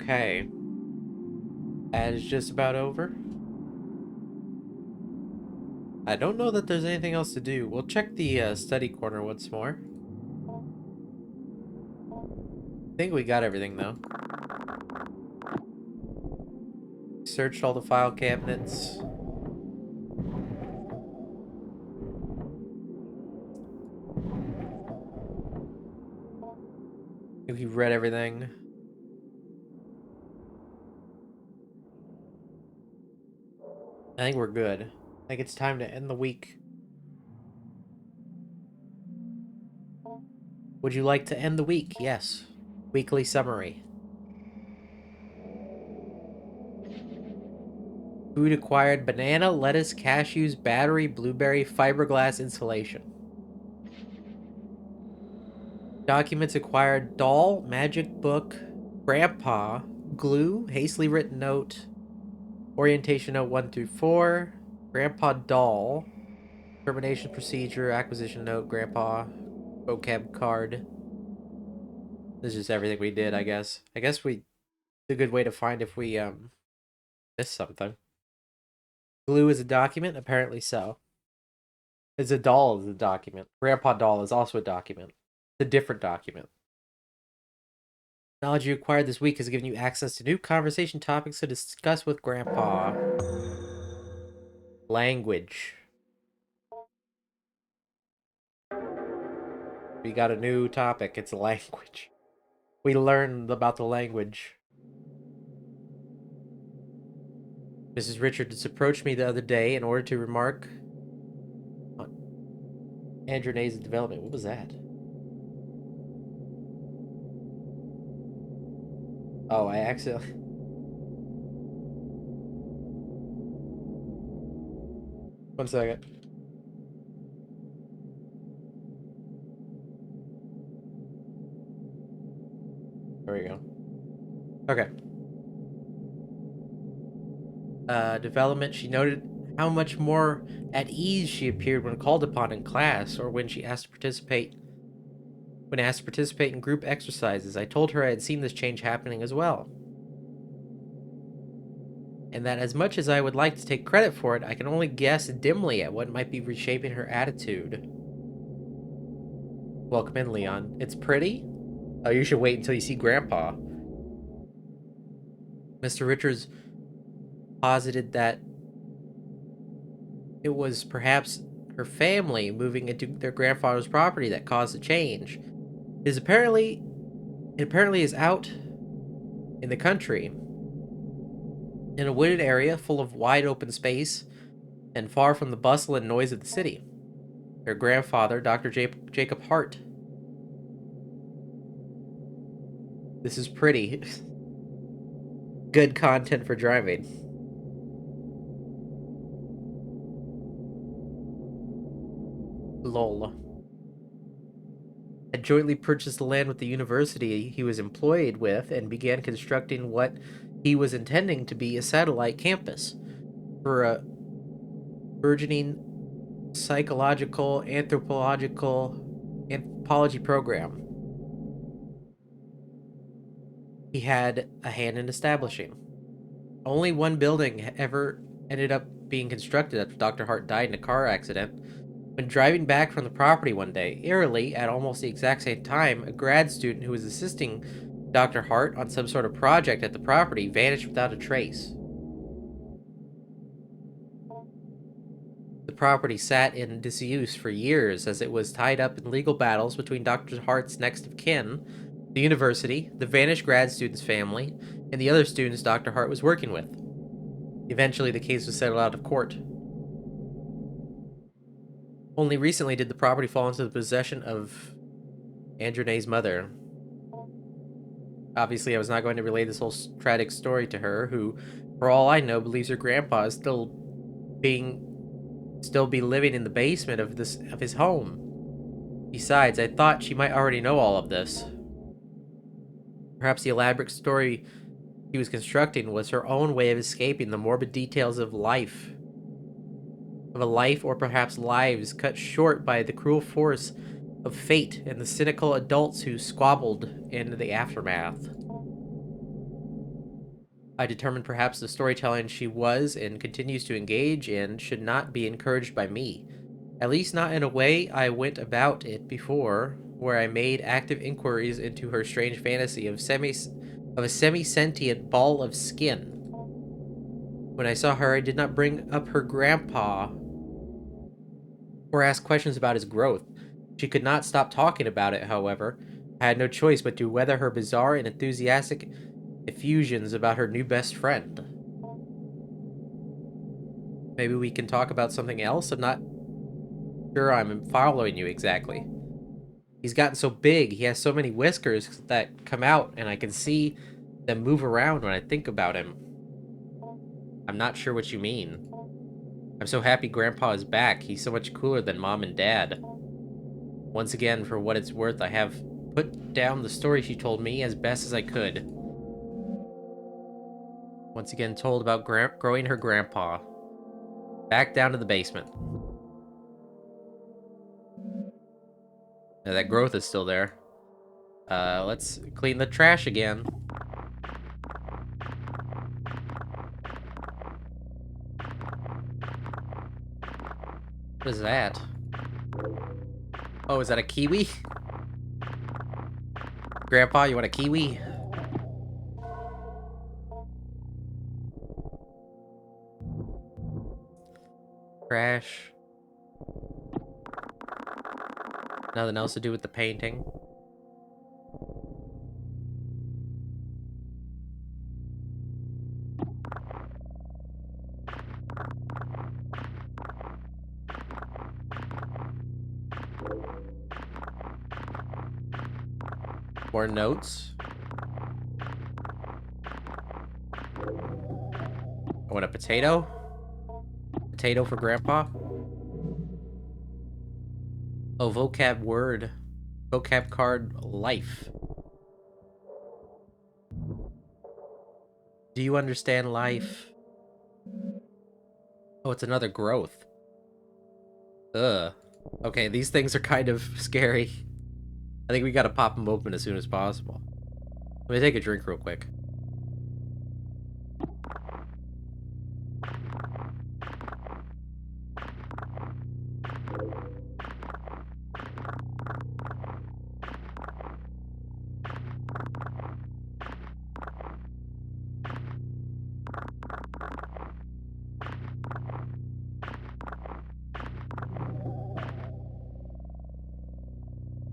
A: Okay. Ad is just about over. I don't know that there's anything else to do. We'll check the study corner once more. I think we got everything, though. Searched all the file cabinets. I think we read everything. I think we're good. I think it's time to end the week. Would you like to end the week? Yes. Weekly summary. Food acquired: banana, lettuce, cashews, battery, blueberry, fiberglass insulation. Documents acquired: doll, magic book, grandpa, glue, hastily written note, orientation note 1 through 4, grandpa doll, termination procedure, acquisition note, grandpa, vocab card. This is just everything we did, I guess. It's a good way to find if we missed something. Glue is a document? Apparently so. It's a doll is a document. Grandpa doll is also a document. It's a different document. Knowledge you acquired this week has given you access to new conversation topics to discuss with Grandpa. Language. We got a new topic. It's language. We learned about the language. Mrs. Richards approached me the other day in order to remark on Andronay's development. What was that? Oh, I accidentally... One second. There we go. Okay. Development. She noted how much more at ease she appeared when called upon in class or when asked to participate in group exercises. I told her I had seen this change happening as well, and that as much as I would like to take credit for it, I can only guess dimly at what might be reshaping her attitude. Welcome in, Leon. It's pretty? Oh, you should wait until you see Grandpa. Mr. Richards posited that it was perhaps her family moving into their grandfather's property that caused the change. It apparently is out in the country, in a wooded area full of wide open space and far from the bustle and noise of the city. Their grandfather, Dr. Jacob Hart. This is pretty. Good content for driving. Lol. Had jointly purchased the land with the university he was employed with and began constructing what he was intending to be a satellite campus for a burgeoning psychological, anthropology program he had a hand in establishing. Only one building ever ended up being constructed after Dr. Hart died in a car accident. When driving back from the property one day, eerily, at almost the exact same time, a grad student who was assisting Dr. Hart on some sort of project at the property vanished without a trace. The property sat in disuse for years as it was tied up in legal battles between Dr. Hart's next of kin, the university, the vanished grad student's family, and the other students Dr. Hart was working with. Eventually, the case was settled out of court. Only recently did the property fall into the possession of Andronay's mother. Obviously, I was not going to relay this whole tragic story to her, who, for all I know, believes her grandpa is still be living in the basement of his home. Besides, I thought she might already know all of this. Perhaps the elaborate story she was constructing was her own way of escaping the morbid details of life. Of a life, or perhaps lives, cut short by the cruel force of fate and the cynical adults who squabbled in the aftermath. I determined perhaps the storytelling she was and continues to engage in should not be encouraged by me. At least not in a way I went about it before, where I made active inquiries into her strange fantasy of a semi-sentient ball of skin. When I saw her, I did not bring up her grandpa or ask questions about his growth. She could not stop talking about it, however. I had no choice but to weather her bizarre and enthusiastic effusions about her new best friend. Maybe we can talk about something else? I'm not sure I'm following you exactly. He's gotten so big, he has so many whiskers that come out, and I can see them move around when I think about him. I'm not sure what you mean. I'm so happy Grandpa is back. He's so much cooler than Mom and Dad. Once again, for what it's worth, I have put down the story she told me as best as I could. Once again told about growing her grandpa. Back down to the basement. Now, that growth is still there. Let's clean the trash again. What is that? Oh, is that a kiwi? Grandpa, you want a kiwi? Trash. Nothing else to do with the painting. More notes. I want a potato. Potato for Grandpa. Oh, vocab word. Vocab card life. Do you understand life? Oh, it's another growth. Ugh. Okay, these things are kind of scary. I think we gotta pop them open as soon as possible. Let me take a drink real quick.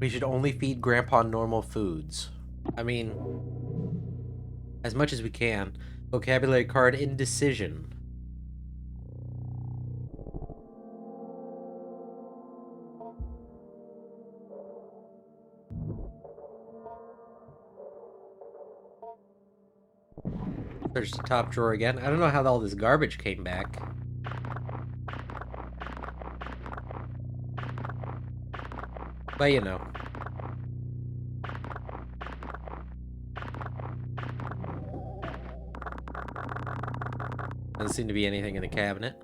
A: We should only feed Grandpa normal foods. I mean, as much as we can. Vocabulary card indecision. Search the top drawer again. I don't know how all this garbage came back. But you know. Doesn't seem to be anything in the cabinet.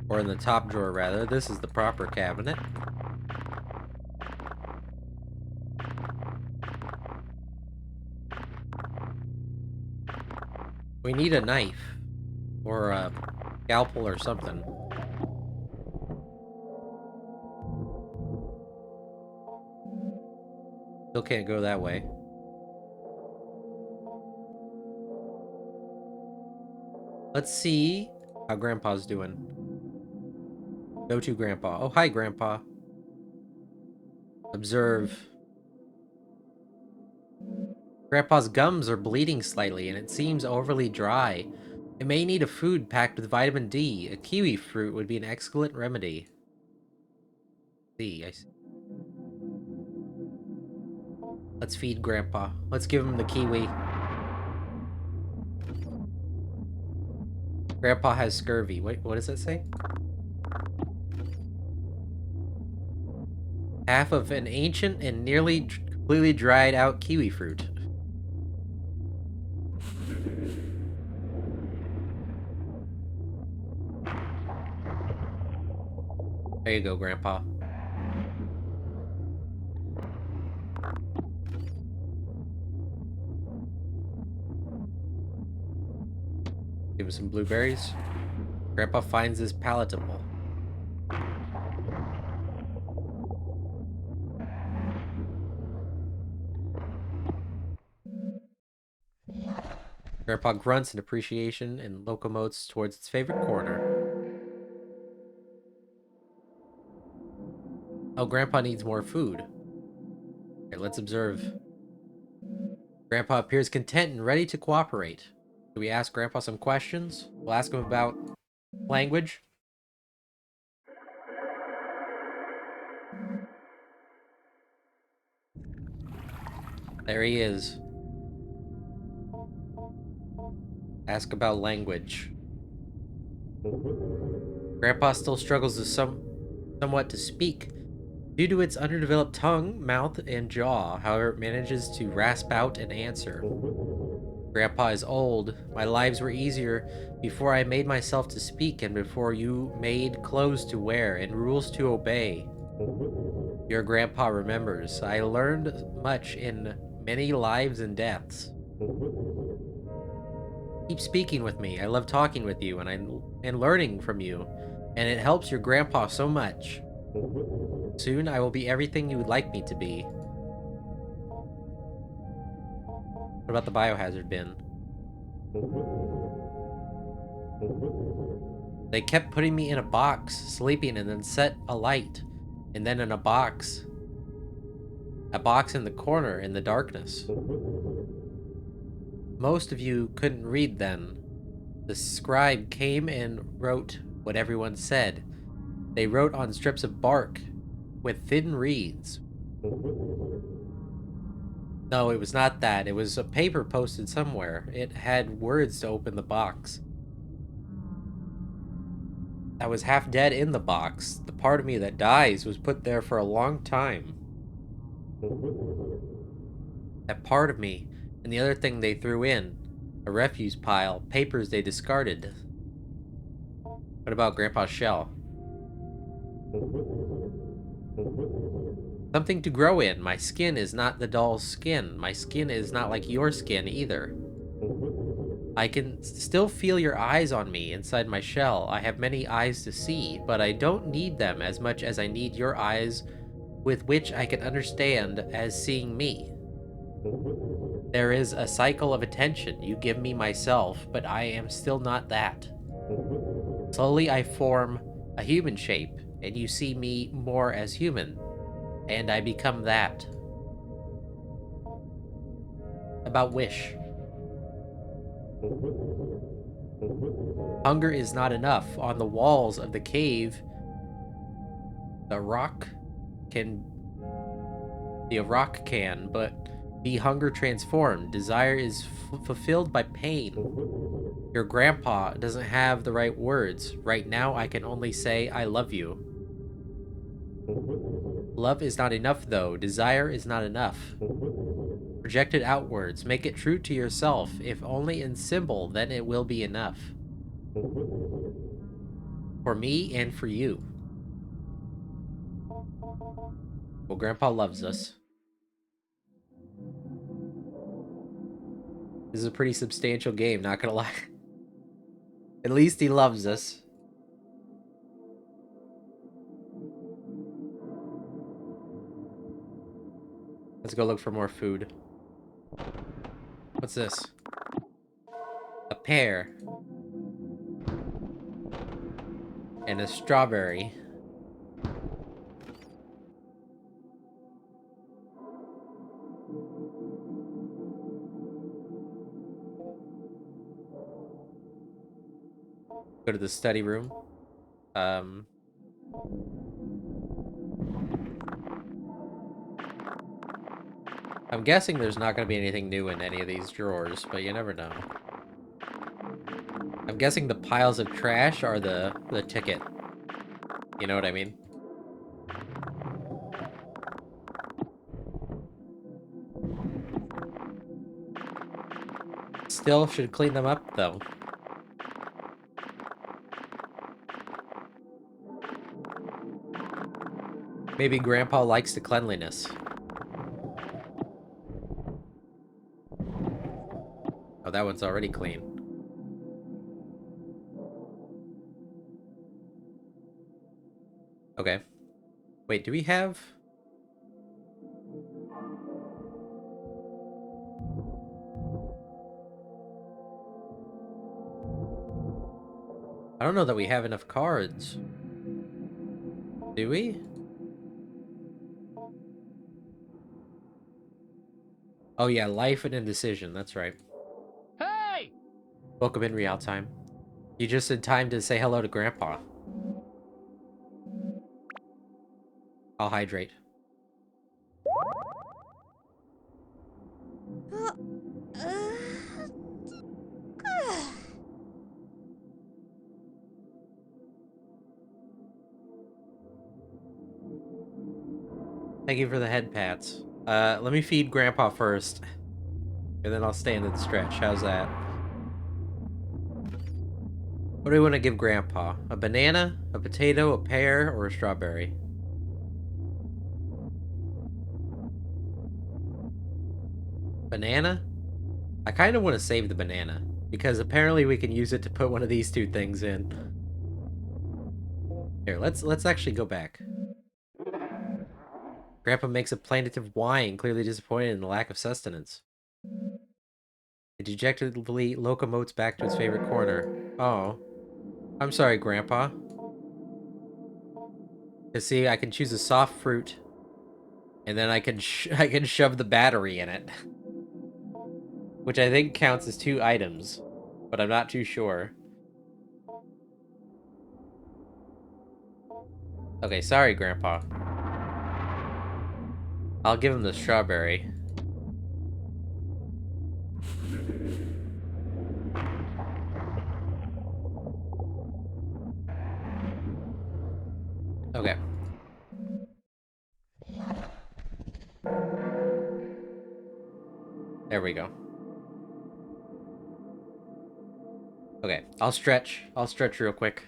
A: Or in the top drawer, rather. This is the proper cabinet. We need a knife. Or a scalpel or something. Still can't go that way. Let's see how Grandpa's doing. Go to Grandpa. Oh, hi, Grandpa. Observe. Grandpa's gums are bleeding slightly, and it seems overly dry. It may need a food packed with vitamin D. A kiwi fruit would be an excellent remedy. I see. Let's feed Grandpa. Let's give him the kiwi. Grandpa has scurvy. Wait, what does that say? Half of an ancient and nearly completely dried out kiwi fruit. There you go, Grandpa. Give him some blueberries. Grandpa finds this palatable. Grandpa grunts in appreciation and locomotes towards its favorite corner. Oh, Grandpa needs more food. Okay, let's observe. Grandpa appears content and ready to cooperate. Do we ask Grandpa some questions? We'll ask him about language. There he is. Ask about language. Grandpa still struggles to somewhat to speak. Due to its underdeveloped tongue, mouth, and jaw, however, it manages to rasp out an answer. Grandpa is old. My lives were easier before I made myself to speak and before you made clothes to wear and rules to obey. Your grandpa remembers. I learned much in many lives and deaths. Keep speaking with me. I love talking with you and learning from you, and it helps your grandpa so much. Soon I will be everything you would like me to be. What about the biohazard bin? They kept putting me in a box, sleeping, and then set a light, and then in a box in the corner in the darkness. Most of you couldn't read then. The scribe came and wrote what everyone said. They wrote on strips of bark with thin reeds. No, it was not that. It was a paper posted somewhere. It had words to open the box. I was half dead in the box. The part of me that dies was put there for a long time. That part of me, and the other thing they threw in. A refuse pile, papers they discarded. What about Grandpa's shell? Something to grow in. My skin is not the doll's skin. My skin is not like your skin either. I can still feel your eyes on me inside my shell. I have many eyes to see, but I don't need them as much as I need your eyes with which I can understand as seeing me. There is a cycle of attention. You give me myself, but I am still not that. Slowly I form a human shape, and you see me more as human, and I become that. About wish. Hunger is not enough. On the walls of the cave, the rock can, but be hunger transformed. Desire is fulfilled by pain. Your grandpa doesn't have the right words. Right now, I can only say, I love you. Love is not enough, though. Desire is not enough. Project it outwards. Make it true to yourself. If only in symbol, then it will be enough. For me and for you. Well, Grandpa loves us. This is a pretty substantial game, not gonna lie. At least he loves us. Let's go look for more food. What's this? A pear. And a strawberry. Go to the study room. I'm guessing there's not going to be anything new in any of these drawers, but you never know. I'm guessing the piles of trash are the ticket. You know what I mean? Still should clean them up, though. Maybe Grandpa likes the cleanliness. Oh, that one's already clean. Wait, do we have... I don't know that we have enough cards. Do we? Oh yeah, life and indecision, that's right.
B: Hey!
A: Welcome in real time. You just in time to say hello to Grandpa. I'll hydrate. Thank you for the head pats. Let me feed Grandpa first. And then I'll stand and stretch. How's that? What do we want to give Grandpa? A banana, a potato, a pear, or a strawberry? Banana? I kind of want to save the banana, because apparently we can use it to put one of these two things in. Here, let's actually go back. Grandpa makes a plaintive whine, clearly disappointed in the lack of sustenance. It dejectedly locomotes back to its favorite corner. Oh. I'm sorry, Grandpa. You see, I can choose a soft fruit, and then I can I can shove the battery in it. Which I think counts as 2 items, but I'm not too sure. Okay, sorry, Grandpa. I'll give him the strawberry. Okay. There we go. Okay, I'll stretch. I'll stretch real quick.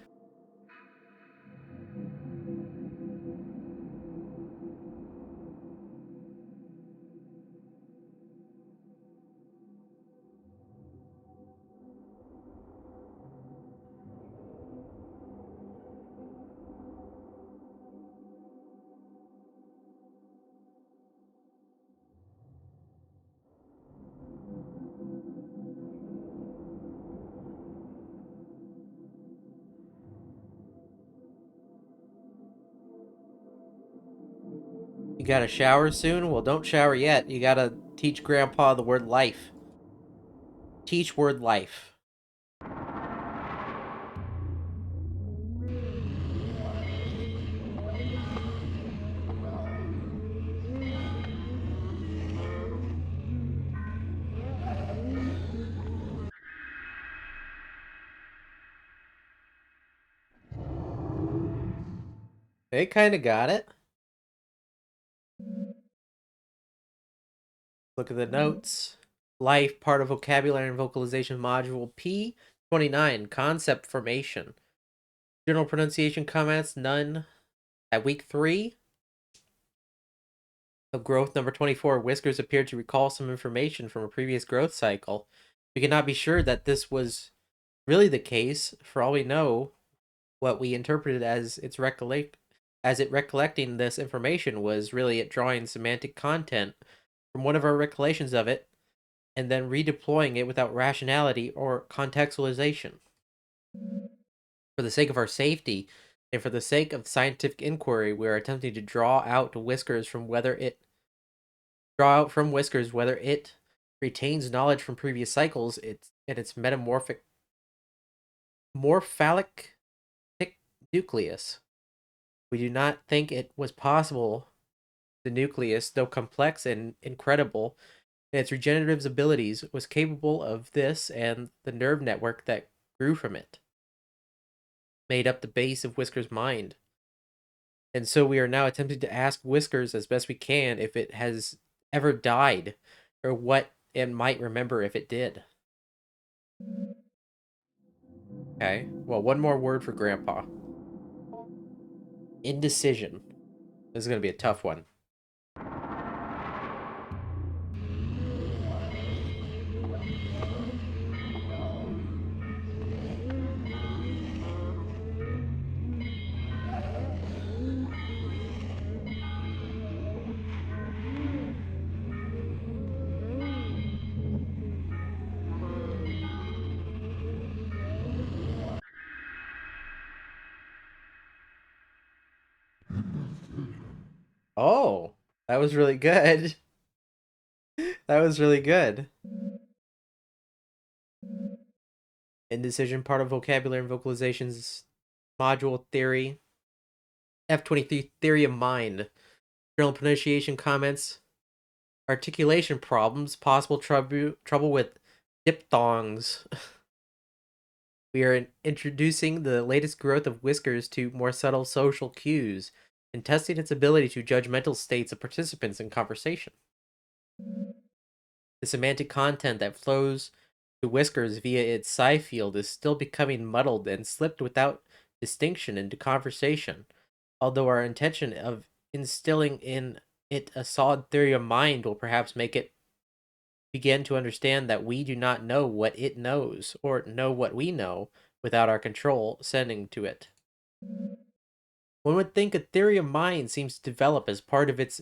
A: You gotta shower soon? Well, don't shower yet. You gotta teach Grandpa the word life. Teach word life. They kinda got it. Look at the notes. Life, part of vocabulary and vocalization module P29, concept formation. General pronunciation comments, none. At week 3 of growth number 24, Whiskers appeared to recall some information from a previous growth cycle. We cannot be sure that this was really the case. For all we know, what we interpreted as it recollecting this information was really it drawing semantic content from one of our recollections of it and then redeploying it without rationality or contextualization. For the sake of our safety and for the sake of scientific inquiry, we are attempting to draw out whether it retains knowledge from previous cycles and its morphalic nucleus. We do not think it was possible the nucleus, though complex and incredible in its regenerative abilities, was capable of this, and the nerve network that grew from it made up the base of Whisker's mind. And so we are now attempting to ask Whiskers as best we can if it has ever died, or what it might remember if it did. Okay, well, one more word for Grandpa. Indecision. This is going to be a tough one. That was really good. That was really good. Indecision, part of vocabulary and vocalizations module theory. F23 theory of mind. Journal pronunciation comments. Articulation problems. Possible trouble with diphthongs. We are introducing the latest growth of whiskers to more subtle social cues and testing its ability to judge mental states of participants in conversation. The semantic content that flows to whiskers via its psi field is still becoming muddled and slipped without distinction into conversation, although our intention of instilling in it a solid theory of mind will perhaps make it begin to understand that we do not know what it knows, or know what we know, without our control sending to it. One would think a theory of mind seems to develop as part of its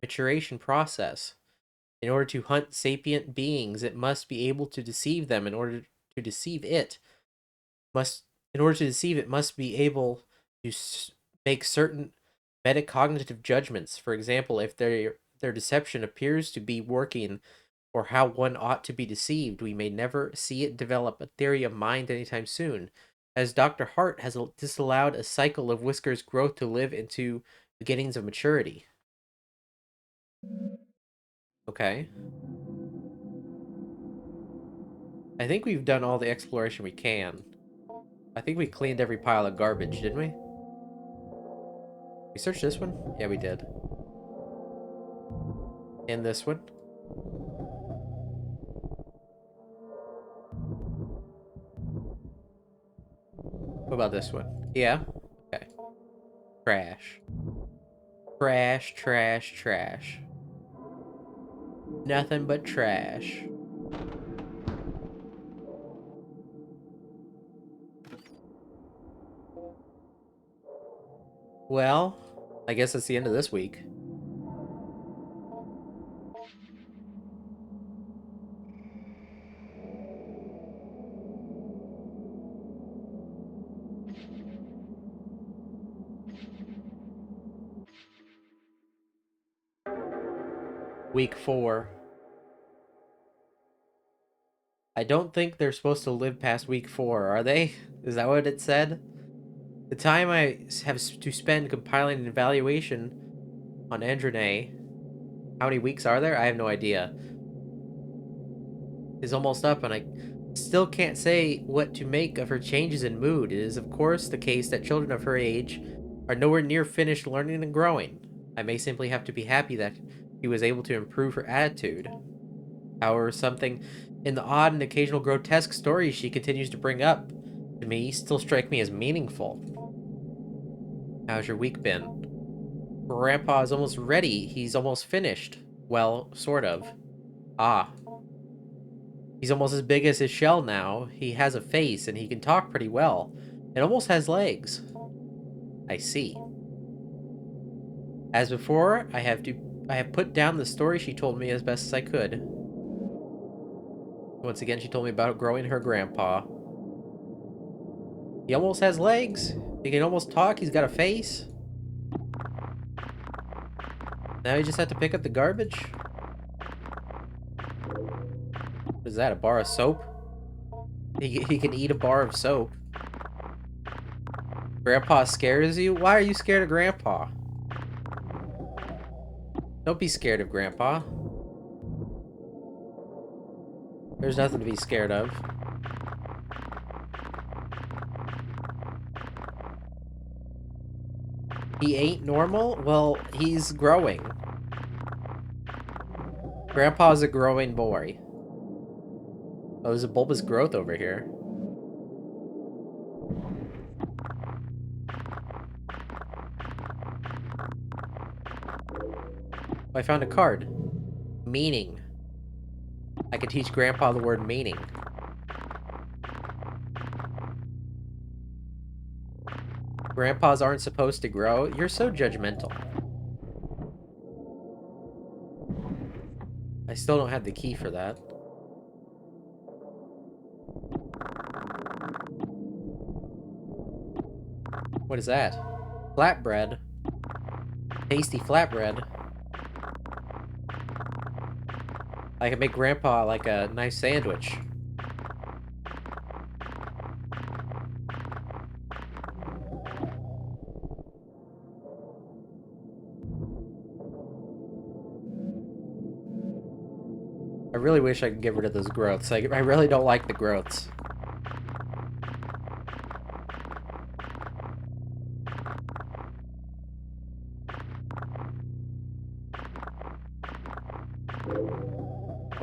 A: maturation process. In order to hunt sapient beings, it must be able to deceive them. In order to deceive, it must be able to make certain metacognitive judgments. For example, if their deception appears to be working, or how one ought to be deceived, we may never see it develop a theory of mind anytime soon, as Dr. Hart has disallowed a cycle of whiskers growth to live into beginnings of maturity. Okay. I think we've done all the exploration we can. I think we cleaned every pile of garbage, didn't we? We searched this one? Yeah, we did. And this one? What about this one? Yeah? Okay. Trash. Trash, trash, trash. Nothing but trash. Well, I guess that's the end of this week. Week 4. I don't think they're supposed to live past week 4, are they? Is that what it said? The time I have to spend compiling an evaluation on Androne. How many weeks are there? I have no idea. Is almost up, and I still can't say what to make of her changes in mood. It is, of course, the case that children of her age are nowhere near finished learning and growing. I may simply have to be happy that she was able to improve her attitude. However, something in the odd and occasional grotesque stories she continues to bring up to me still strike me as meaningful. How's your week been? Grandpa is almost ready. He's almost finished. Well, sort of. Ah. He's almost as big as his shell now. He has a face, and he can talk pretty well. It almost has legs. I see. As before, I have put down the story she told me as best as I could. Once again, she told me about growing her grandpa. He almost has legs. He can almost talk. He's got a face. Now you just have to pick up the garbage? What is that, a bar of soap? He can eat a bar of soap. Grandpa scares you? Why are you scared of Grandpa? Don't be scared of Grandpa. There's nothing to be scared of. He ain't normal? Well, he's growing. Grandpa's a growing boy. Oh, there's a bulbous growth over here. I found a card. Meaning. I could teach Grandpa the word meaning. Grandpas aren't supposed to grow. You're so judgmental. I still don't have the key for that. What is that? Flatbread. Tasty flatbread. I can make Grandpa like a nice sandwich. I really wish I could get rid of those growths. I really don't like the growths.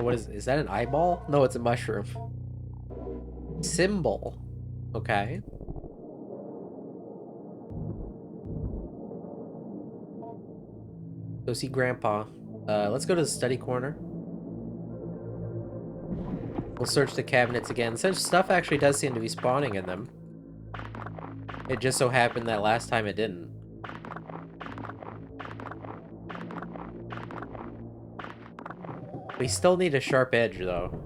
A: Oh, what is that an eyeball? No, it's a mushroom. Symbol. Okay. Go see Grandpa. Let's go to the study corner. We'll search the cabinets again. Such stuff actually does seem to be spawning in them. It just so happened that last time it didn't. We still need a sharp edge, though.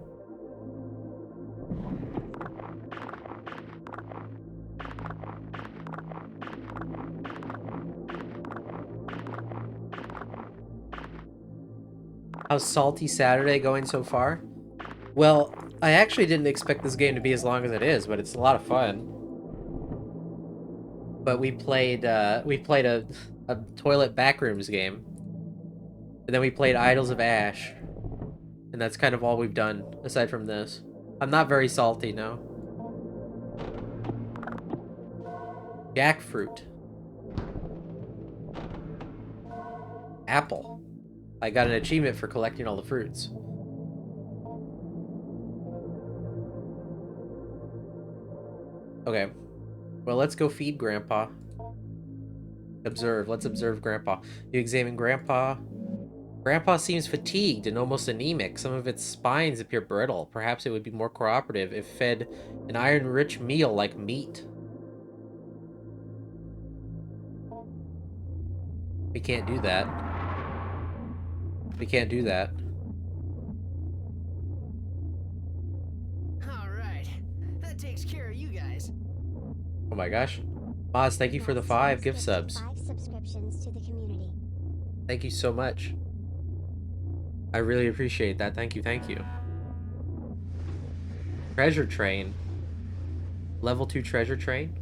A: How's Salty Saturday going so far? Well, I actually didn't expect this game to be as long as it is, but it's a lot of fun. But we played a toilet backrooms game. And then we played Idols of Ash. And that's kind of all we've done, aside from this. I'm not very salty, no. Jackfruit. Apple. I got an achievement for collecting all the fruits. Okay. Well, let's go feed Grandpa. Observe. Let's observe Grandpa. You examine Grandpa. Grandpa seems fatigued and almost anemic. Some of its spines appear brittle. Perhaps it would be more cooperative if fed an iron-rich meal like meat. We can't do that. We can't do that.
D: Alright. That takes care of you guys.
A: Oh my gosh. Moz, thank you for the 5 gift
E: Gifted
A: subs.
E: 5 subscriptions to the community.
A: Thank you so much. I really appreciate that. Thank you, thank you. Treasure train. Level 2 treasure train?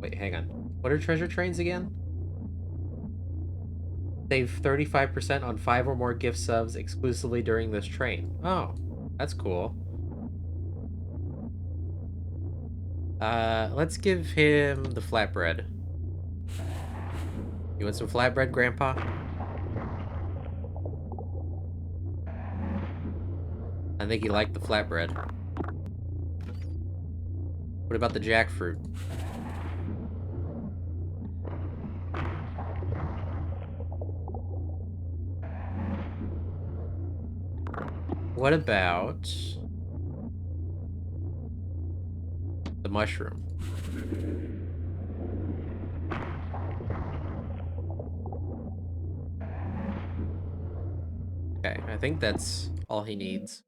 A: Wait, hang on. What are treasure trains again? Save 35% on 5 or more gift subs exclusively during this train. Oh, that's cool. Let's give him the flatbread. You want some flatbread, Grandpa? I think he liked the flatbread. What about the jackfruit? What about the mushroom? Okay, I think that's all he needs.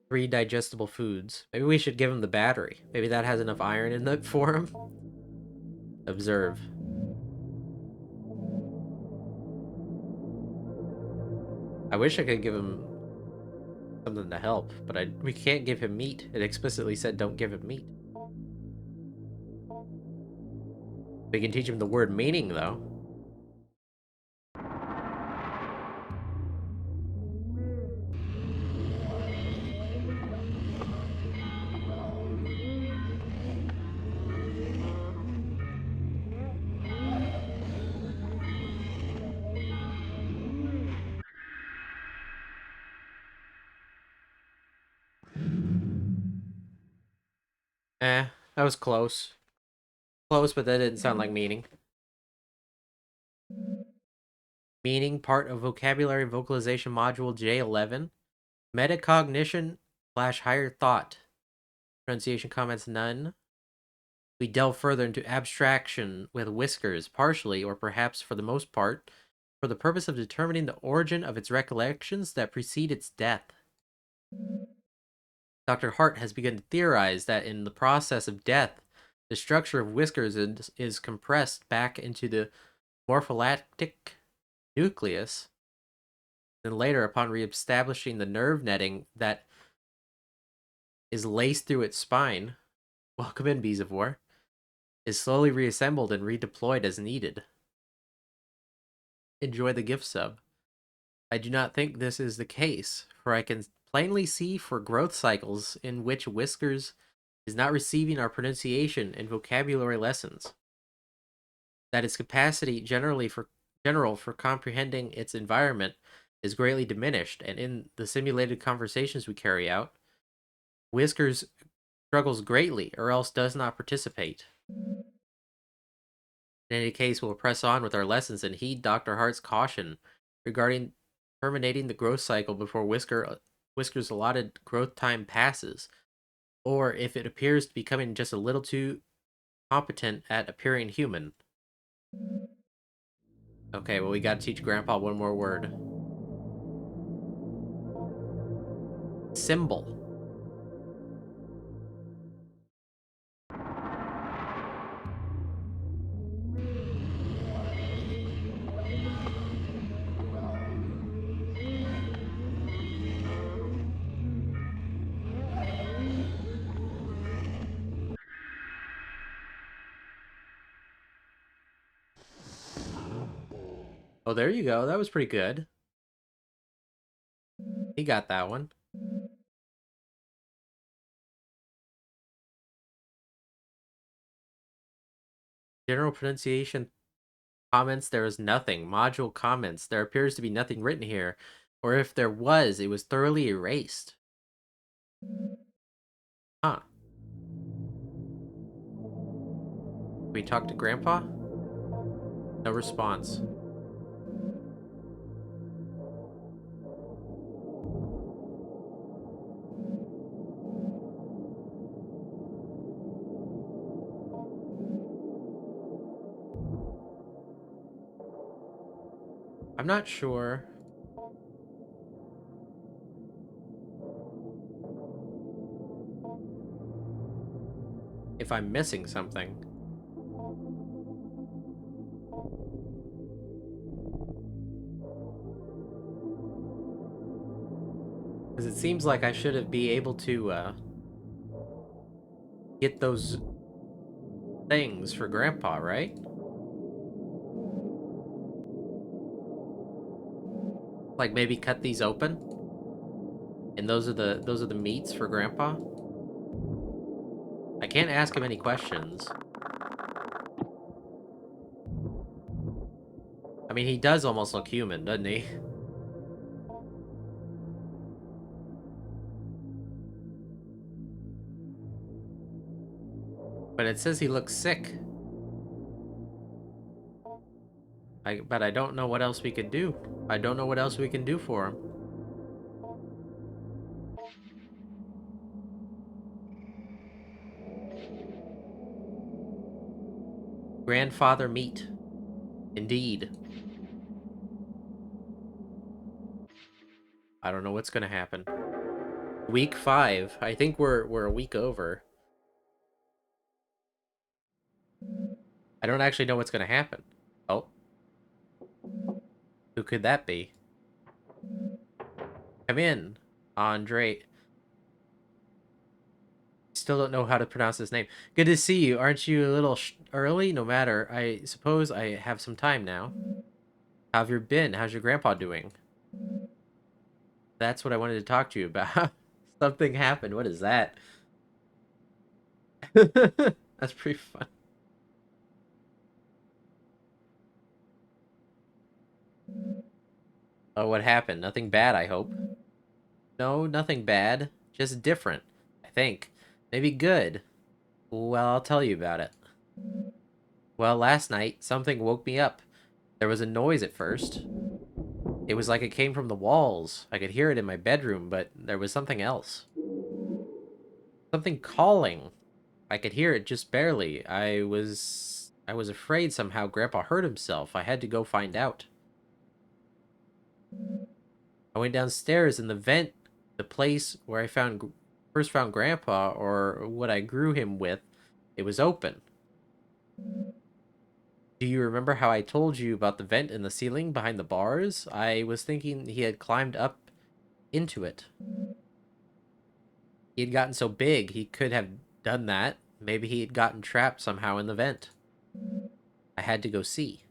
A: Three digestible foods. Maybe we should give him the battery. Maybe that has enough iron in it for him. Observe. I wish I could give him something to help, but we can't give him meat. It explicitly said don't give him meat. We can teach him the word meaning, though. That was close. Close, but that didn't sound like meaning. Meaning, part of vocabulary vocalization module J11. Metacognition / higher thought. Pronunciation comments none. We delve further into abstraction with whiskers, partially, or perhaps for the most part, for the purpose of determining the origin of its recollections that precede its death. Dr. Hart has begun to theorize that in the process of death, The structure of Whiskers is compressed back into the morpholactic nucleus. Then later, upon reestablishing the nerve netting that is laced through its spine, welcome in, Bees of War, is slowly reassembled and redeployed as needed. Enjoy the gift sub. I do not think this is the case, for I can plainly see for growth cycles in which Whiskers is not receiving our pronunciation and vocabulary lessons, that its capacity general for comprehending its environment is greatly diminished, and in the simulated conversations we carry out, Whiskers struggles greatly or else does not participate. In any case, we'll press on with our lessons and heed Dr. Hart's caution regarding terminating the growth cycle before Whisker's allotted growth time passes, or if it appears to be becoming just a little too competent at appearing human. Okay, well, we gotta teach Grandpa one more word. Symbol. Oh, there you go. That was pretty good. He got that one. General pronunciation comments, there is nothing. Module comments, there appears to be nothing written here. Or if there was, it was thoroughly erased. Huh. We talked to Grandpa? No response. I'm not sure if I'm missing something. Because it seems like I should be able to get those things for Grandpa, right? Like maybe cut these open? And those are the meats for Grandpa? I can't ask him any questions. I mean, he does almost look human, doesn't he? But it says he looks sick. But I don't know what else we could do. I don't know what else we can do for him. Grandfather meat. Indeed. I don't know what's gonna happen. Week 5. I think we're a week over. I don't actually know what's gonna happen. Oh. Who could that be? Come in, Andre. Still don't know how to pronounce his name. Good to see you. Aren't you a little early? No matter. I suppose I have some time now. How have you been? How's your grandpa doing? That's what I wanted to talk to you about. Something happened. What is that? That's pretty fun. Oh, what happened? Nothing bad, I hope. No, nothing bad. Just different, I think. Maybe good. Well, I'll tell you about it. Well, last night, something woke me up. There was a noise at first. It was like it came from the walls. I could hear it in my bedroom, but there was something else. Something calling. I could hear it just barely. I was afraid somehow Grandpa hurt himself. I had to go find out. I went downstairs in the vent, the place where I first found Grandpa, or what I grew him with. It was open. Do you remember how I told you about the vent in the ceiling behind the bars? I was thinking he had climbed up into it. He had gotten so big, he could have done that. Maybe he had gotten trapped somehow in the vent. I had to go see.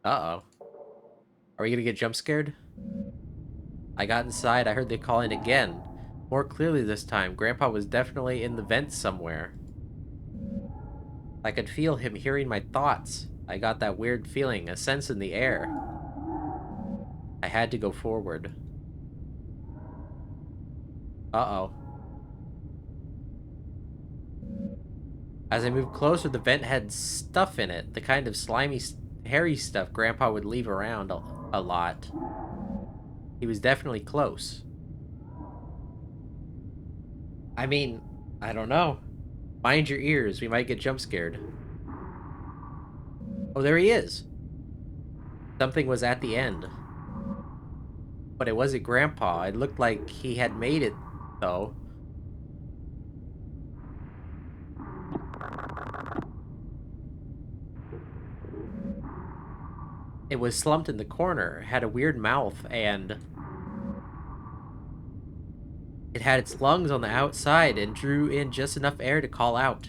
A: Uh-oh. Are we gonna get jump scared? I got inside, I heard they calling again. More clearly this time, Grandpa was definitely in the vent somewhere. I could feel him hearing my thoughts. I got that weird feeling, a sense in the air. I had to go forward. Uh-oh. As I moved closer, the vent had stuff in it, the kind of slimy, hairy stuff Grandpa would leave around a lot. He was definitely close. I mean, I don't know. Mind your ears, we might get jump scared. Oh, there he is. Something was at the end. But it wasn't Grandpa. It looked like he had made it, though. It was slumped in the corner, had a weird mouth, and it had its lungs on the outside and drew in just enough air to call out.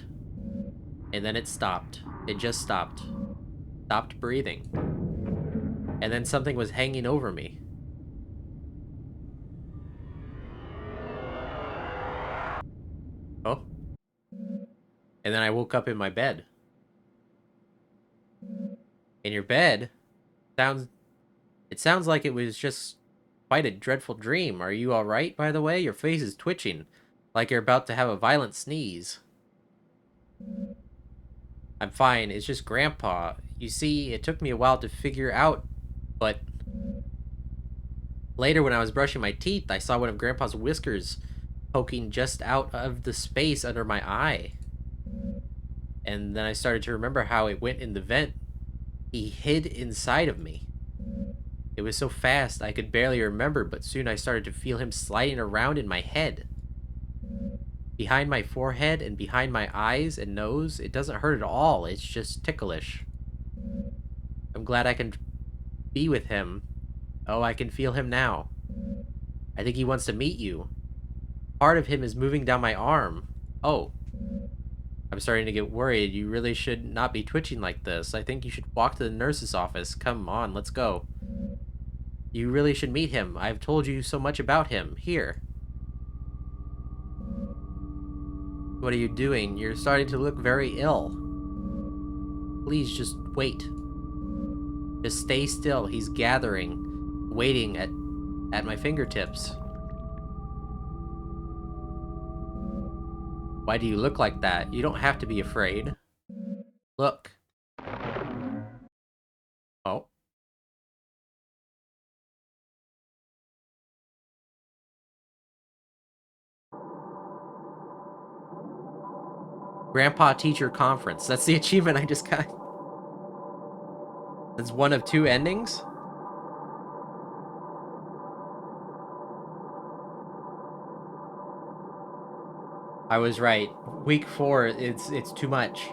A: And then it stopped. It just stopped. Stopped breathing. And then something was hanging over me. Oh. And then I woke up in my bed. In your bed? It sounds like it was just quite a dreadful dream. Are you alright, by the way? Your face is twitching, like you're about to have a violent sneeze. I'm fine, it's just Grandpa. You see, it took me a while to figure out, but later when I was brushing my teeth, I saw one of Grandpa's whiskers poking just out of the space under my eye. And then I started to remember how it went in the vent. He hid inside of me. It was so fast I could barely remember, but soon I started to feel him sliding around in my head. Behind my forehead and behind my eyes and nose, it doesn't hurt at all, it's just ticklish. I'm glad I can be with him. Oh, I can feel him now. I think he wants to meet you. Part of him is moving down my arm. Oh. I'm starting to get worried. You really should not be twitching like this. I think you should walk to the nurse's office. Come on, let's go. You really should meet him. I've told you so much about him. Here. What are you doing? You're starting to look very ill. Please just wait. Just stay still. He's gathering, waiting at my fingertips. Why do you look like that? You don't have to be afraid. Look. Oh. Grandpa Teacher Conference. That's the achievement I just got. That's one of 2 endings? I was right. Week 4, it's too much.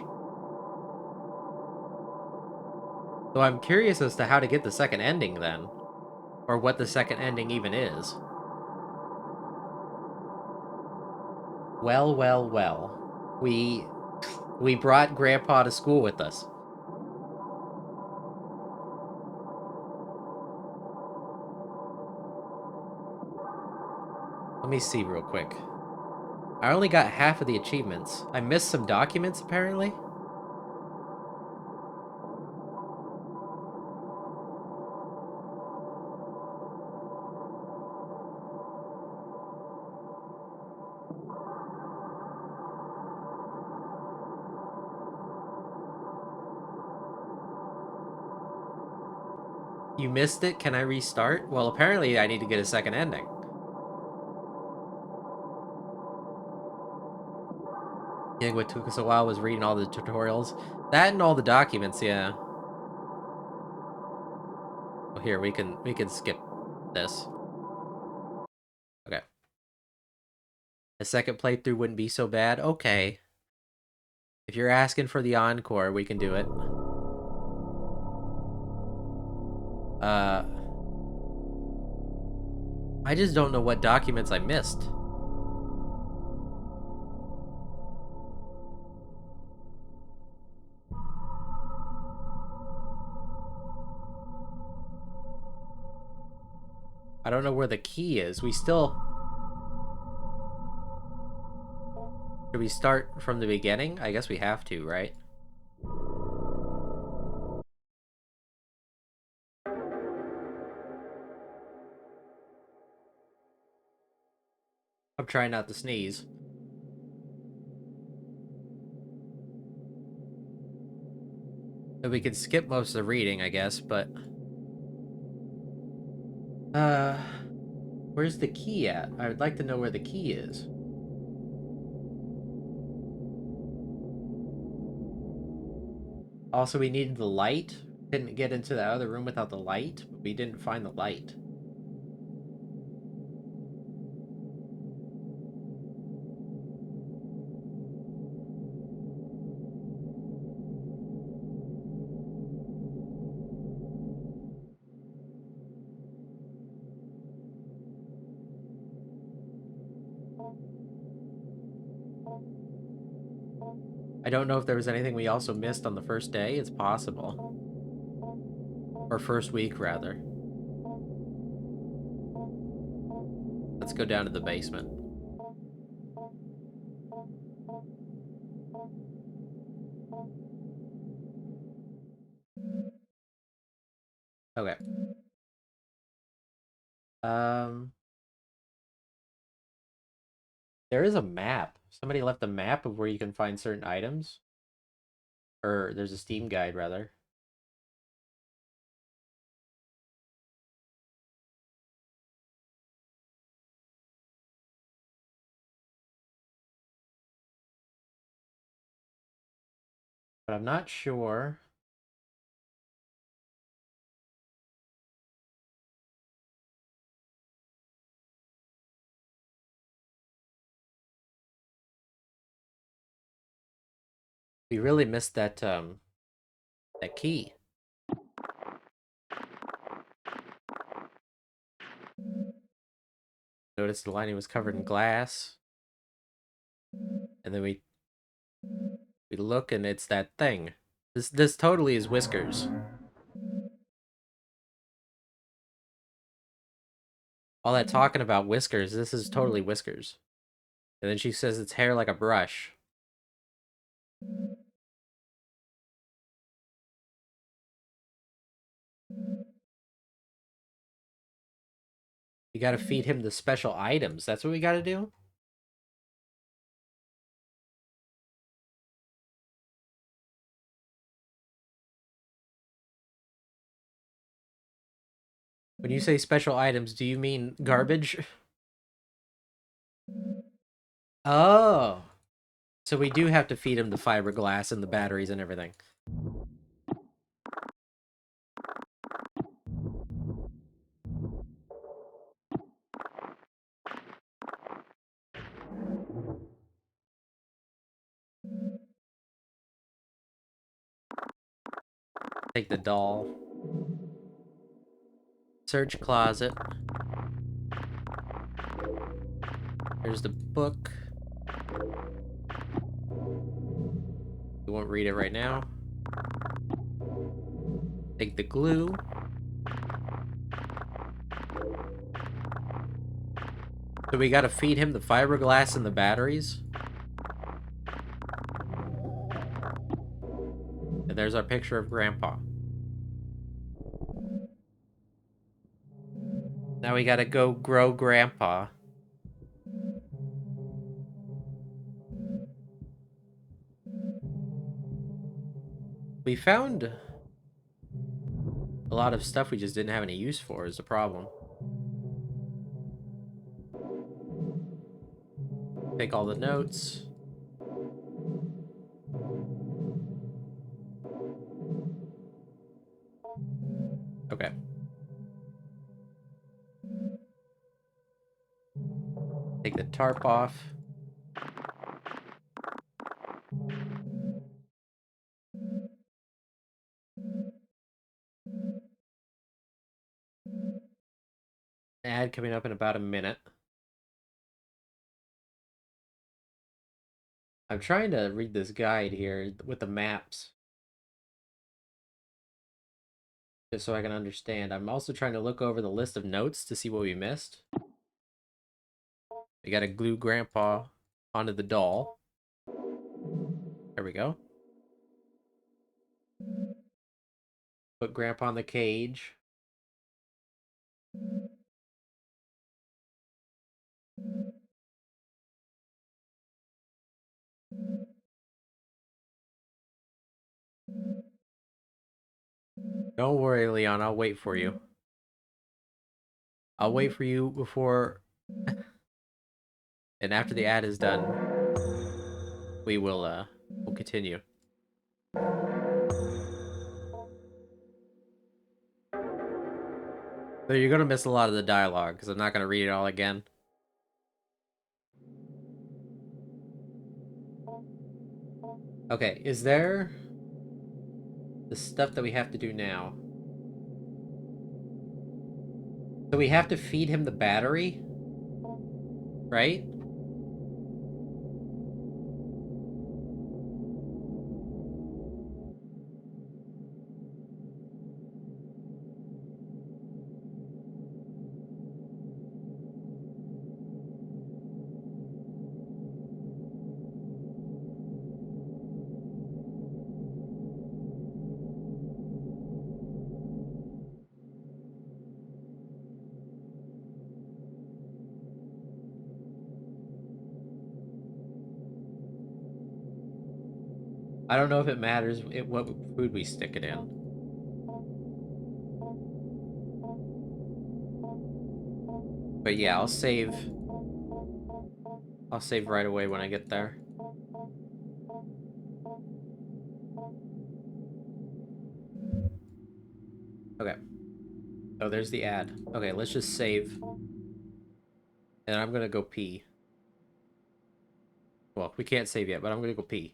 A: So I'm curious as to how to get the second ending then. Or what the second ending even is. Well, well, well. We brought Grandpa to school with us. Let me see real quick. I only got half of the achievements. I missed some documents, apparently. You missed it? Can I restart? Well, apparently I need to get a second ending. I think what took us a while was reading all the tutorials. That and all the documents, yeah. Well, here, we can skip this. Okay. A second playthrough wouldn't be so bad. Okay. If you're asking for the encore, we can do it. I just don't know what documents I missed. I don't know where the key is. We still... Should we start from the beginning? I guess we have to, right? I'm trying not to sneeze. So we could skip most of the reading, I guess, but... Where's the key at? I would like to know where the key is. Also, we needed the light. Couldn't get into the other room without the light, but we didn't find the light. I don't know if there was anything we also missed on the first day. It's possible. Or first week, rather. Let's go down to the basement. Okay. There is a map. Somebody left a map of where you can find certain items. Or there's a Steam guide, rather. But I'm not sure. We really missed that key. Noticed the lining was covered in glass. And then we look and it's that thing. This totally is Whiskers. All that talking about Whiskers, this is totally Whiskers. And then she says it's hair like a brush. You gotta feed him the special items. That's what we gotta do? When you say special items, do you mean garbage? Oh. So we do have to feed him the fiberglass and the batteries and everything. Take the doll. Search closet. There's the book. We won't read it right now. Take the glue. So we gotta feed him the fiberglass and the batteries. And there's our picture of Grandpa. Now we gotta go grow Grandpa. We found a lot of stuff we just didn't have any use for is the problem. Take all the notes. Okay. Take the tarp off. Ad coming up in about a minute. I'm trying to read this guide here with the maps. Just so I can understand. I'm also trying to look over the list of notes to see what we missed. We gotta glue Grandpa onto the doll. There we go. Put Grandpa in the cage. Don't worry, Leon. I'll wait for you. I'll wait for you before... And after the ad is done, we'll continue. So you're gonna miss a lot of the dialogue, because I'm not gonna read it all again. Okay, is there... the stuff that we have to do now? So we have to feed him the battery? Right? I don't know if it matters what food we stick it in. But yeah, I'll save right away when I get there. Okay. Oh, there's the ad. Okay, let's just save. And I'm gonna go pee. Well, we can't save yet, but I'm gonna go pee.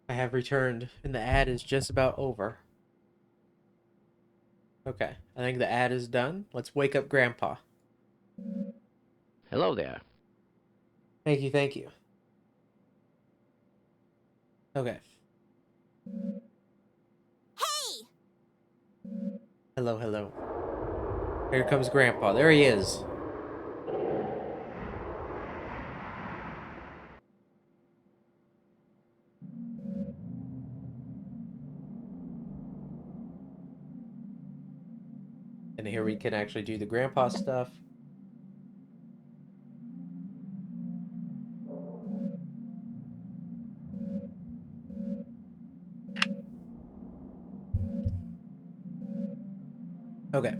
A: I have returned, and the ad is just about over. Okay, I think the ad is done. Let's wake up Grandpa.
B: Hello there.
A: Thank you, thank you. Okay.
E: Hey!
A: Hello, hello. Here comes Grandpa. There he is. here we can actually do the grandpa stuff. Okay.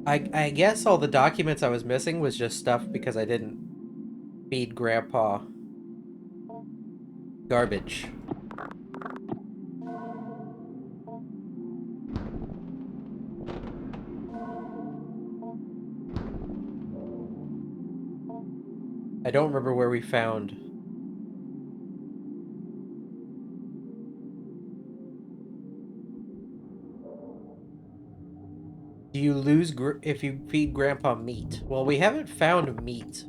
A: I guess all the documents I was missing was just stuff because I didn't feed Grandpa garbage. I don't remember where we found... Do you lose if you feed Grandpa meat? Well, we haven't found meat.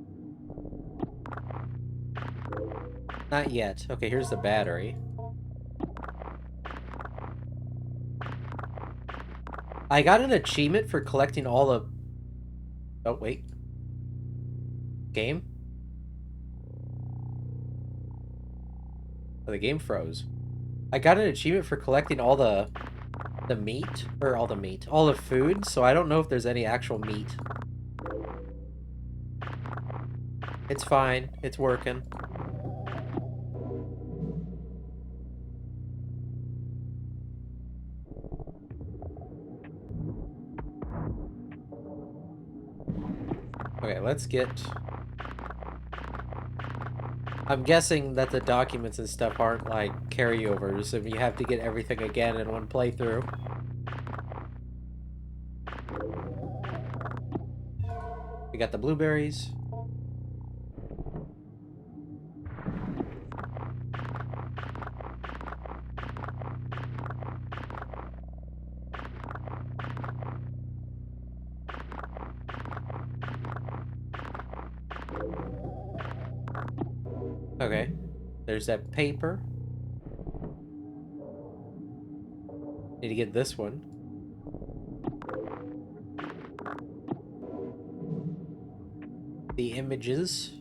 A: Not yet. Okay, here's the battery. I got an achievement for collecting all the... Oh, wait. Game? Oh, the game froze. I got an achievement for collecting all the meat, or all the food, so I don't know if there's any actual meat. It's fine. It's working. Okay, let's get... I'm guessing that the documents and stuff aren't, like, carryovers, and you have to get everything again in one playthrough. We got the blueberries. Okay. There's that paper. Need to get this one. The images.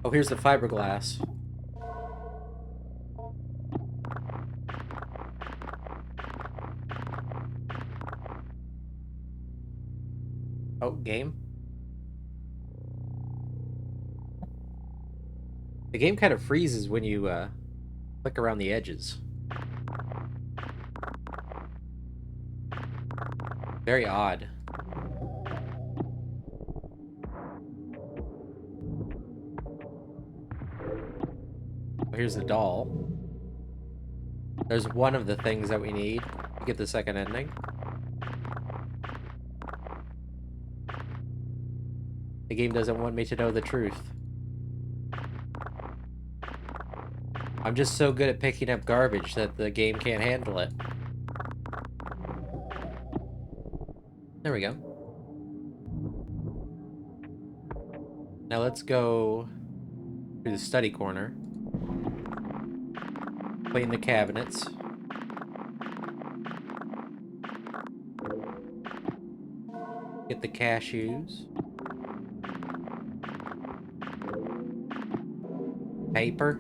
A: Oh, here's the fiberglass. Oh, game. The game kind of freezes when you click around the edges. Very odd. Oh, here's the doll. There's one of the things that we need to get the second ending. The game doesn't want me to know the truth. I'm just so good at picking up garbage that the game can't handle it. There we go. Now let's go to the study corner. Clean the cabinets. Get the cashews. Paper.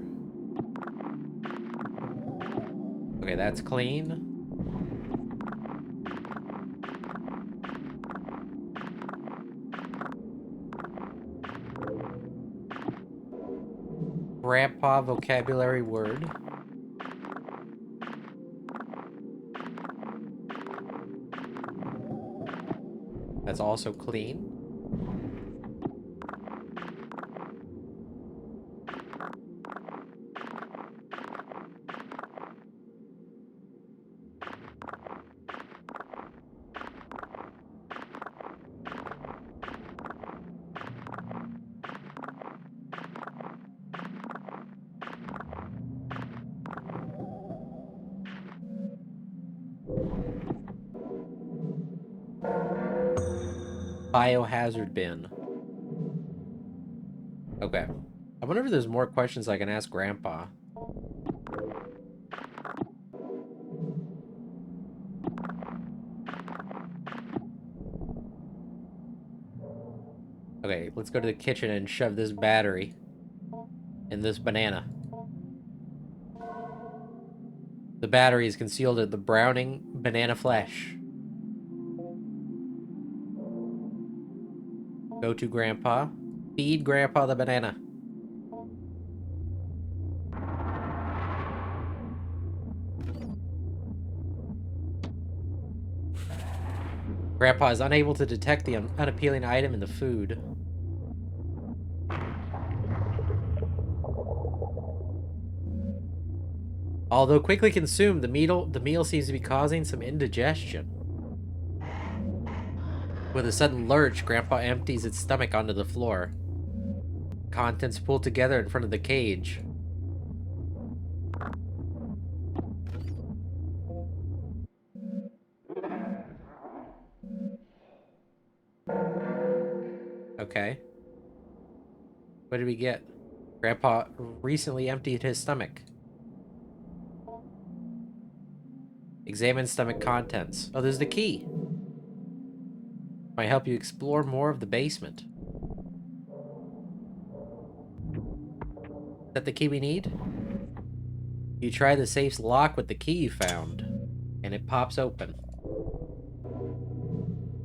A: Okay, that's clean. Grandpa vocabulary word. That's also clean. Biohazard bin. Okay. I wonder if there's more questions I can ask Grandpa. Okay, Okay, let's go to the kitchen and shove this battery in this banana. The battery is concealed in the browning banana flesh. Go to Grandpa. Feed Grandpa the banana. Grandpa is unable to detect the unappealing item in the food. Although quickly consumed, the meal seems to be causing some indigestion. With a sudden lurch, Grandpa empties its stomach onto the floor. Contents pulled together in front of the cage. Okay. What did we get? Grandpa recently emptied his stomach. Examine stomach contents. Oh, there's the key. Might help you explore more of the basement. Is that the key we need? You try the safe's lock with the key you found, and it pops open.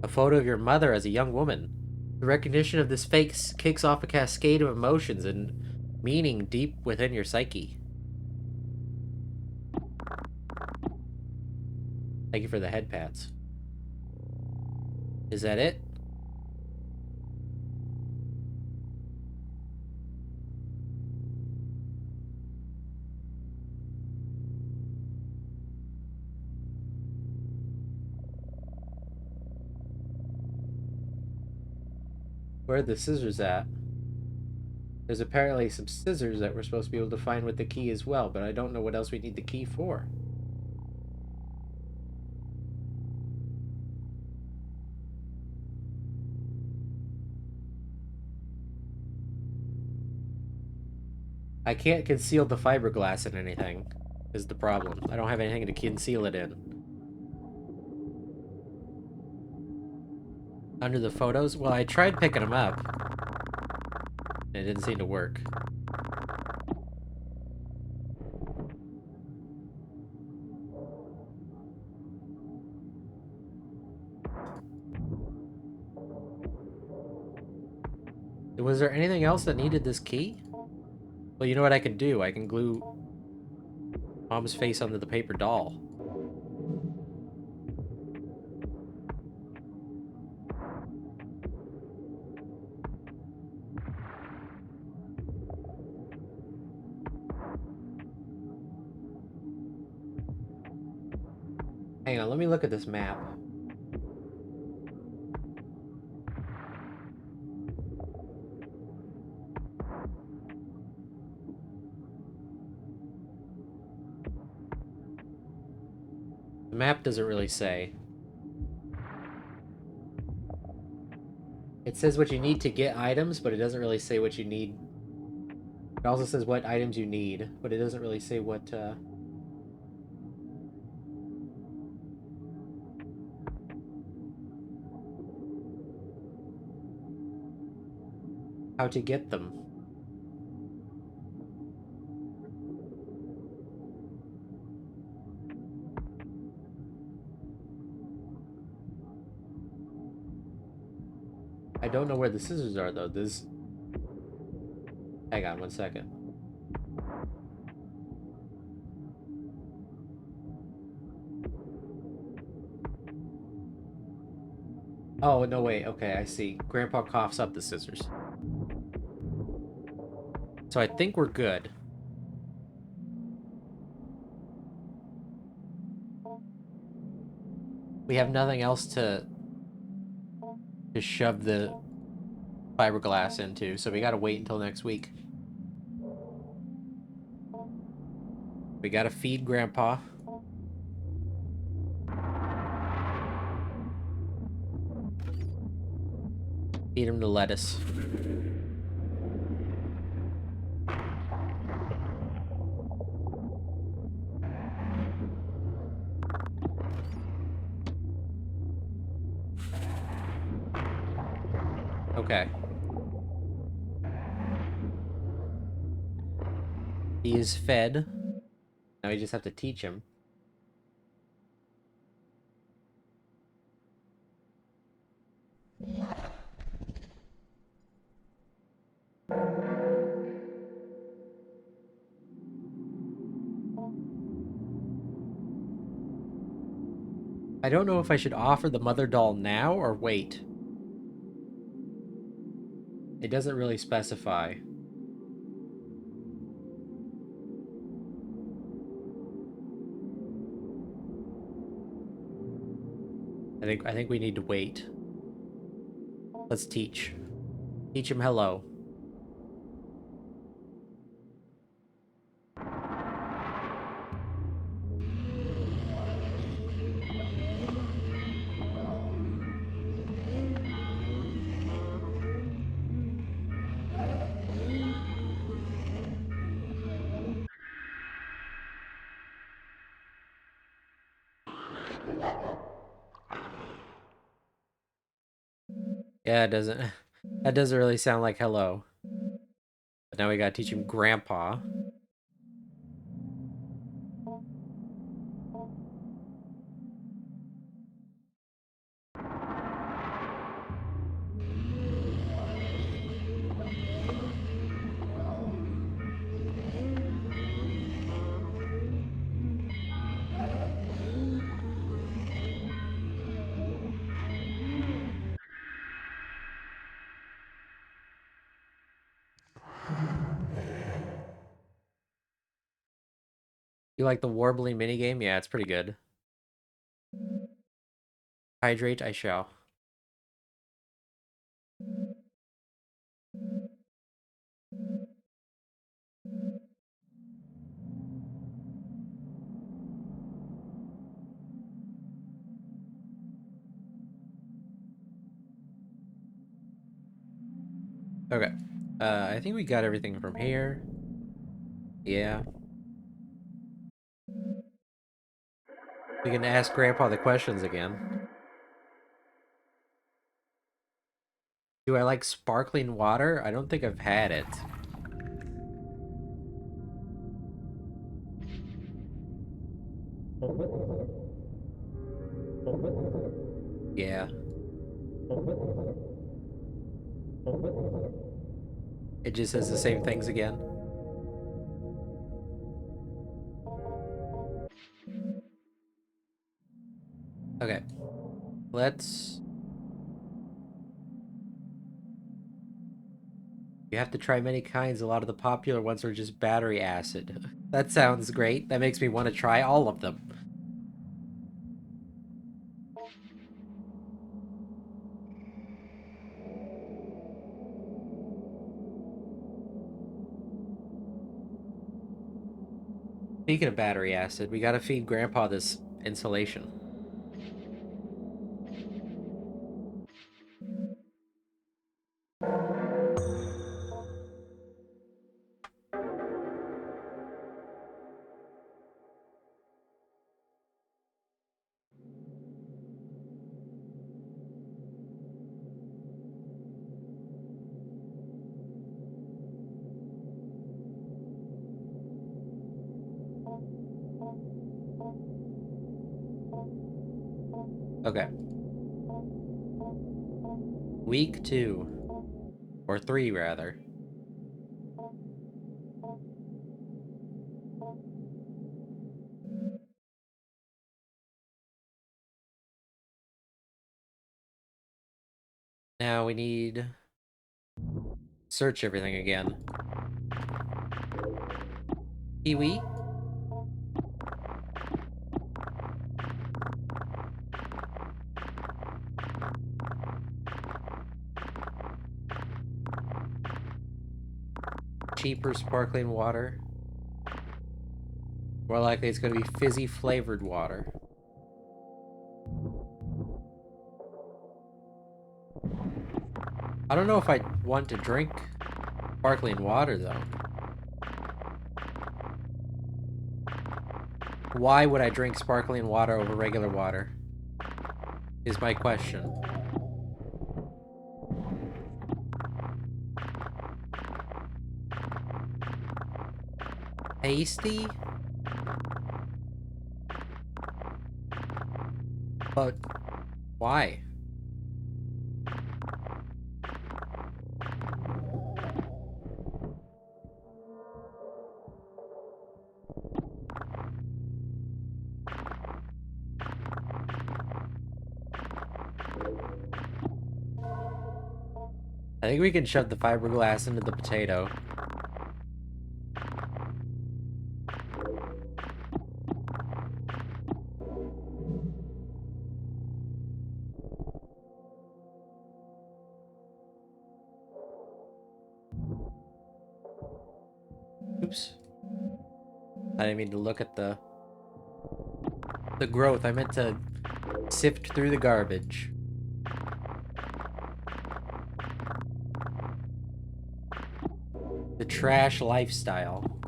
A: A photo of your mother as a young woman. The recognition of this face kicks off a cascade of emotions and meaning deep within your psyche. Thank you for the head pats. Is that it? Where are the scissors at? There's apparently some scissors that we're supposed to be able to find with the key as well, but I don't know what else we need the key for. I can't conceal the fiberglass in anything, is the problem. I don't have anything to conceal it in. Under the photos? Well, I tried picking them up. And it didn't seem to work. Was there anything else that needed this key? Well, you know what I can do? I can glue Mom's face onto the paper doll. Hang on, let me look at this map. The map doesn't really say. It says what you need to get items, but it doesn't really say what you need. It also says what items you need, but it doesn't really say what, how to get them. I don't know where the scissors are, though. Hang on one second. Oh, no, wait. Okay, I see. Grandpa coughs up the scissors. So I think we're good. We have nothing else to shove the fiberglass into, so we gotta wait until next week. We gotta feed Grandpa. Feed him the lettuce. Okay. He is fed. Now we just have to teach him. I don't know if I should offer the mother doll now or wait. It doesn't really specify. I think we need to wait. Let's teach. Teach him hello. Yeah, it doesn't. That doesn't really sound like hello. But now we gotta teach him grandpa. You like the warbling minigame? Yeah, it's pretty good. Hydrate, I shall. Okay. I think we got everything from here. Yeah. We can ask Grandpa the questions again. Do I like sparkling water? I don't think I've had it. Yeah. It just says the same things again. Okay. Let's... You have to try many kinds. A lot of the popular ones are just battery acid. That sounds great. That makes me want to try all of them. Speaking of battery acid, we gotta feed Grandpa this insulation. Okay. Week 2. Or 3, rather. Now we need... Search everything again. Kiwi? Cheaper sparkling water. More likely it's going to be fizzy flavored water. I don't know if I want to drink sparkling water, though. Why would I drink sparkling water over regular water? Is my question. Tasty? But why? I think we can shove the fiberglass into the potato. Oops. I didn't mean to look at the growth. I meant to sift through the garbage. The trash lifestyle.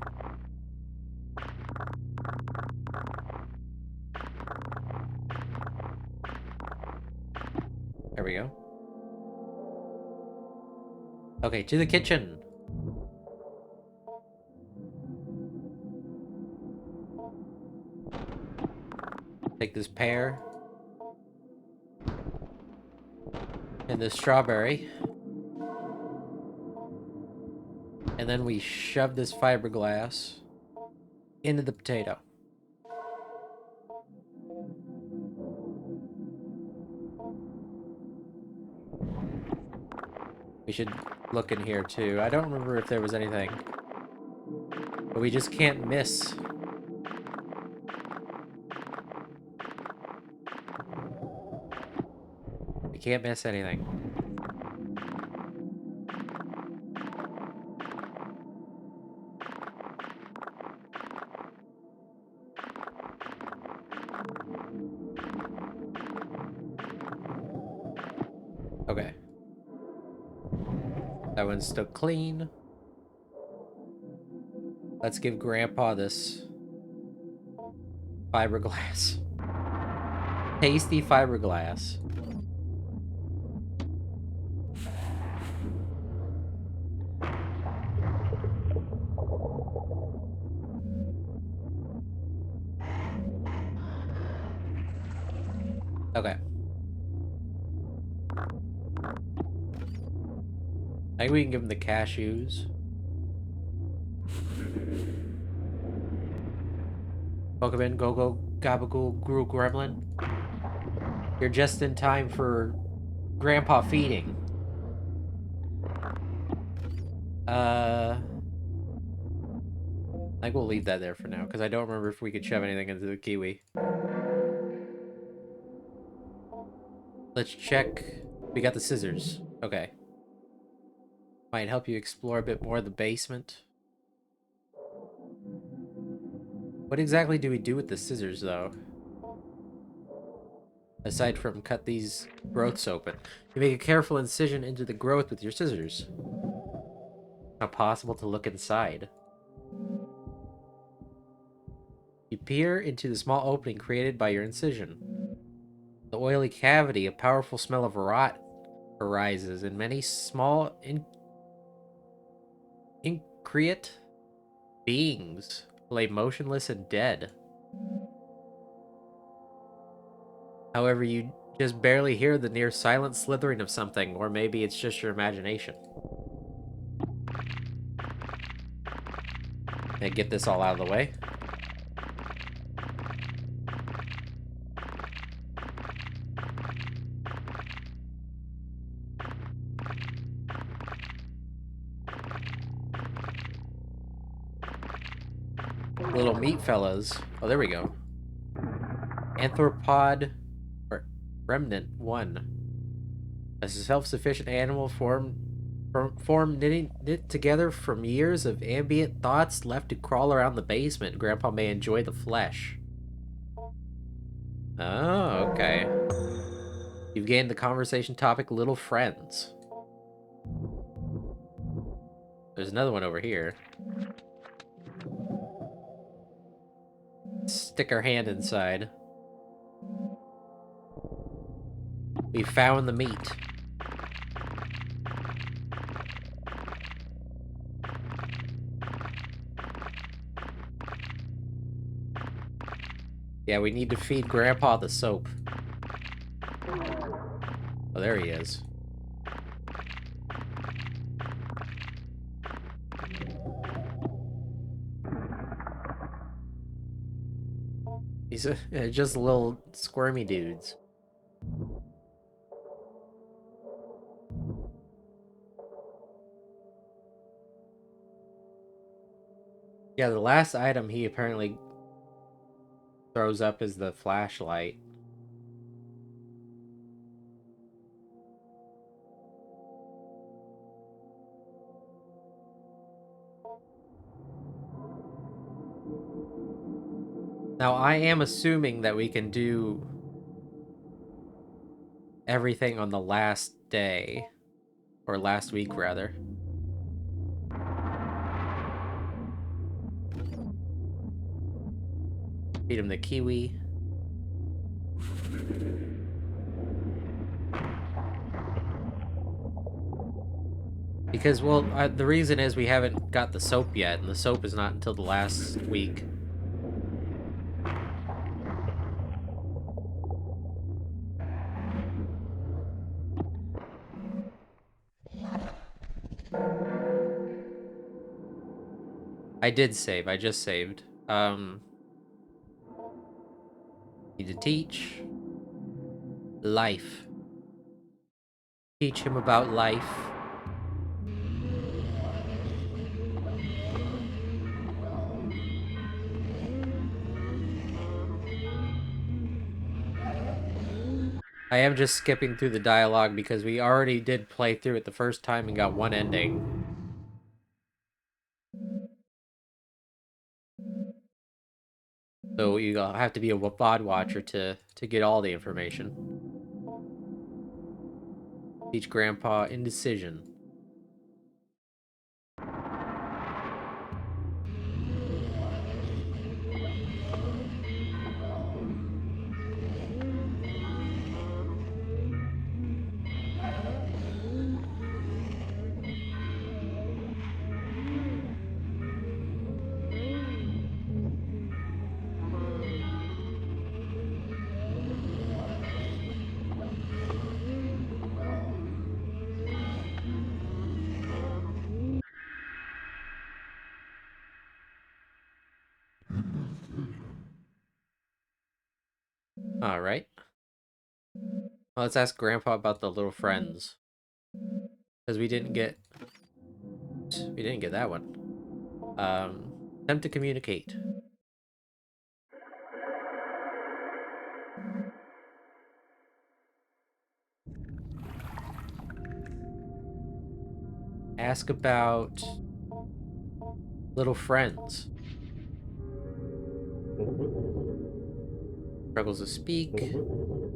A: There we go. Okay, to the kitchen. Take this pear. And this strawberry. And then we shove this fiberglass into the potato. We should look in here too. I don't remember if there was anything. But we just can't miss. We can't miss anything. Okay. That one's still clean. Let's give Grandpa this fiberglass. Tasty fiberglass. Okay. I think we can give him the cashews. Pokemon Go Gabagool Gru Gremlin. You're just in time for Grandpa feeding. I think we'll leave that there for now, because I don't remember if we could shove anything into the kiwi. Let's check. We got the scissors. Okay. Might help you explore a bit more of the basement. What exactly do we do with the scissors, though? Aside from cut these growths open. You make a careful incision into the growth with your scissors. Not possible to look inside. You peer into the small opening created by your incision. The oily cavity, a powerful smell of rot arises, and many small increate beings lay motionless and dead. However, you just barely hear the near silent slithering of something, or maybe it's just your imagination. And get this all out of the way. Little meat fellas. Oh, there we go. Arthropod remnant 1. A self-sufficient animal knit together from years of ambient thoughts left to crawl around the basement. Grandpa may enjoy the flesh. Oh, okay. You've gained the conversation topic little friends. There's another one over here. Stick our hand inside. We found the meat. Yeah, we need to feed Grandpa the soap. Oh, there he is. He's just little squirmy dudes. Yeah, the last item he apparently throws up is the flashlight. Now, I am assuming that we can do everything on the last day. Or last week, rather. Feed him the kiwi. Because, well, the reason is we haven't got the soap yet, and the soap is not until the last week. I did save. I just saved. Need to teach. Life. Teach him about life. I am just skipping through the dialogue because we already did play through it the first time and got one ending. So you have to be a VOD watcher to get all the information. Teach Grandpa indecision. Alright. Well, let's ask Grandpa about the little friends. Because we didn't get that one. Attempt to communicate. Ask about little friends. Struggles to speak.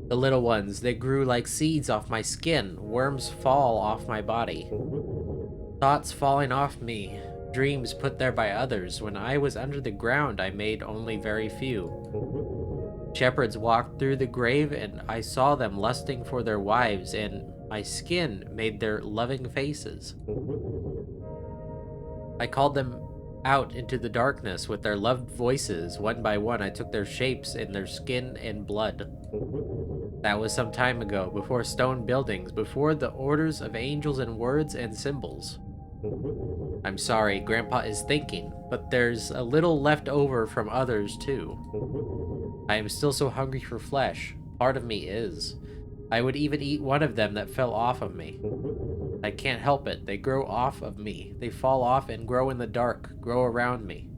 A: The little ones, they grew like seeds off my skin. Worms fall off my body. Thoughts falling off me. Dreams put there by others. When I was under the ground, I made only very few. Shepherds walked through the grave, and I saw them lusting for their wives, and my skin made their loving faces. I called them out into the darkness with their loved voices. One by one, I took their shapes in their skin and blood. That was some time ago, before stone buildings, before the orders of angels and words and symbols. I'm sorry, Grandpa is thinking, but there's a little left over from others too. I am still so hungry for flesh. Part of me is. I would even eat one of them that fell off of me. I can't help it. They grow off of me. They fall off and grow in the dark, grow around me.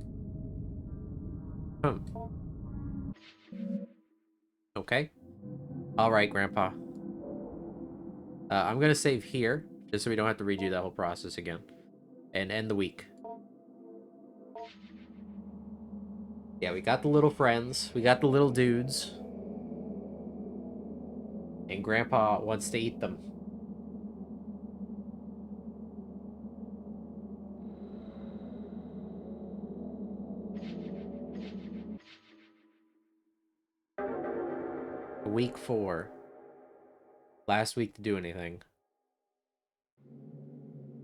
A: Okay. Alright, Grandpa. I'm gonna save here, just so we don't have to redo that whole process again. And end the week. Yeah, we got the little friends. We got the little dudes. And Grandpa wants to eat them. Week 4. Last week to do anything.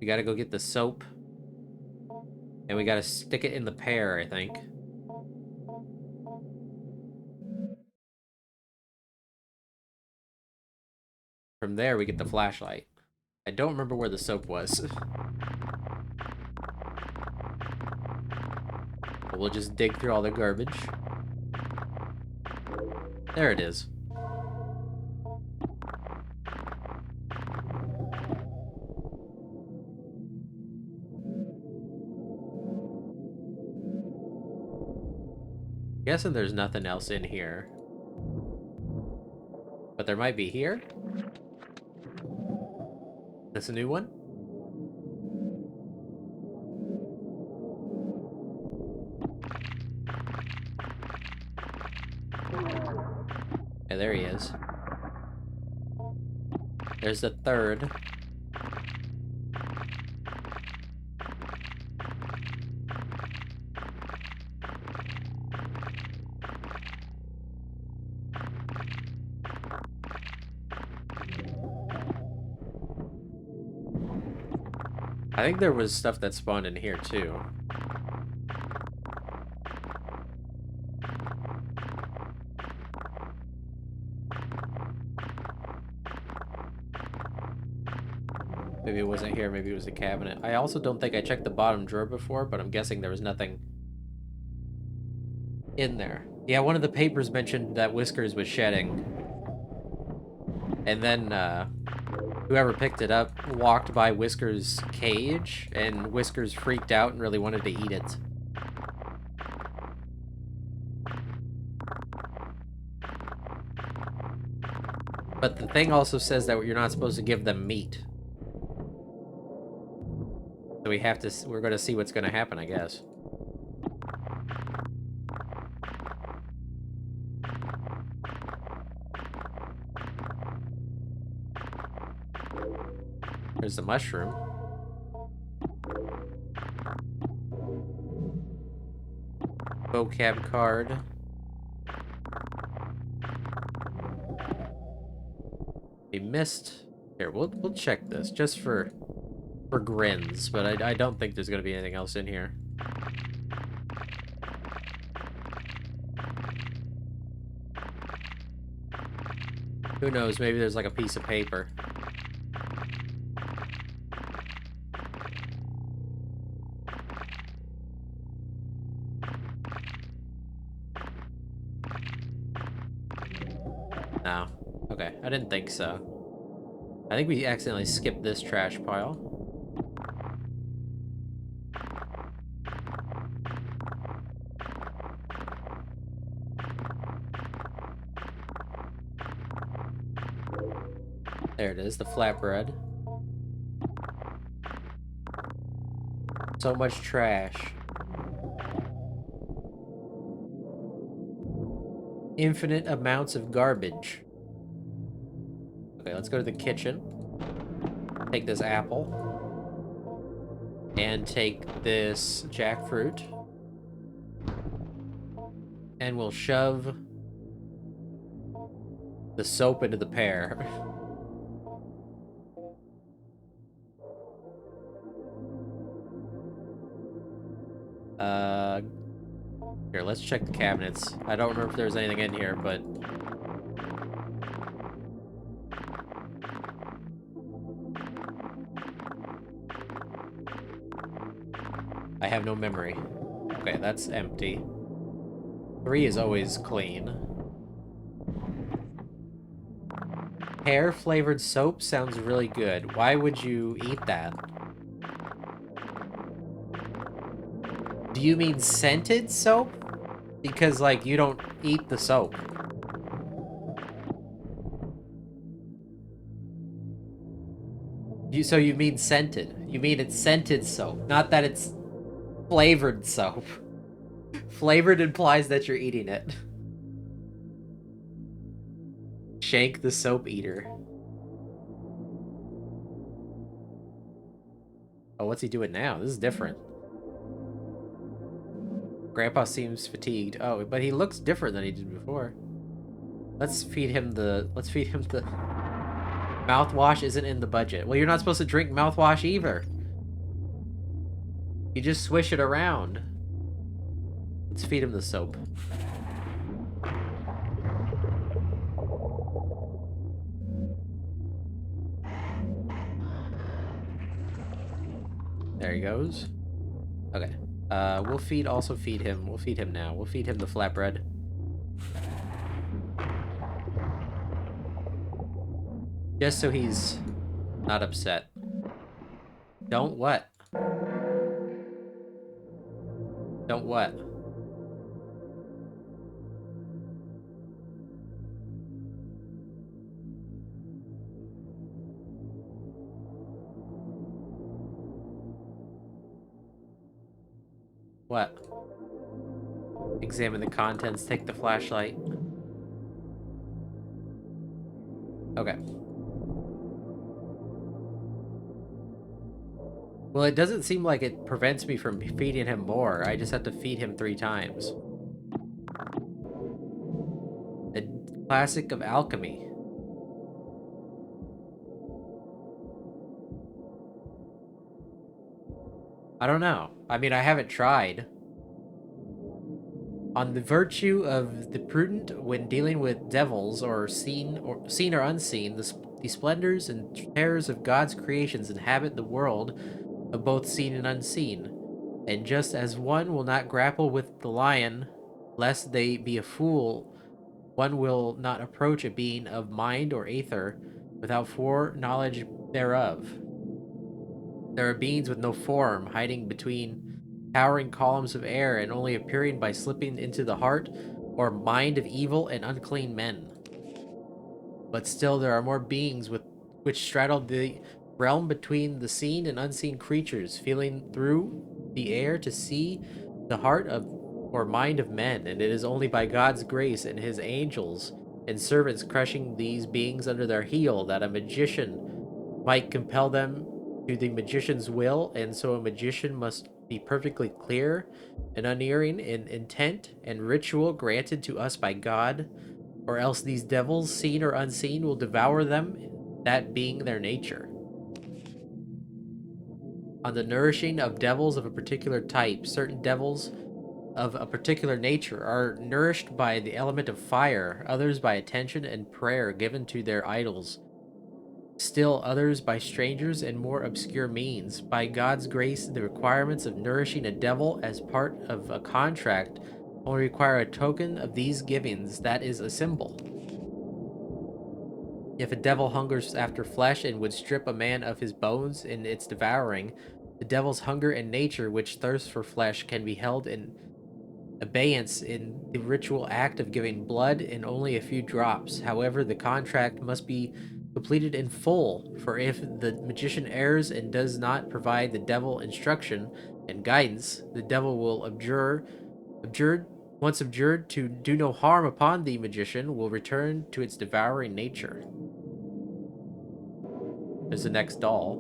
A: We gotta go get the soap. And we gotta stick it in the pear, I think. from there, we get the flashlight. I don't remember where the soap was. But we'll just dig through all the garbage. There it is. Guessing there's nothing else in here. But there might be here? This a new one? Yeah, there he is. There's the third. I think there was stuff that spawned in here too. Maybe it wasn't here, maybe it was the cabinet. I also don't think I checked the bottom drawer before, but I'm guessing there was nothing in there. Yeah, one of the papers mentioned that Whiskers was shedding. And then, whoever picked it up walked by Whiskers' cage, and Whiskers freaked out and really wanted to eat it. But the thing also says that you're not supposed to give them meat. So we have to, we're going to see what's going to happen, I guess. There's the mushroom. Vocab card. We missed. Here, we'll check this just for grins, but I don't think there's gonna be anything else in here. Who knows? Maybe there's like a piece of paper. No. Okay, I didn't think so. I think we accidentally skipped this trash pile. There it is, the flatbread. So much trash. Infinite amounts of garbage. Okay, let's go to the kitchen. Take this apple. And take this jackfruit. And we'll shove the soap into the pear. Here, let's check the cabinets. I don't remember if there's anything in here, but... I have no memory. Okay, that's empty. 3 is always clean. Pear-flavored soap sounds really good. Why would you eat that? Do you mean scented soap? Because, like, you don't eat the soap. So you mean scented. You mean it's scented soap, not that it's flavored soap. Flavored implies that you're eating it. Shank the soap eater. Oh, what's he doing now? This is different. Grandpa seems fatigued. Oh, but he looks different than he did before. Let's feed him the... Mouthwash isn't in the budget. Well, you're not supposed to drink mouthwash either. You just swish it around. Let's feed him the soap. There he goes. Okay. We'll also feed him. We'll feed him now. We'll feed him the flatbread. Just so he's not upset. Don't what? Don't what? What? Examine the contents, take the flashlight. Okay. Well, it doesn't seem like it prevents me from feeding him more. I just have to feed him 3 times. A classic of alchemy. I don't know. I mean, I haven't tried. On the virtue of the prudent when dealing with devils, or seen or unseen, the splendors and terrors of God's creations inhabit the world of both seen and unseen. And just as one will not grapple with the lion, lest they be a fool, one will not approach a being of mind or aether without foreknowledge thereof. There are beings with no form, hiding between towering columns of air and only appearing by slipping into the heart or mind of evil and unclean men. But still there are more beings which straddle the realm between the seen and unseen creatures, feeling through the air to see the heart of or mind of men, and it is only by God's grace and his angels and servants crushing these beings under their heel that a magician might compel them to the magician's will, and so a magician must be perfectly clear and unerring in intent and ritual granted to us by God, or else these devils, seen or unseen, will devour them, that being their nature. On the nourishing of devils of a particular type, certain devils of a particular nature are nourished by the element of fire, others by attention and prayer given to their idols, still others by strangers and more obscure means. By God's grace, the requirements of nourishing a devil as part of a contract only require a token of these givings, that is, a symbol. If a devil hungers after flesh and would strip a man of his bones in its devouring, the devil's hunger and nature, which thirsts for flesh, can be held in abeyance in the ritual act of giving blood in only a few drops. However, the contract must be completed in full, for if the magician errs and does not provide the devil instruction and guidance, the devil will once abjured to do no harm upon the magician, will return to its devouring nature. There's the next doll.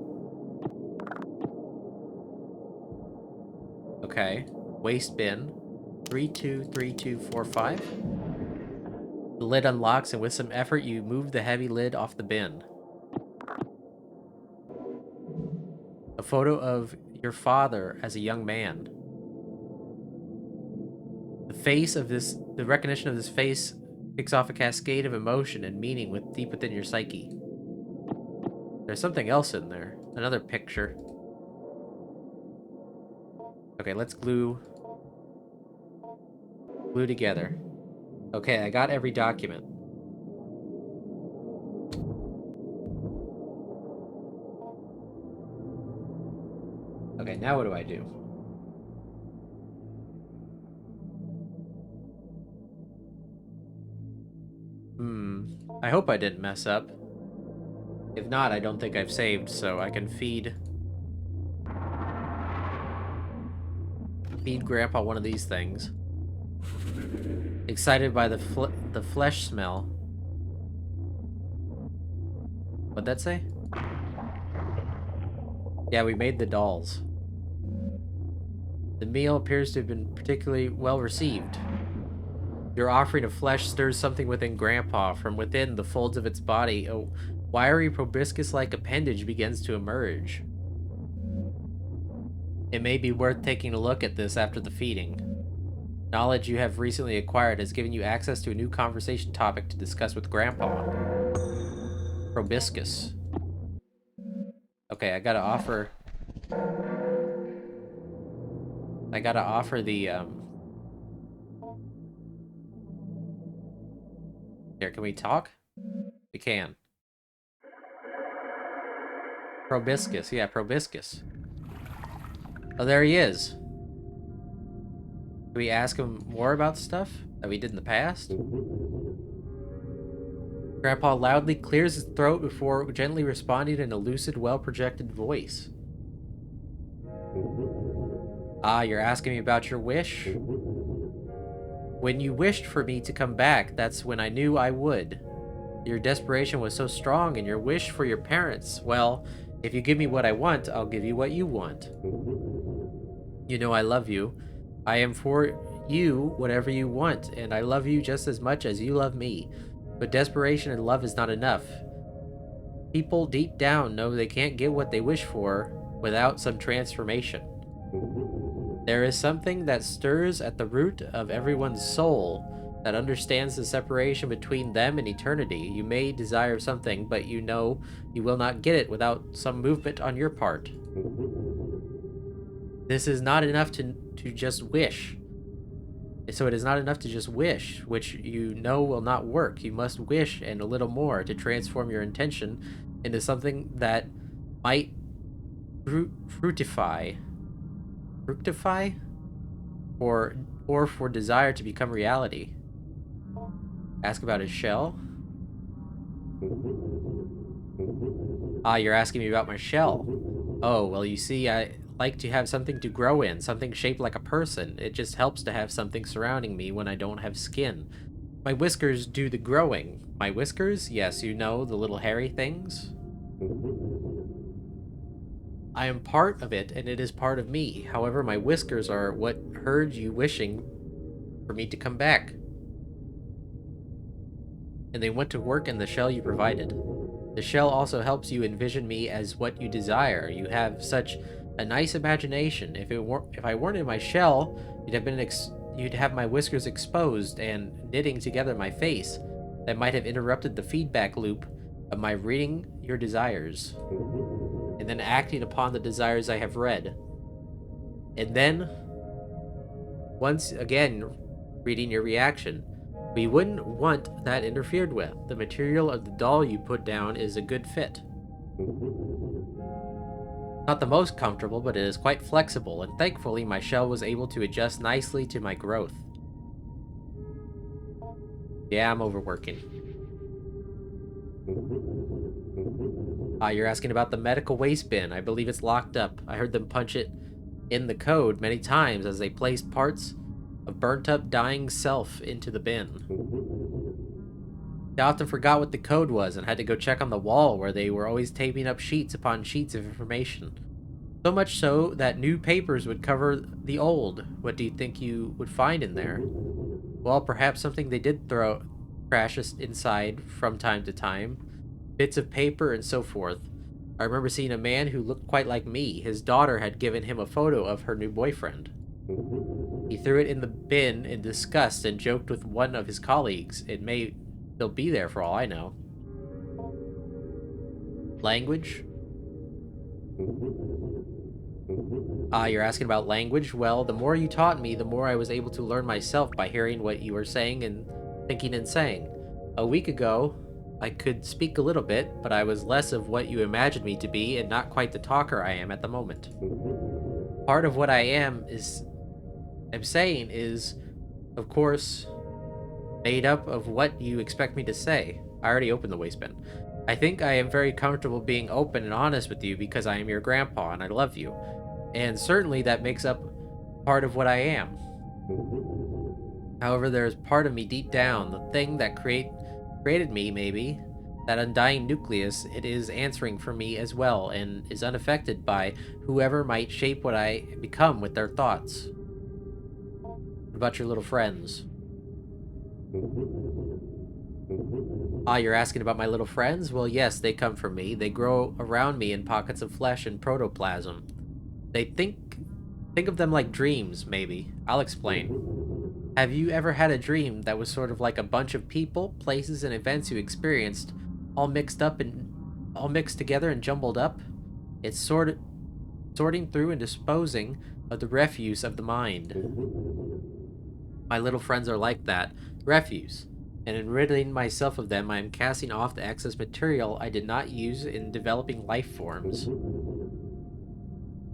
A: Okay. Waste bin. 323245. The lid unlocks, and with some effort you move the heavy lid off the bin. A photo of your father as a young man. The recognition of this face kicks off a cascade of emotion and meaning deep within your psyche. There's something else in there. Another picture. Okay, let's glue together. Okay, I got every document. Okay, now what do I do? I hope I didn't mess up. If not, I don't think I've saved, so I can feed Grandpa one of these things. Excited by the flesh smell. What'd that say? Yeah, we made the dolls. The meal appears to have been particularly well received. Your offering of flesh stirs something within Grandpa. From within the folds of its body, a wiry proboscis-like appendage begins to emerge. It may be worth taking a look at this after the feeding. Knowledge you have recently acquired has given you access to a new conversation topic to discuss with Grandpa. Proboscis. Okay, I gotta offer I gotta offer the, Here, can we talk? We can. Probiscus, yeah, Probiscus. Oh, there he is. Can we ask him more about stuff that we did in the past? Grandpa loudly clears his throat before gently responding in a lucid, well-projected voice. Ah, you're asking me about your wish? When you wished for me to come back, that's when I knew I would. Your desperation was so strong, and your wish for your parents, well, if you give me what I want, I'll give you what you want. You know I love you. I am for you whatever you want, and I love you just as much as you love me. But desperation and love is not enough. People deep down know they can't get what they wish for without some transformation. There is something that stirs at the root of everyone's soul that understands the separation between them and eternity. You may desire something, but you know you will not get it without some movement on your part. This is not enough to just wish. So it is not enough to just wish, which you know will not work. You must wish and a little more to transform your intention into something that might fructify? Or for desire to become reality. Ask about his shell? Ah, you're asking me about my shell. Oh, well, you see, I like to have something to grow in, something shaped like a person. It just helps to have something surrounding me when I don't have skin. My whiskers do the growing. My whiskers? Yes, you know, the little hairy things. I am part of it, and it is part of me. However, my whiskers are what heard you wishing for me to come back. And they went to work in the shell you provided. The shell also helps you envision me as what you desire. You have such a nice imagination. If I weren't in my shell, you'd have my whiskers exposed and knitting together my face. That might have interrupted the feedback loop of my reading your desires, and then acting upon the desires I have read. And then, once again, reading your reaction. We wouldn't want that interfered with. The material of the doll you put down is a good fit. Not the most comfortable, but it is quite flexible, and thankfully my shell was able to adjust nicely to my growth. Yeah, I'm overworking. You're asking about the medical waste bin. I believe it's locked up. I heard them punch it in the code many times as they placed parts of burnt-up dying self into the bin. I often forgot what the code was and had to go check on the wall where they were always taping up sheets upon sheets of information. So much so that new papers would cover the old. What do you think you would find in there? Well, perhaps something they did throw crashes inside from time to time. Bits of paper and so forth. I remember seeing a man who looked quite like me. His daughter had given him a photo of her new boyfriend. He threw it in the bin in disgust and joked with one of his colleagues. It may still be there for all I know. Language? You're asking about language? Well, the more you taught me, the more I was able to learn myself by hearing what you were saying and thinking and saying. A week ago, I could speak a little bit, but I was less of what you imagined me to be and not quite the talker I am at the moment. Part of what I'm saying is, of course, made up of what you expect me to say. I already opened the waste bin. I think I am very comfortable being open and honest with you because I am your grandpa and I love you. And certainly that makes up part of what I am. However, there is part of me deep down, the thing that created me, maybe, that undying nucleus, it is answering for me as well and is unaffected by whoever might shape what I become with their thoughts. What about your little friends? You're asking about my little friends? Well, yes, they come from me. They grow around me in pockets of flesh and protoplasm. They think of them like dreams, maybe. I'll explain. Have you ever had a dream that was sort of like a bunch of people, places, and events you experienced, all mixed together and jumbled up? It's sorting through and disposing of the refuse of the mind. My little friends are like that, refuse, and in ridding myself of them, I am casting off the excess material I did not use in developing life forms.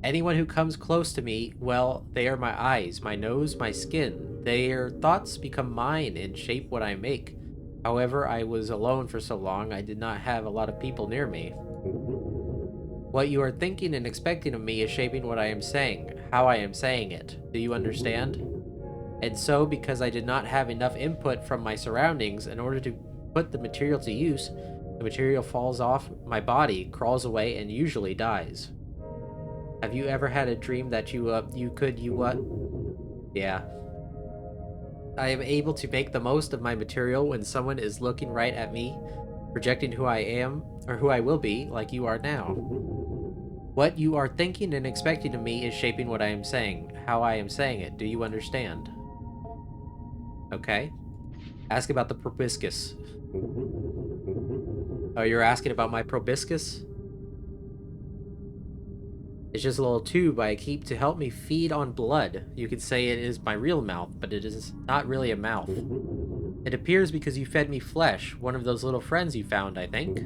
A: Anyone who comes close to me, well, they are my eyes, my nose, my skin. Their thoughts become mine and shape what I make. However, I was alone for so long, I did not have a lot of people near me. What you are thinking and expecting of me is shaping what I am saying, how I am saying it. Do you understand? And so, because I did not have enough input from my surroundings in order to put the material to use, the material falls off my body, crawls away, and usually dies. Have you ever had a dream that you what? Yeah. I am able to make the most of my material when someone is looking right at me, projecting who I am, or who I will be, like you are now. What you are thinking and expecting of me is shaping what I am saying, how I am saying it. Do you understand? Okay. Ask about the proboscis. Oh, you're asking about my proboscis? It's just a little tube I keep to help me feed on blood. You could say it is my real mouth, but it is not really a mouth. It appears because you fed me flesh, one of those little friends you found, I think.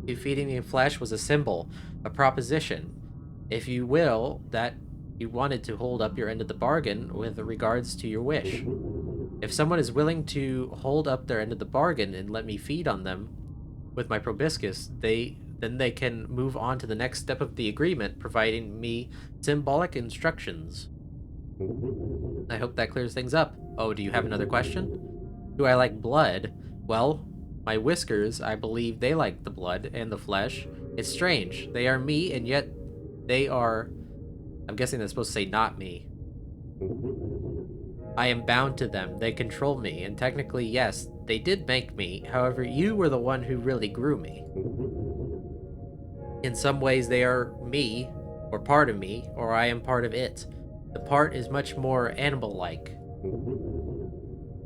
A: You feeding me flesh was a symbol, a proposition, if you will, that you wanted to hold up your end of the bargain with regards to your wish. If someone is willing to hold up their end of the bargain and let me feed on them with my proboscis, then they can move on to the next step of the agreement, providing me symbolic instructions. I hope that clears things up. Oh, do you have another question? Do I like blood? Well, my whiskers, I believe they like the blood and the flesh. It's strange. They are me, and yet they are... I'm guessing that's supposed to say not me. I am bound to them. They control me, and technically, yes, they did make me. However, you were the one who really grew me. In some ways, they are me, or part of me, or I am part of it. The part is much more animal-like.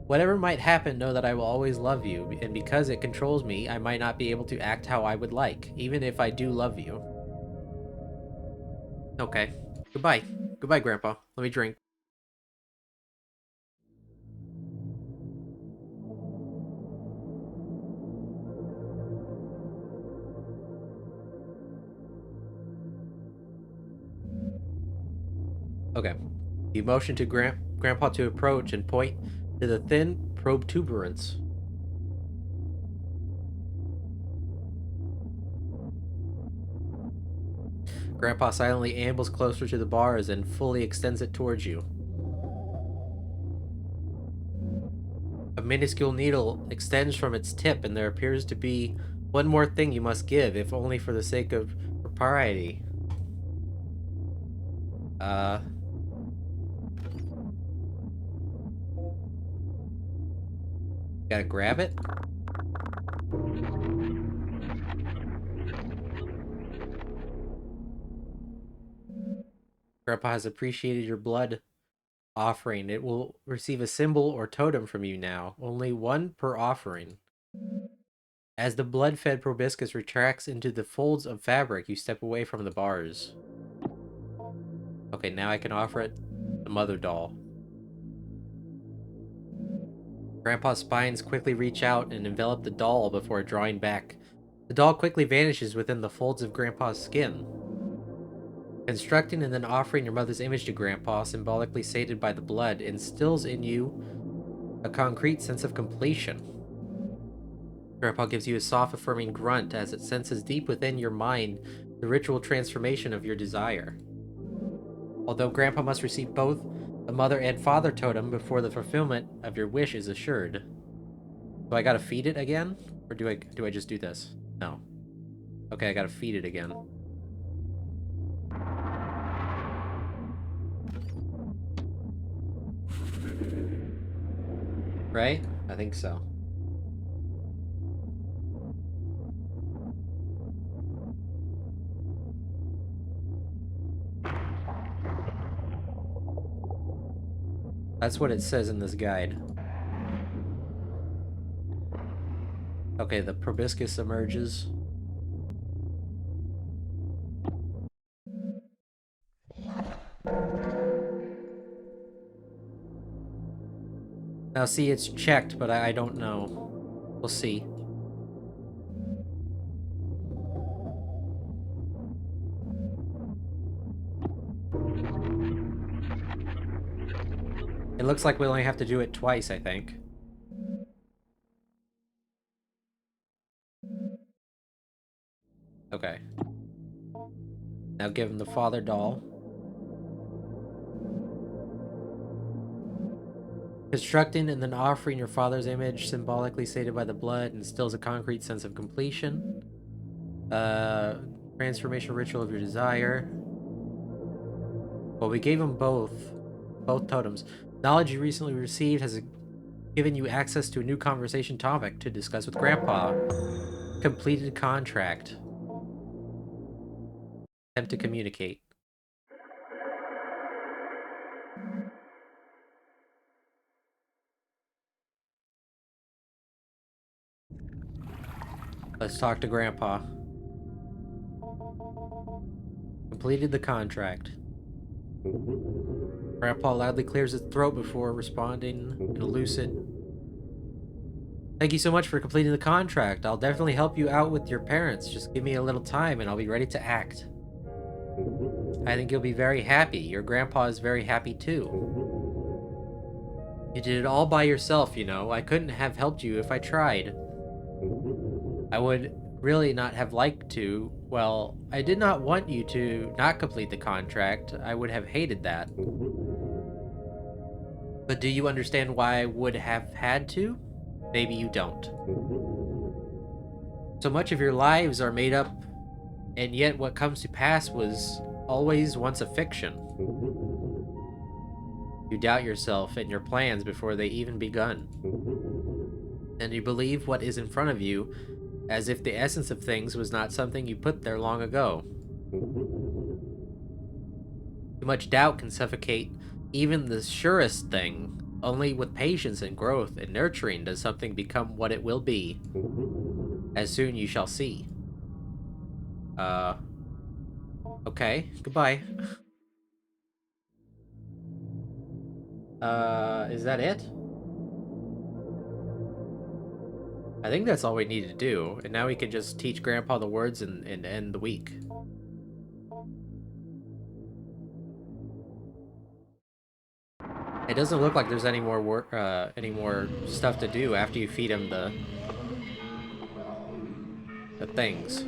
A: Whatever might happen, know that I will always love you, and because it controls me, I might not be able to act how I would like, even if I do love you. Okay. Goodbye. Goodbye, Grandpa. Let me drink. Okay. You motion to Grandpa to approach and point to the thin protuberance. Grandpa silently ambles closer to the bars and fully extends it towards you. A minuscule needle extends from its tip, and there appears to be one more thing you must give, if only for the sake of propriety. Gotta grab it? Grandpa has appreciated your blood offering. It will receive a symbol or totem from you now. Only one per offering. As the blood-fed proboscis retracts into the folds of fabric, you step away from the bars. Okay, now I can offer it the mother doll. Grandpa's spines quickly reach out and envelop the doll before drawing back. The doll quickly vanishes within the folds of Grandpa's skin. Constructing and then offering your mother's image to Grandpa, symbolically sated by the blood, instills in you a concrete sense of completion. Grandpa gives you a soft, affirming grunt as it senses deep within your mind the ritual transformation of your desire. Although Grandpa must receive both the mother and father totem before the fulfillment of your wish is assured. So I gotta feed it again? Or do I just do this? No. Okay, I gotta feed it again. Right? I think so. That's what it says in this guide. Okay, the proboscis emerges. Now see, it's checked, but I don't know. We'll see. It looks like we only have to do it twice, I think. Okay. Now give him the father doll. Constructing and then offering your father's image, symbolically stated by the blood, instills a concrete sense of completion. Transformation ritual of your desire. Well, we gave him both totems. Knowledge you recently received has given you access to a new conversation topic to discuss with Grandpa. Completed contract. Attempt to communicate. Let's talk to Grandpa. Completed the contract. Grandpa loudly clears his throat before responding in a lucid. Thank you so much for completing the contract. I'll definitely help you out with your parents. Just give me a little time and I'll be ready to act. I think you'll be very happy. Your grandpa is very happy too. You did it all by yourself, you know. I couldn't have helped you if I tried. I would really not have liked to. Well, I did not want you to not complete the contract. I would have hated that. But do you understand why I would have had to? Maybe you don't. So much of your lives are made up, and yet what comes to pass was always once a fiction. You doubt yourself and your plans before they even begun. And you believe what is in front of you as if the essence of things was not something you put there long ago. Too much doubt can suffocate even the surest thing. Only with patience and growth and nurturing does something become what it will be. As soon you shall see. Okay, goodbye. Is that it? I think that's all we need to do, and now we can just teach Grandpa the words and end the week. It doesn't look like there's any more work, any more stuff to do after you feed him the things.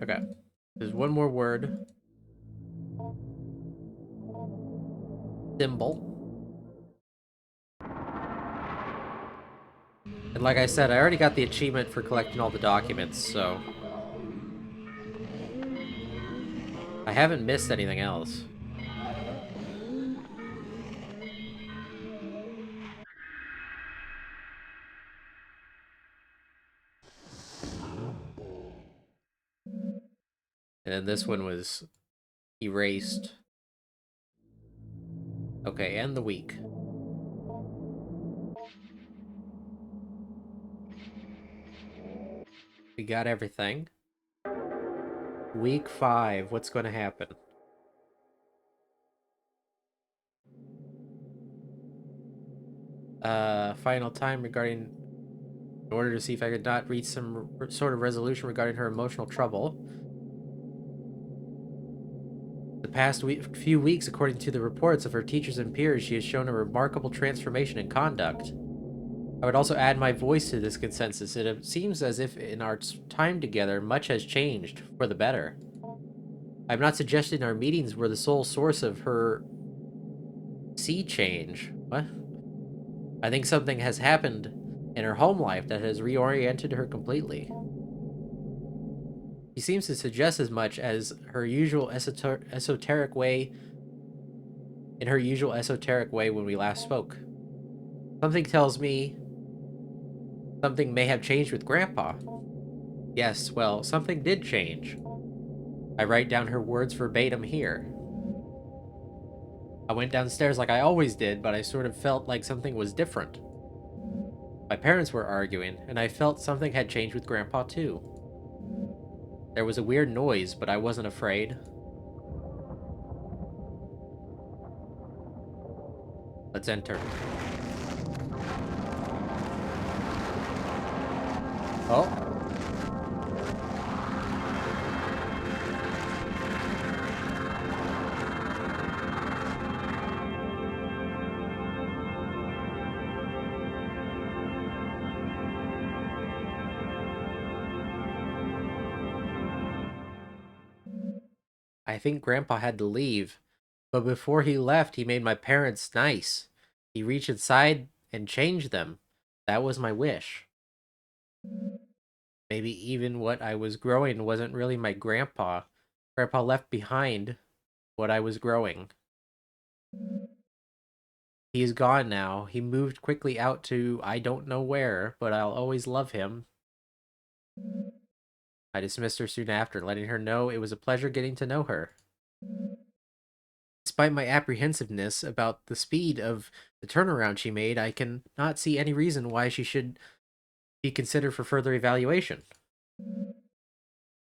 A: Okay. There's one more word. Symbol. And like I said, I already got the achievement for collecting all the documents, so I haven't missed anything else. And then this one was erased. Okay, and the week. We got everything. Week 5, what's going to happen? Final time regarding... In order to see if I could not reach some sort of resolution regarding her emotional trouble. The past few weeks, according to the reports of her teachers and peers, she has shown a remarkable transformation in conduct. I would also add my voice to this consensus. It seems as if in our time together, much has changed for the better. I'm not suggesting our meetings were the sole source of her sea change. What? I think something has happened in her home life that has reoriented her completely. She seems to suggest as much as her usual esoteric way, in her usual esoteric way when we last spoke. Something tells me something may have changed with Grandpa. Yes, well, something did change. I write down her words verbatim here. I went downstairs like I always did, but I sort of felt like something was different. My parents were arguing, and I felt something had changed with Grandpa too. There was a weird noise, but I wasn't afraid. Let's enter. Oh. I think Grandpa had to leave, but before he left, he made my parents nice. He reached inside and changed them. That was my wish. Maybe even what I was growing wasn't really my grandpa. Grandpa left behind what I was growing. He's gone now. He moved quickly out to I don't know where, but I'll always love him. I dismissed her soon after, letting her know it was a pleasure getting to know her. Despite my apprehensiveness about the speed of the turnaround she made, I can not see any reason why she should be considered for further evaluation.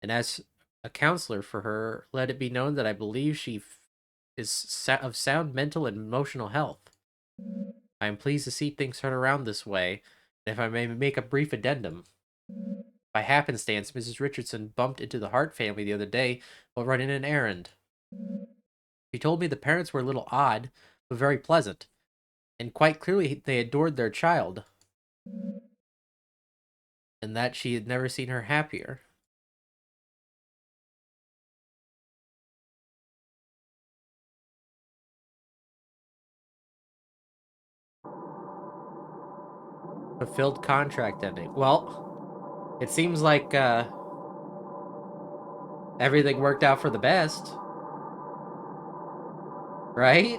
A: And as a counselor for her, let it be known that I believe she is of sound mental and emotional health. I am pleased to see things turn around this way, and if I may make a brief addendum. By happenstance, Mrs. Richardson bumped into the Hart family the other day while running an errand. She told me the parents were a little odd, but very pleasant, and quite clearly they adored their child, and that she had never seen her happier. Fulfilled contract ending. Well, it seems like everything worked out for the best, right?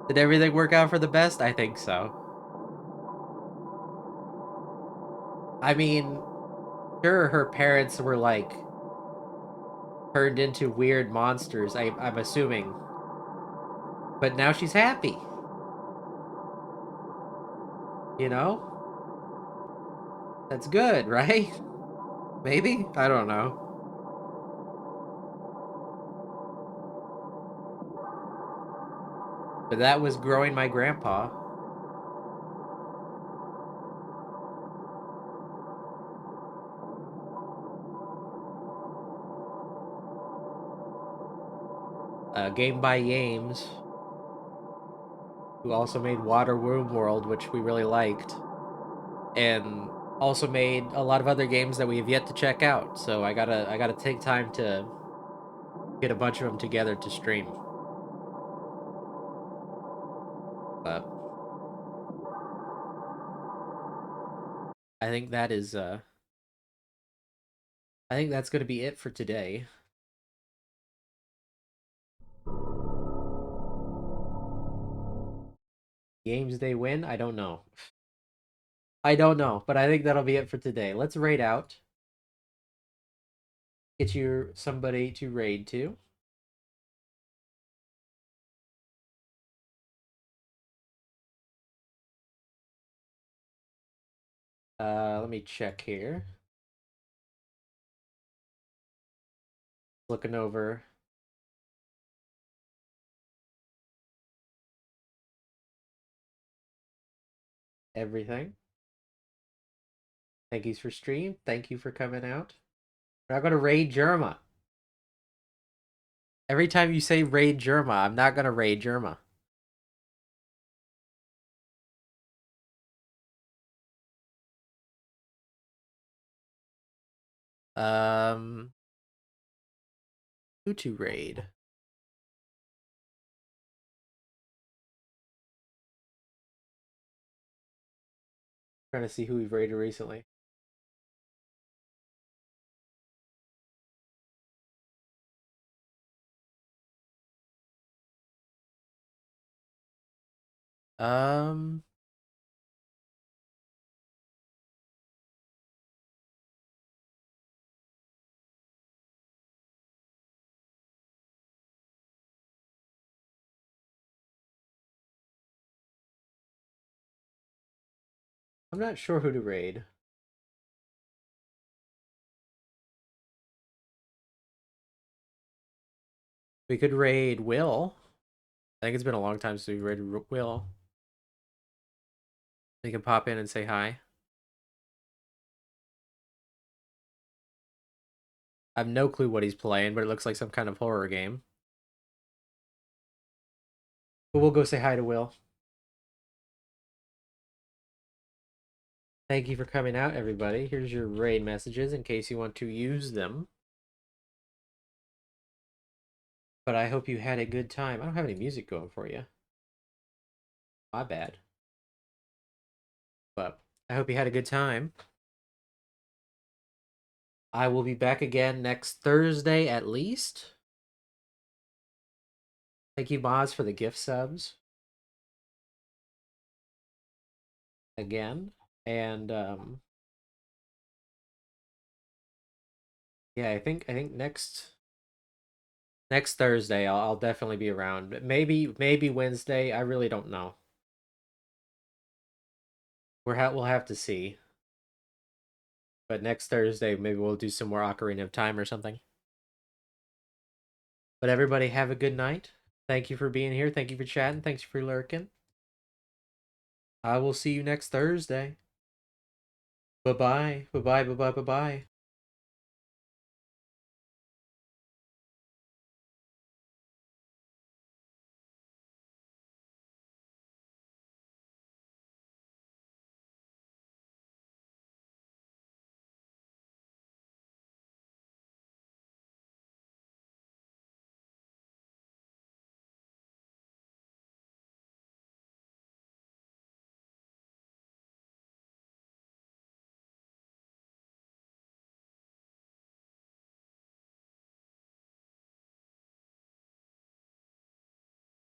A: Did everything work out for the best? I think so. I mean, sure, her parents were like turned into weird monsters, I'm assuming. But now she's happy, you know? That's good, right? Maybe? I don't know. But that was growing my grandpa. Game by Games, who also made Water Womb World, which we really liked, and also made a lot of other games that we have yet to check out. So I gotta take time to get a bunch of them together to stream. But I think that is I think that's gonna be it for today. Games they win? I don't know. I don't know, but I think that'll be it for today. Let's raid out. Get you somebody to raid to. Let me check here. Looking over everything. Thank yous for stream. Thank you for coming out. We're not gonna raid Germa. Every time you say raid Germa, I'm not gonna raid Germa. Um, who to raid? Trying to see who we've raided recently. Um, I'm not sure who to raid. We could raid Will. I think it's been a long time since we raided Will. He can pop in and say hi. I have no clue what he's playing, but it looks like some kind of horror game. But we'll go say hi to Will. Thank you for coming out, everybody. Here's your raid messages in case you want to use them. But I hope you had a good time. I don't have any music going for you. My bad. But I hope you had a good time. I will be back again next Thursday at least. Thank you, Moz, for the gift subs. Again. And yeah, I think next Thursday I'll definitely be around. Maybe Wednesday. I really don't know. We'll have to see. But next Thursday maybe we'll do some more Ocarina of Time or something. But everybody have a good night. Thank you for being here. Thank you for chatting. Thanks for lurking. I will see you next Thursday. Bye-bye. Bye-bye. Bye-bye. Bye-bye.